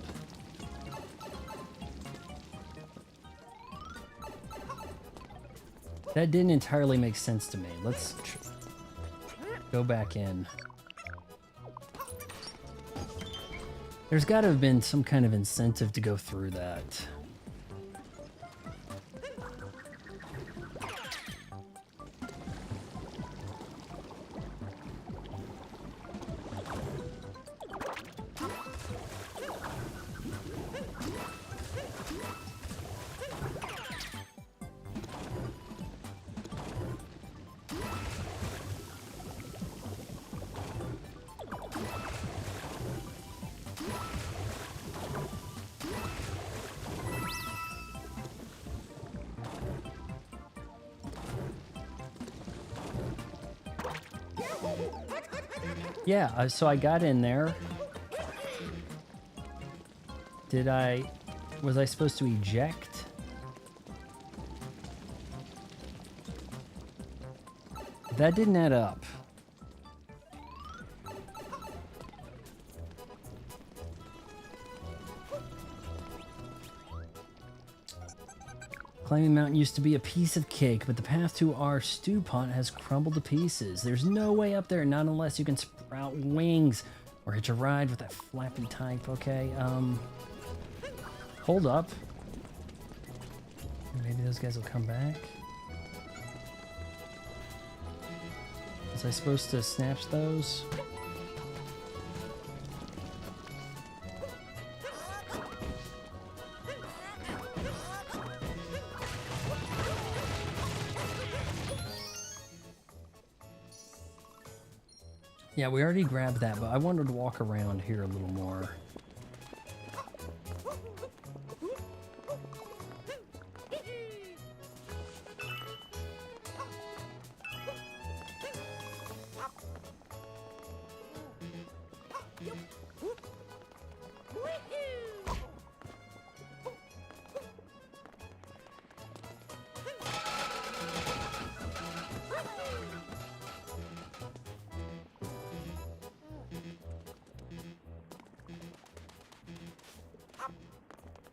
That didn't entirely make sense to me. Let's... Go back in. There's got to have been some kind of incentive to go through that. Yeah, so I got in there. Was I supposed to eject? That didn't add up. Climbing Mountain used to be a piece of cake, but the path to our stew pot has crumbled to pieces. There's no way up there, not unless you can sprout wings or hitch a ride with that flappy type. Okay, hold up. Maybe those guys will come back. Was I supposed to snatch those? Yeah, we already grabbed that, but I wanted to walk around here a little more.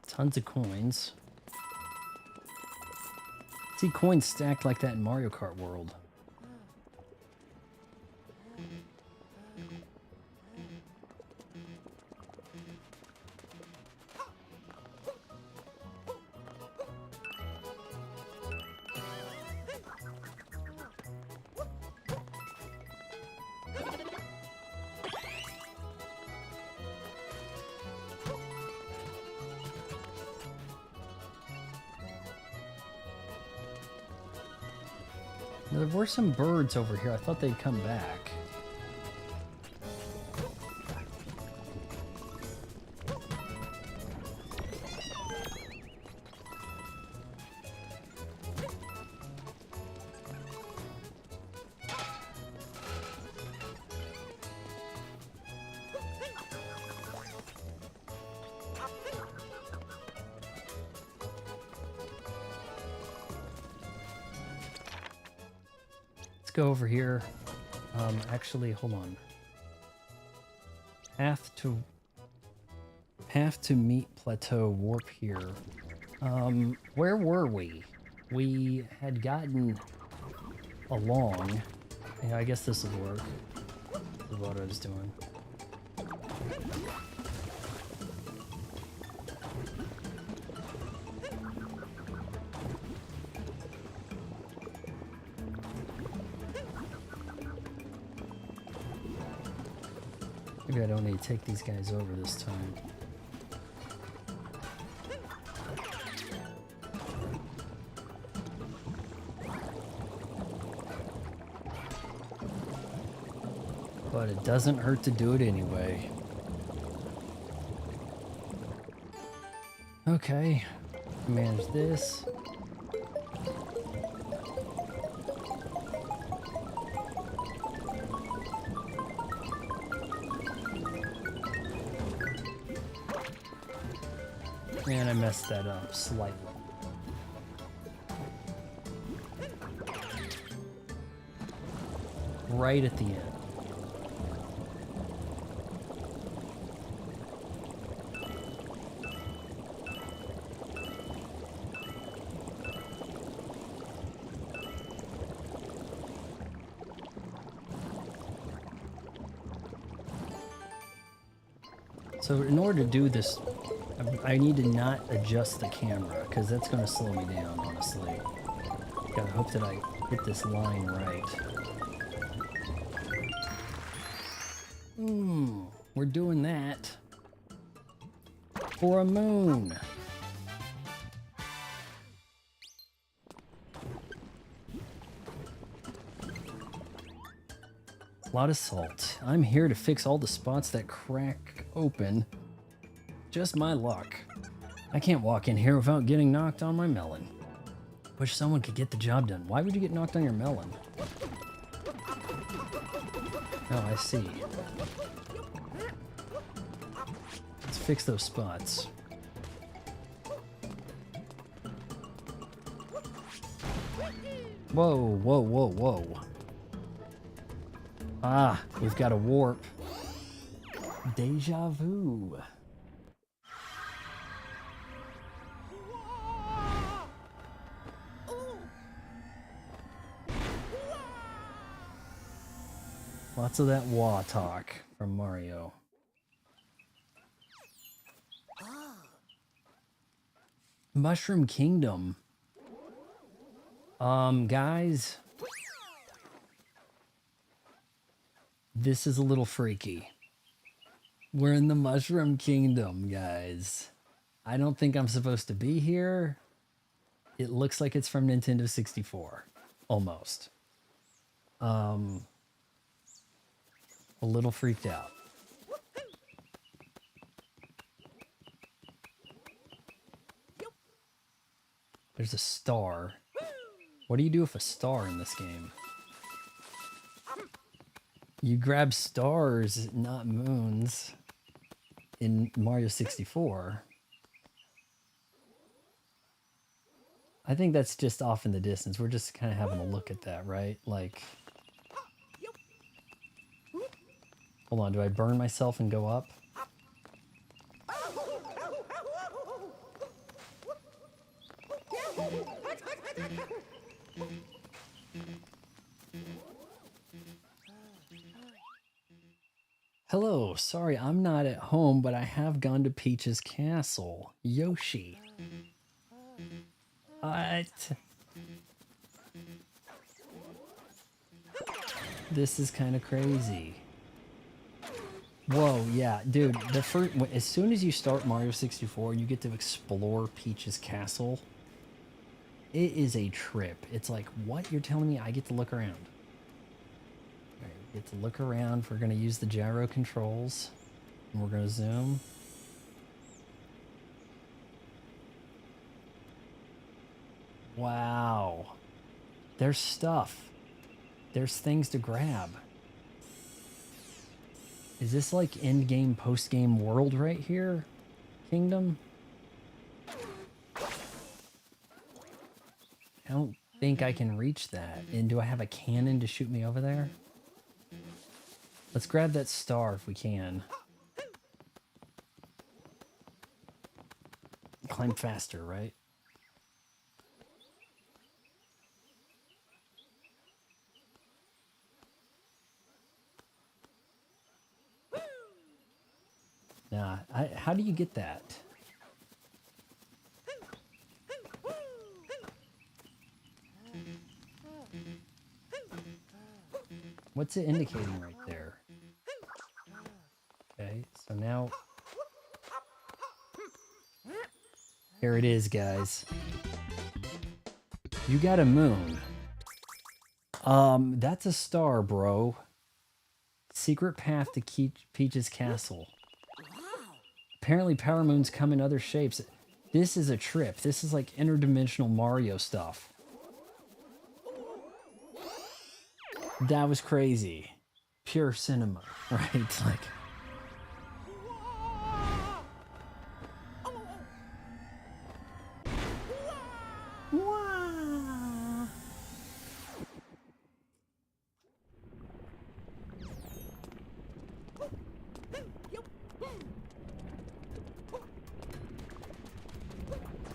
Tons of coins. See coins stacked like that in Mario Kart World. There were some birds over here. I thought they'd come back. Go over here. Actually, hold on. Path to meet plateau warp here. Where were we? We had gotten along. Yeah, I guess this will work. This is what I was doing. Maybe I don't need to take these guys over this time. But it doesn't hurt to do it anyway. Okay, manage this. And I messed that up slightly. Right at the end. So in order to do this, I need to not adjust the camera because that's going to slow me down, honestly. Gotta hope that I hit this line right. We're doing that for a moon. A lot of salt. I'm here to fix all the spots that crack open. Just my luck. I can't walk in here without getting knocked on my melon. Wish someone could get the job done. Why would you get knocked on your melon? Oh, I see. Let's fix those spots. Whoa, whoa, whoa, whoa. Ah, we've got a warp. Deja vu. Lots of that wah talk from Mario. Mushroom Kingdom. Guys. This is a little freaky. We're in the Mushroom Kingdom, guys. I don't think I'm supposed to be here. It looks like it's from Nintendo 64. Almost. A little freaked out. There's a star. What do you do with a star in this game? You grab stars, not moons, in Mario 64. I think that's just off in the distance. We're just kind of having a look at that, right? Like, hold on, do I burn myself and go up? Hello, sorry I'm not at home, but I have gone to Peach's castle. Yoshi. What? This is kind of crazy. Whoa, yeah, dude, as soon as you start Mario 64, you get to explore Peach's castle. It is a trip. It's like, what? You're telling me I get to look around? Get to look around. We're going to use the gyro controls. And we're going to zoom. Wow. There's stuff. There's things to grab. Is this like end-game, post-game world right here? Kingdom? I don't think I can reach that. And do I have a cannon to shoot me over there? Let's grab that star if we can. Climb faster, right? Nah, how do you get that? What's it indicating right there? Okay, so now... Here it is, guys. You got a moon. That's a star, bro. Secret path to Peach's castle. Apparently power moons come in other shapes. This is a trip. This is like interdimensional Mario stuff. That was crazy. Pure cinema, right? Like...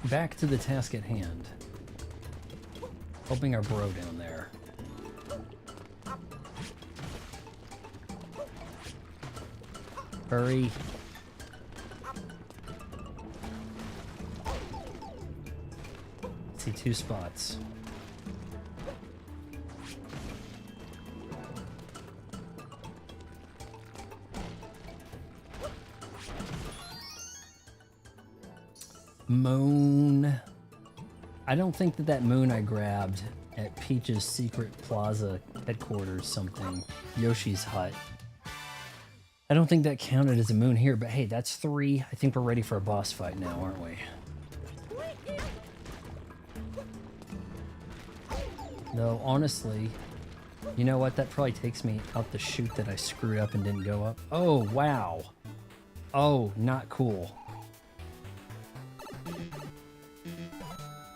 Back to the task at hand. Helping our bro down there. Hurry. 2 spots. Moon. I don't think that moon I grabbed at Peach's Secret Plaza headquarters something. Yoshi's hut. I don't think that counted as a moon here, but hey, that's 3. I think we're ready for a boss fight now, aren't we? Though, honestly, you know what? That probably takes me out the chute that I screwed up and didn't go up. Oh, wow. Oh, not cool.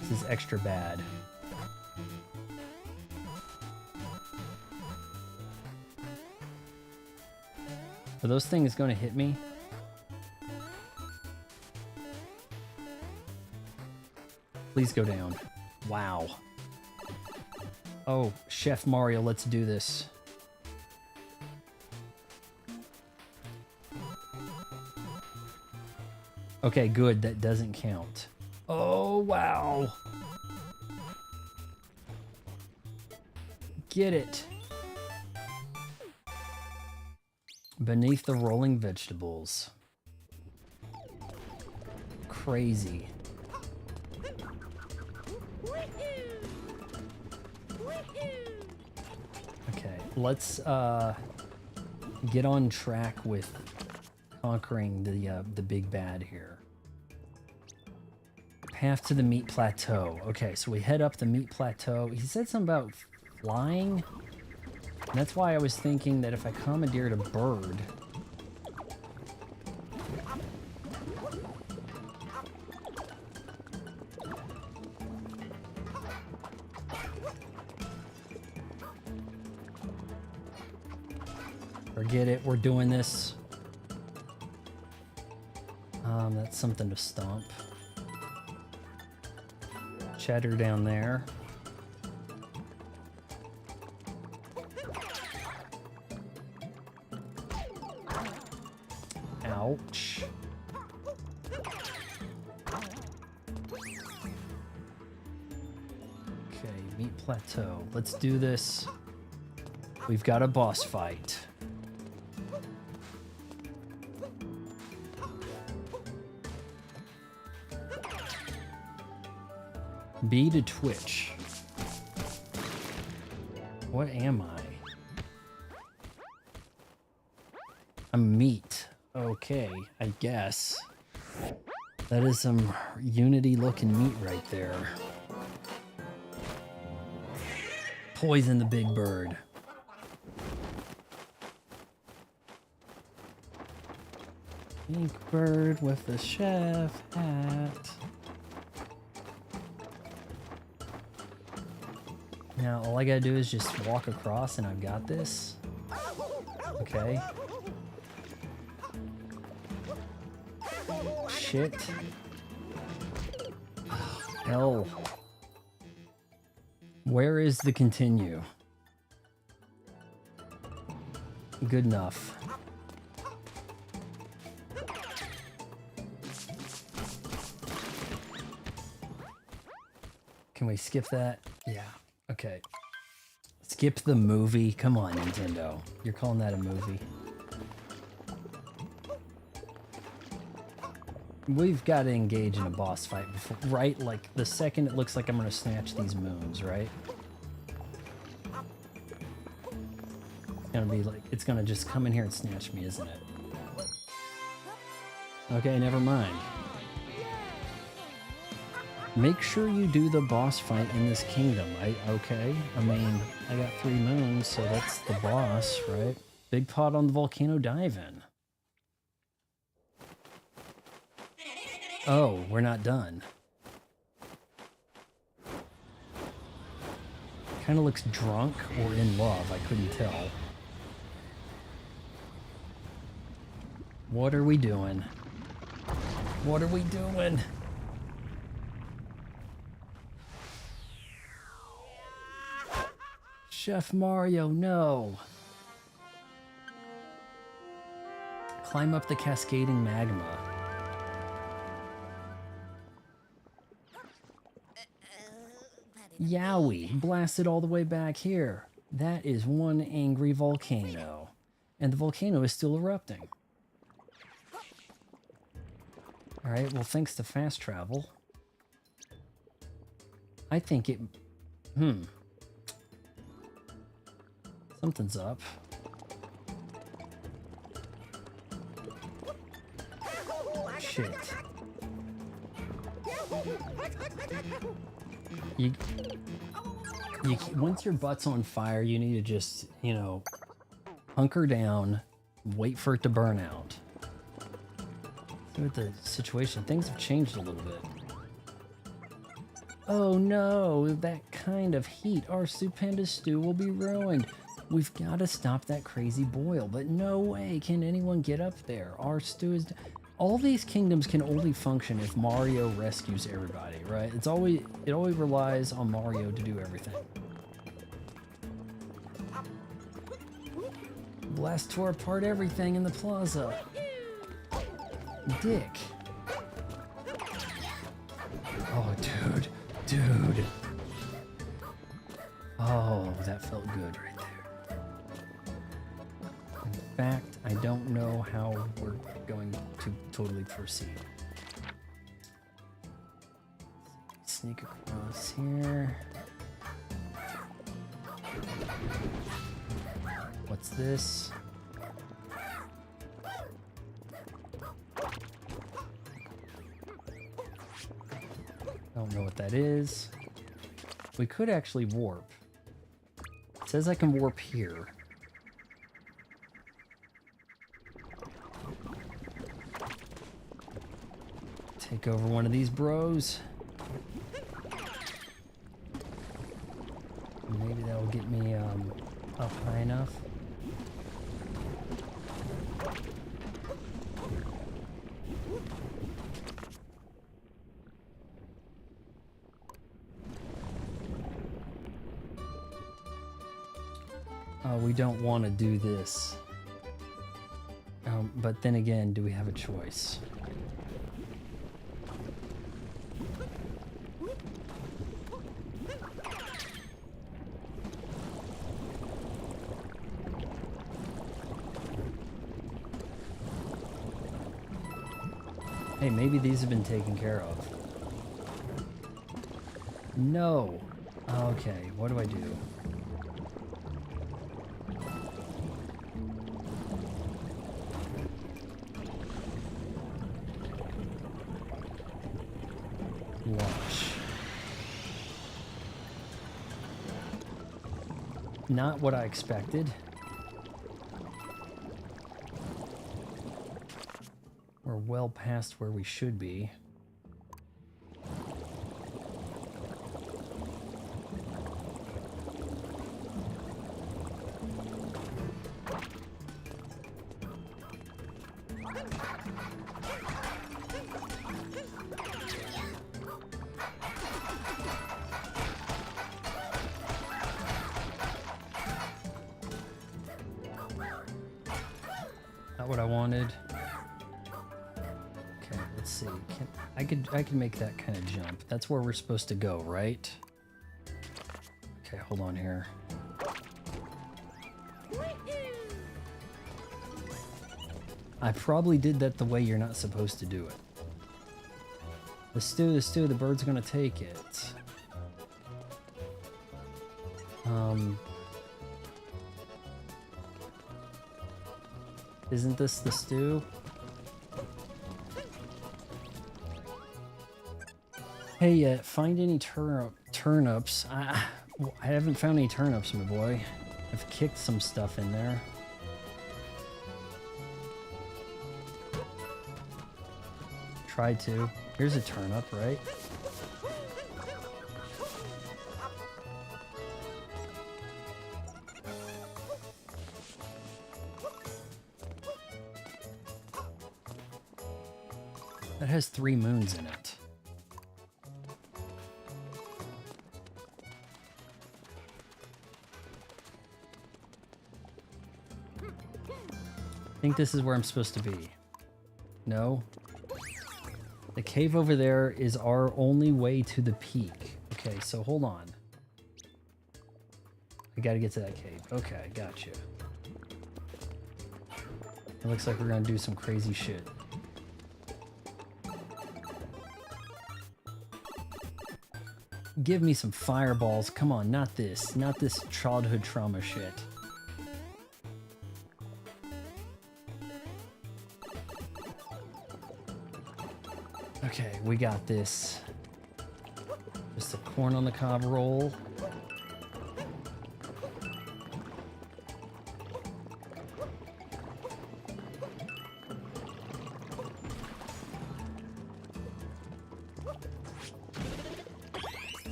This is extra bad. Are those things going to hit me? Please go down. Wow. Oh, Chef Mario, let's do this. Okay, good. That doesn't count. Oh, wow. Get it. Beneath the rolling vegetables. Crazy. Okay, let's get on track with conquering the big bad here. Path to the meat plateau. Okay, so we head up the meat plateau. He said something about flying. And that's why I was thinking that if I commandeered a bird. Forget it, we're doing this. That's something to stomp. Cheddar down there. Ouch. Okay, meat plateau. Let's do this. We've got a boss fight. B to Twitch. What am I? I'm meat. Okay, I guess. That is some Unity looking meat right there. Poison the big bird. Pink bird with the chef hat. Now all I gotta do is just walk across and I've got this. Okay. Shit. Hell. Where is the continue? Good enough. Can we skip that? Yeah. Okay. Skip the movie. Come on, Nintendo. You're calling that a movie? We've got to engage in a boss fight before, right? Like the second it looks like I'm going to snatch these moons, right? It's going to be like, it's going to just come in here and snatch me, isn't it? Okay, never mind. Make sure you do the boss fight in this kingdom. Okay. I mean, I got 3 moons, so that's the boss, right? Big pot on the volcano dive-in. Oh, we're not done. Kind of looks drunk or in love, I couldn't tell. What are we doing? What are we doing? Chef Mario, no. Climb up the cascading magma. Yowie, blasted all the way back here. That is one angry volcano. And the volcano is still erupting. Alright, well, thanks to fast travel. I think it... Something's up. Shit. Once your butt's on fire, you need to just, you know, hunker down, wait for it to burn out. See what the situation, things have changed a little bit. Oh no, that kind of heat, our stupendous stew will be ruined. We've got to stop that crazy boil, but no way can anyone get up there. Our stew is... All these kingdoms can only function if Mario rescues everybody, right? It always relies on Mario to do everything. Blast tore apart everything in the plaza. Dick. Oh, dude. Oh, that felt good right there. In fact, I don't know how we're going to totally proceed. Sneak across here. What's this? Don't know what that is. We could actually warp. It says I can warp here. Take over one of these bros. Maybe that'll get me up high enough. We don't want to do this. But then again, do we have a choice? Hey, maybe these have been taken care of. No. Okay, what do I do? Launch. Not what I expected. We're well past where we should be. Not what I wanted. Okay, let's see. I could make that kind of jump. That's where we're supposed to go, right? Okay, hold on here. I probably did that the way you're not supposed to do it. The stew, the bird's gonna take it. Isn't this the stew? Hey, find any turnips. I haven't found any turnips, my boy. I've kicked some stuff in there. Tried to. Here's a turnip, right? That has 3 moons in it. I think this is where I'm supposed to be. No? The cave over there is our only way to the peak. Okay, so hold on. I gotta get to that cave. Okay, gotcha. It looks like we're gonna do some crazy shit. Give me some fireballs. Come on, not this. Not this childhood trauma shit. Okay, we got this. Just a corn on the cob roll.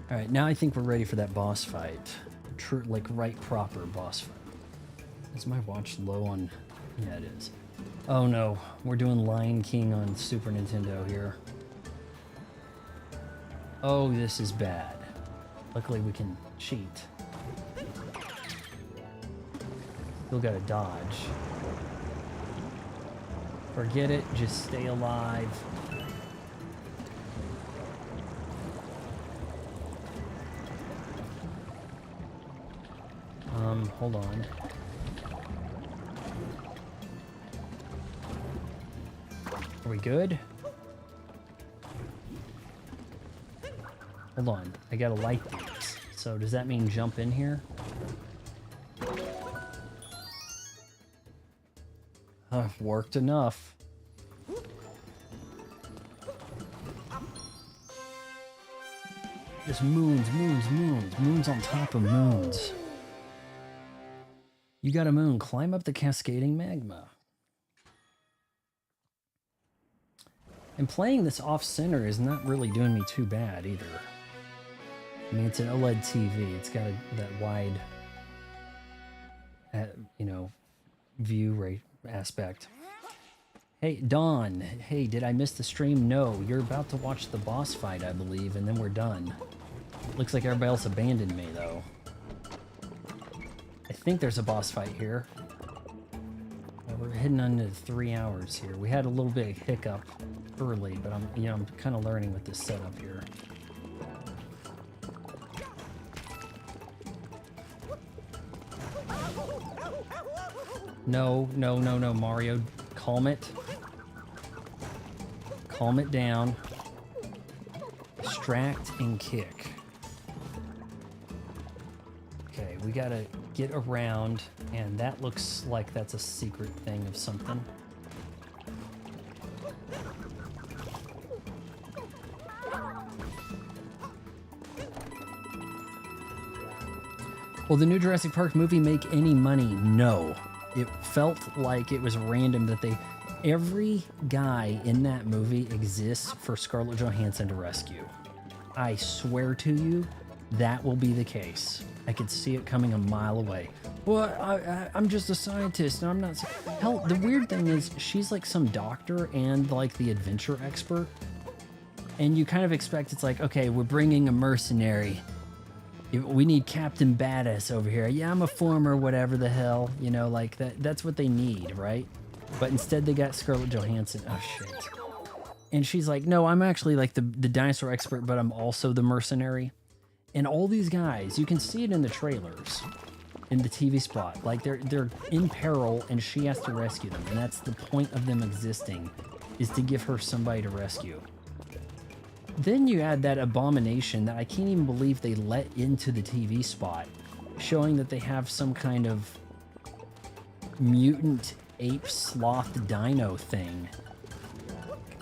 Alright, now I think we're ready for that boss fight. True, like right proper boss fight. Is my watch low on... Yeah, it is. Oh no, we're doing Lion King on Super Nintendo here. Oh, this is bad. Luckily we can cheat. Still gotta dodge. Forget it, just stay alive. Hold on. Are we good? Hold on, I gotta light these. So does that mean jump in here? Worked enough. Just moons, moons, moons, moons on top of moons. You got a moon, climb up the cascading magma. And playing this off-center is not really doing me too bad either. I mean, it's an OLED TV. It's got that wide, you know, view rate aspect. Hey, Dawn. Hey, did I miss the stream? No, you're about to watch the boss fight, I believe, and then we're done. Looks like everybody else abandoned me, though. I think there's a boss fight here. We're heading into 3 hours here. We had a little bit of hiccup early, but I'm kind of learning with this setup here. No, no, no, no, Mario. Calm it. Calm it down. Distract and kick. Okay, we gotta get around, and that looks like that's a secret thing of something. Will the new Jurassic Park movie make any money? No. It felt like it was random that every guy in that movie exists for Scarlett Johansson to rescue. I swear to you, that will be the case. I could see it coming a mile away. Well, I'm just a scientist, and I'm not... Hell, the weird thing is, she's like some doctor and like the adventure expert. And you kind of expect it's like, okay, we're bringing a mercenary. We need Captain Badass over here. Yeah, I'm a former whatever the hell. You know, like that's what they need, right? But instead they got Scarlett Johansson. Oh, shit. And she's like, no, I'm actually like the dinosaur expert, but I'm also the mercenary. And all these guys, you can see it in the trailers, in the TV spot. Like, they're in peril, and she has to rescue them. And that's the point of them existing, is to give her somebody to rescue. Then you add that abomination that I can't even believe they let into the TV spot, showing that they have some kind of mutant ape sloth dino thing.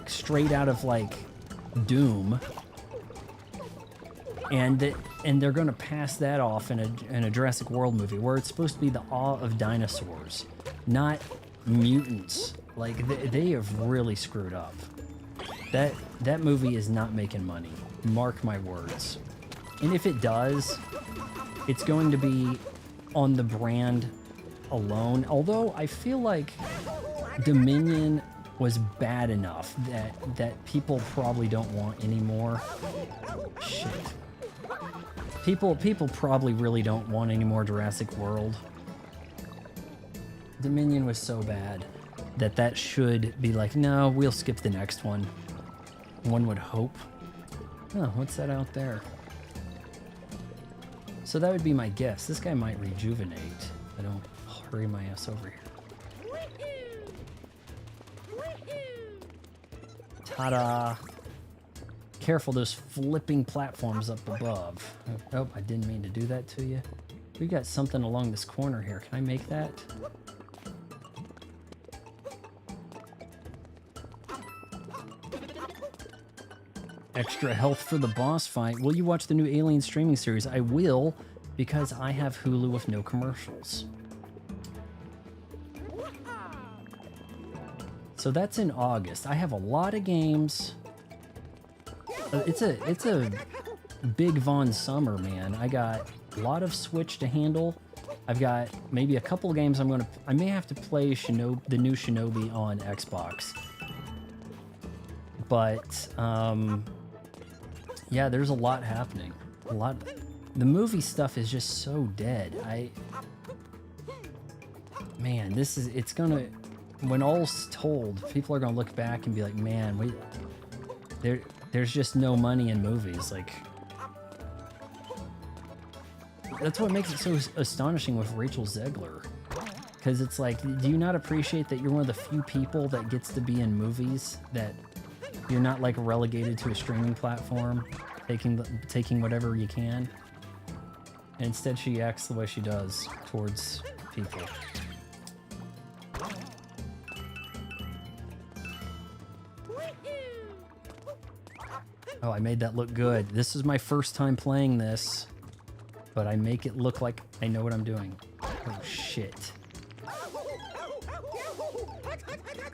Straight out of, like, Doom. And they're going to pass that off in a Jurassic World movie where it's supposed to be the awe of dinosaurs, not mutants. Like, they have really screwed up. That movie is not making money. Mark my words. And if it does, it's going to be on the brand alone. Although I feel like Dominion was bad enough that people probably don't want anymore. Shit. People probably really don't want any more Jurassic World. Dominion was so bad that should be like, no, we'll skip the next one. One would hope. Oh, what's that out there? So that would be my guess. This guy might rejuvenate. I don't hurry my ass over here. Ta-da! Careful, there's flipping platforms up above. Oh, I didn't mean to do that to you. We got something along this corner here. Can I make that? Extra health for the boss fight. Will you watch the new Alien streaming series? I will, because I have Hulu with no commercials. So that's in August. I have a lot of games. It's a big Von summer, man. I got a lot of Switch to handle. I've got maybe a couple of games I may have to play the new Shinobi on Xbox. But yeah, there's a lot happening. The movie stuff is just so dead. Man, it's gonna, when all's told, people are gonna look back and be like, man, there's just no money in movies. Like, that's what makes it so astonishing with Rachel Zegler. Because it's like, do you not appreciate that you're one of the few people that gets to be in movies, that you're not like relegated to a streaming platform, taking whatever you can? And instead she acts the way she does towards people. Oh, I made that look good. This is my first time playing this, but I make it look like I know what I'm doing. Oh shit.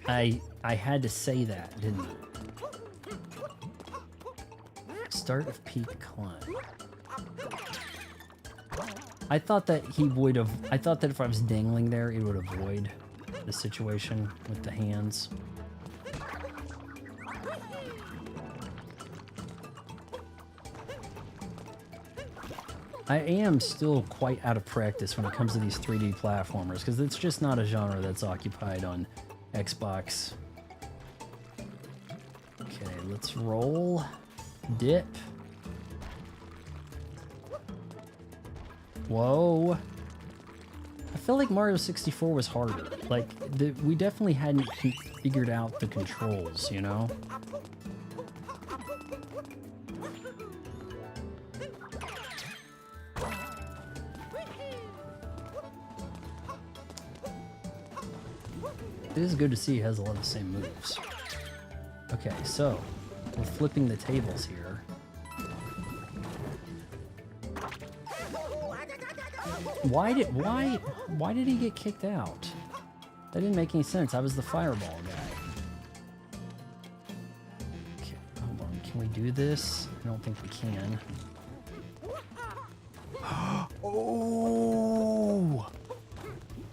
I had to say that, didn't I? Start of peak climb. I thought that if I was dangling there, it would avoid the situation with the hands. I am still quite out of practice when it comes to these 3D platformers, because it's just not a genre that's occupied on Xbox. Okay, let's roll. Dip. Whoa. I feel like Mario 64 was harder. Like, we definitely hadn't figured out the controls, you know? It is good to see he has a lot of the same moves. Okay, so we're flipping the tables here. Why did he get kicked out? That didn't make any sense. I was the fireball guy. Okay, hold on. Can we do this? I don't think we can. Oh!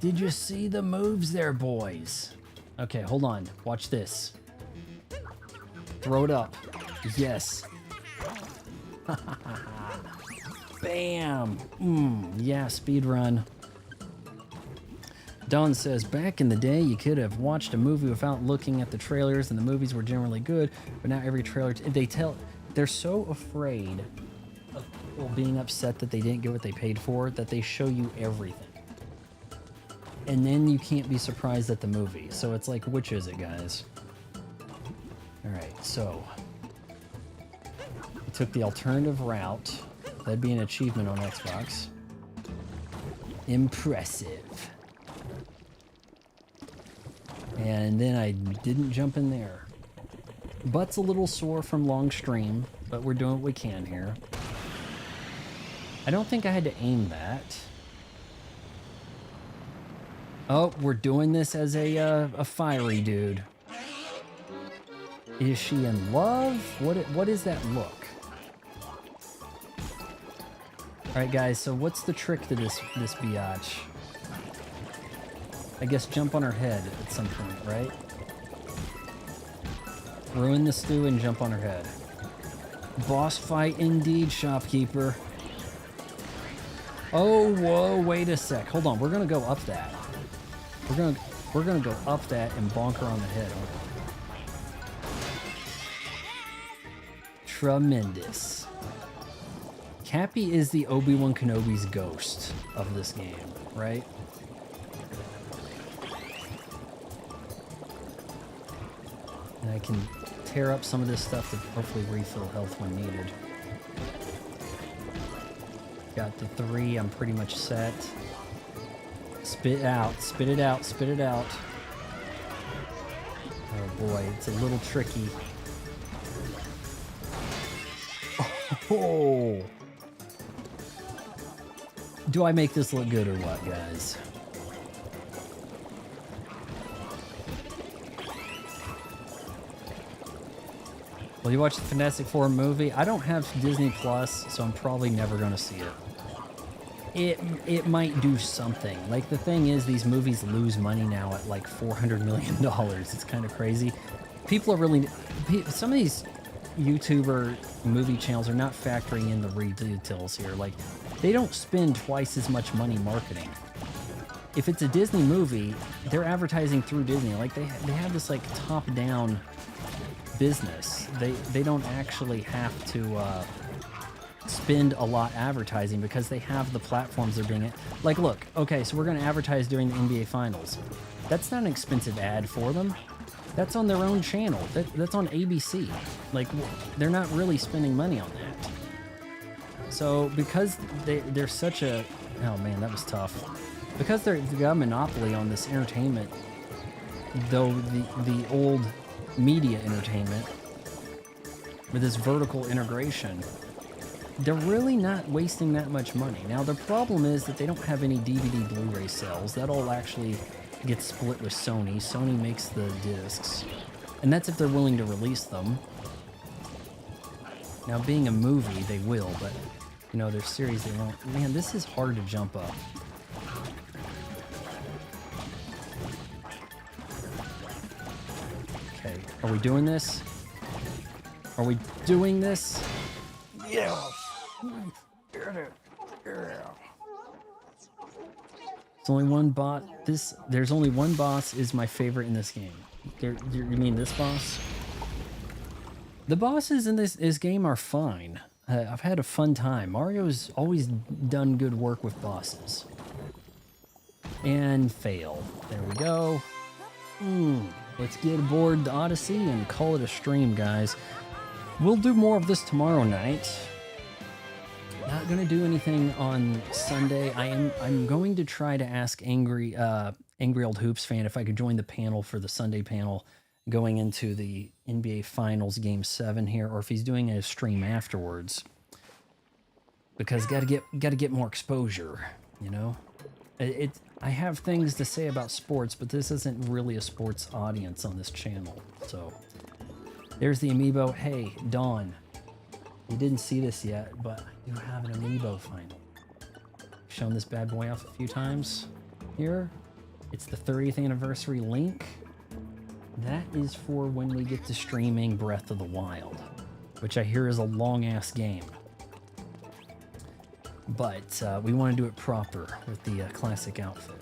Did you see the moves there, boys? Okay, hold on. Watch this. Throw it up. Yes. Bam! Yeah, speed run. Don says, back in the day, you could have watched a movie without looking at the trailers, and the movies were generally good, but now every trailer... They're so afraid of people being upset that they didn't get what they paid for, that they show you everything. And then you can't be surprised at the movie. So it's like, which is it, guys? Alright, so... we took the alternative route. That'd be an achievement on Xbox. Impressive. And then I didn't jump in there. Butt's a little sore from long stream, but we're doing what we can here. I don't think I had to aim that. Oh, we're doing this as a fiery dude. Is she in love? What is that look? Alright guys, so what's the trick to this biatch? I guess jump on her head at some point, right? Ruin the stew and jump on her head. Boss fight indeed, shopkeeper. Oh, whoa, wait a sec. Hold on, we're gonna go up that. We're gonna go up that and bonk her on the head. Tremendous. Cappy is the Obi-Wan Kenobi's ghost of this game, right? And I can tear up some of this stuff to hopefully refill health when needed. Got the 3, I'm pretty much set. Spit out, spit it out, spit it out. Oh boy, it's a little tricky. Oh! Do I make this look good or what, guys? Will you watch the Fantastic Four movie? I don't have Disney Plus, so I'm probably never going to see it. It might do something. Like, the thing is, these movies lose money now at like $400 million. It's kind of crazy. People are really... Some of these YouTuber movie channels are not factoring in the details here. Like, they don't spend twice as much money marketing. If it's a Disney movie, they're advertising through Disney. Like, they have this, like, top-down business. They don't actually have to spend a lot advertising because they have the platforms they're being at. Like, look, okay, so we're going to advertise during the NBA Finals. That's not an expensive ad for them. That's on their own channel. That's on ABC. Like, they're not really spending money on that. So because they're such a... Oh man, that was tough. Because they've got a monopoly on this entertainment, though the old media entertainment with this vertical integration, they're really not wasting that much money. Now, the problem is that they don't have any DVD Blu-ray sales. That all actually gets split with Sony. Sony makes the discs, and that's if they're willing to release them. Now, being a movie, they will, but, you know, their series, they won't. Man, this is hard to jump up. Okay, are we doing this? Are we doing this? Yeah. There's only one bot. There's only one boss is my favorite in this game. You mean this boss? The bosses in this game are fine. I've had a fun time. Mario's always done good work with bosses. And fail. There we go. Let's get aboard the Odyssey and call it a stream, guys. We'll do more of this tomorrow night. Not gonna do anything on Sunday. I'm going to try to ask Angry Old Hoops fan if I could join the panel for the Sunday panel going into the NBA Finals Game 7 here, or if he's doing a stream afterwards. Because gotta get more exposure, you know? I have things to say about sports, but this isn't really a sports audience on this channel. So there's the amiibo. Hey, Dawn. You didn't see this yet, but I do have an amiibo finally. Shown this bad boy off a few times here. It's the 30th anniversary Link. That is for when we get to streaming Breath of the Wild, which I hear is a long-ass game. But we want to do it proper with the classic outfit.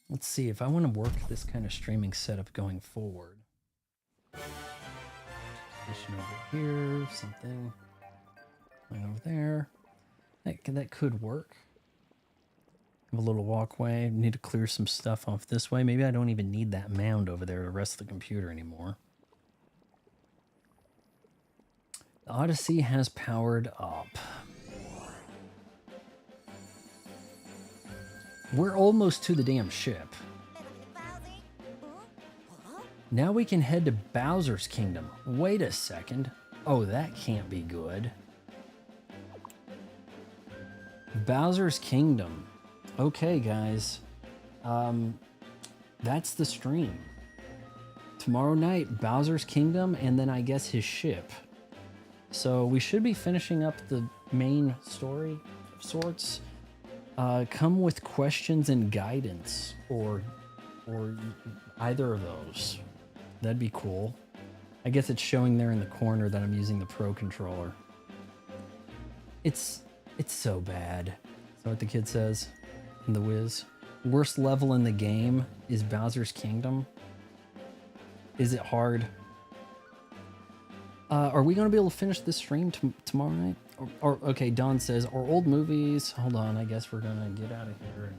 Let's see if I want to work this kind of streaming setup going forward. Position over here, something right over there. That could work. Have a little walkway. Need to clear some stuff off this way. Maybe I don't even need that mound over there to rest the computer anymore. The Odyssey has powered up. We're almost to the damn ship. Now we can head to Bowser's Kingdom. Wait a second. Oh, that can't be good. Bowser's Kingdom. Okay, guys. That's the stream. Tomorrow night, Bowser's Kingdom, and then I guess his ship. So we should be finishing up the main story of sorts. Come with questions and guidance, or either of those. That'd be cool. I guess it's showing there in the corner that I'm using the Pro Controller. It's so bad. what the kid says in the Wiz. Worst level in the game is Bowser's Kingdom. Is it hard? Are we going to be able to finish this stream tomorrow night? Or okay, Don says, are old movies... Hold on, I guess we're going to get out of here.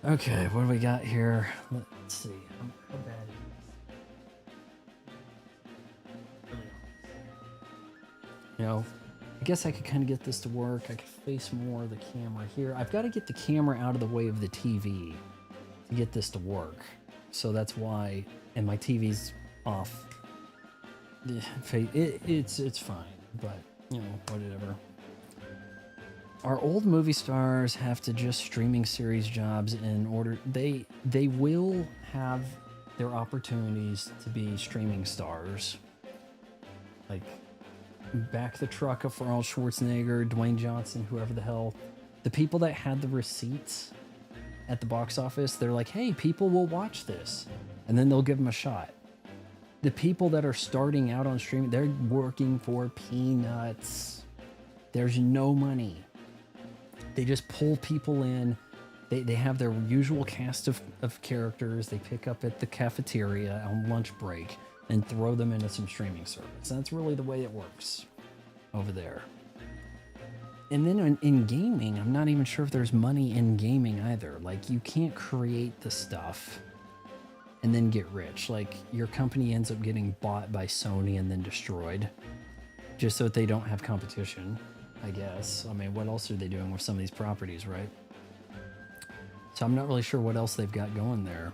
Okay, what do we got here? Let's see. How bad is this? You know, I guess I could kind of get this to work. I could face more of the camera here. I've got to get the camera out of the way of the TV to get this to work. So that's why... And my TV's off. It's fine, but, you know, whatever. Our old movie stars have to just streaming series jobs in order... They will have their opportunities to be streaming stars. Like, Back the Trucker for Arnold Schwarzenegger, Dwayne Johnson, whoever the hell. The people that had the receipts at the box office, they're like, hey, people will watch this. And then they'll give them a shot. The people that are starting out on streaming, they're working for peanuts. There's no money. They just pull people in. They have their usual cast of characters they pick up at the cafeteria on lunch break and throw them into some streaming service. That's really the way it works over there. And then in gaming, I'm not even sure if there's money in gaming either. Like, you can't create the stuff and then get rich. Like, your company ends up getting bought by Sony and then destroyed just so that they don't have competition, I guess. I mean, what else are they doing with some of these properties, right? So I'm not really sure what else they've got going there.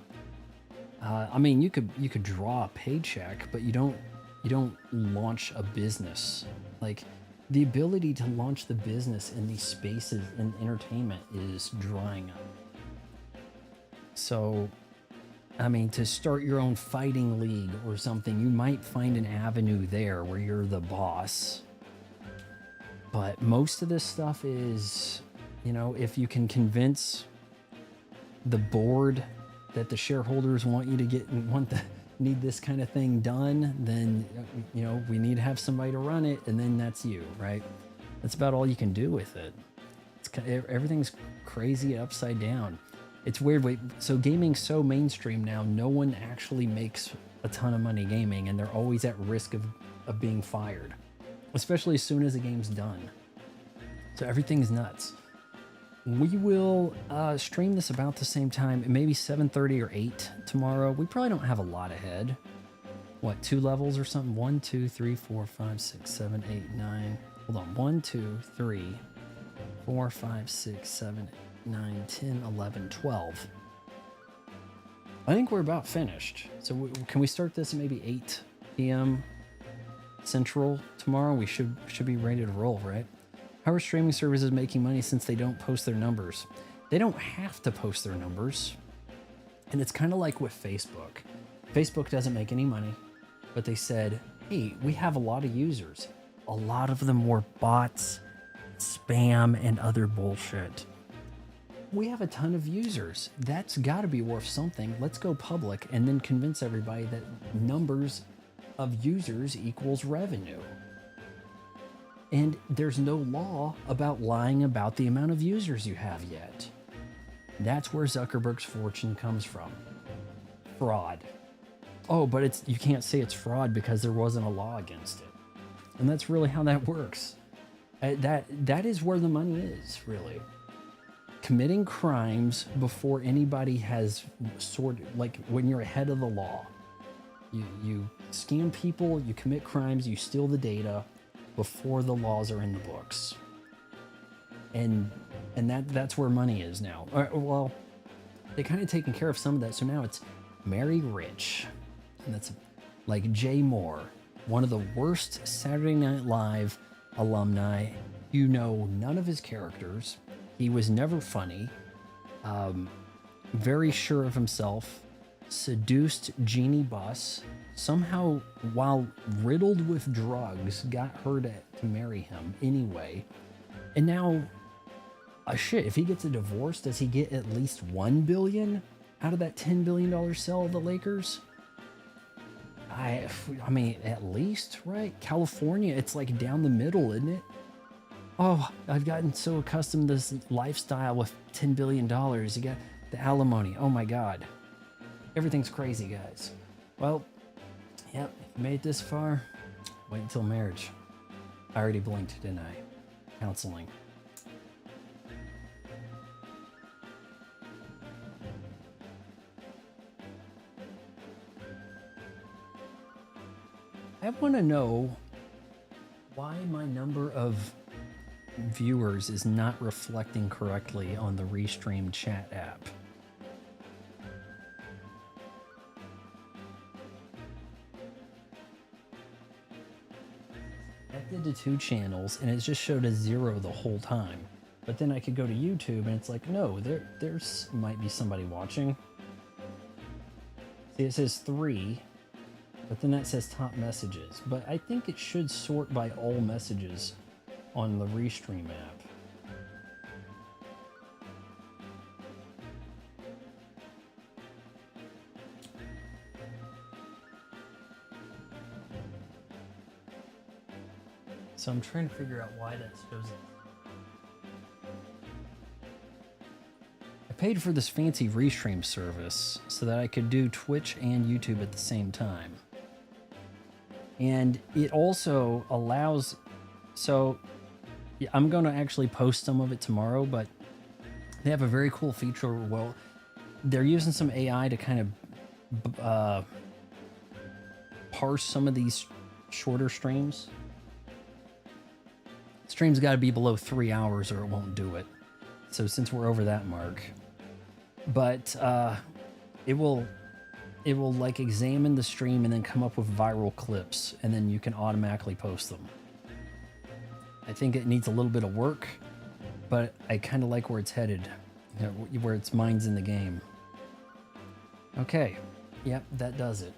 I mean, you could draw a paycheck, but you don't launch a business. Like, the ability to launch the business in these spaces in entertainment is drying up. So, I mean, to start your own fighting league or something, you might find an avenue there where you're the boss. But most of this stuff is, you know, if you can convince the board that the shareholders want you to need this kind of thing done, then, you know, we need to have somebody to run it, and then that's you, right? That's about all you can do with it. Everything's crazy upside down. It's weird. So gaming's so mainstream now, no one actually makes a ton of money gaming, and they're always at risk of being fired, especially as soon as the game's done. So everything's nuts. We will stream this about the same time, maybe 7:30 or 8 tomorrow. We probably don't have a lot ahead. What, 2 levels or something? 1, 2, 3, 4, 5, 6, 7, 8, 9. Hold on. 1, 2, 3, 4, 5, 6, 7, 9, 10, 11, 12. I think we're about finished. So can we start this at maybe 8 p.m. Central tomorrow? We should be ready to roll, right? How are streaming services making money since they don't post their numbers? They don't have to post their numbers. And it's kind of like with Facebook. Facebook doesn't make any money, but they said, hey, we have a lot of users. A lot of them were bots, spam, and other bullshit. We have a ton of users. That's got to be worth something. Let's go public and then convince everybody that numbers of users equals revenue. And there's no law about lying about the amount of users you have yet. That's where Zuckerberg's fortune comes from. Fraud. Oh, but you can't say it's fraud because there wasn't a law against it. And that's really how that works. That is where the money is, really. Committing crimes before anybody has like when you're ahead of the law. You scam people, you commit crimes, you steal the data before the laws are in the books. And that's where money is now. Well, they kind of taken care of some of that, so now it's Mary Rich. And that's like Jay Moore, one of the worst Saturday Night Live alumni. You know none of his characters. He was never funny. Very sure of himself. Seduced Jeannie Buss. Somehow, while riddled with drugs, got her to marry him anyway. And now, shit, if he gets a divorce, does he get at least $1 billion out of that $10 billion sale of the Lakers? I mean, at least, right? California, it's like down the middle, isn't it? Oh, I've gotten so accustomed to this lifestyle with $10 billion. You got the alimony. Oh my God. Everything's crazy, guys. Well, yep, if you made it this far, wait until marriage. I already blinked, didn't I? Counseling. I want to know why my number of viewers is not reflecting correctly on the Restream chat app. Connected to 2 channels and it just showed a 0 the whole time. But then I could go to YouTube and it's like, no, there's might be somebody watching. See, it says 3, but then that says top messages. But I think it should sort by all messages on the Restream app. So I'm trying to figure out why that shows it. I paid for this fancy Restream service so that I could do Twitch and YouTube at the same time. And it also allows, so yeah, I'm going to actually post some of it tomorrow, but they have a very cool feature. Well, they're using some AI to kind of parse some of these shorter streams. Stream's got to be below 3 hours or it won't do it. So since we're over that mark, but it will like examine the stream and then come up with viral clips, and then you can automatically post them. I think it needs a little bit of work, but I kind of like where it's headed, where its mind's in the game. Okay, yep, that does it.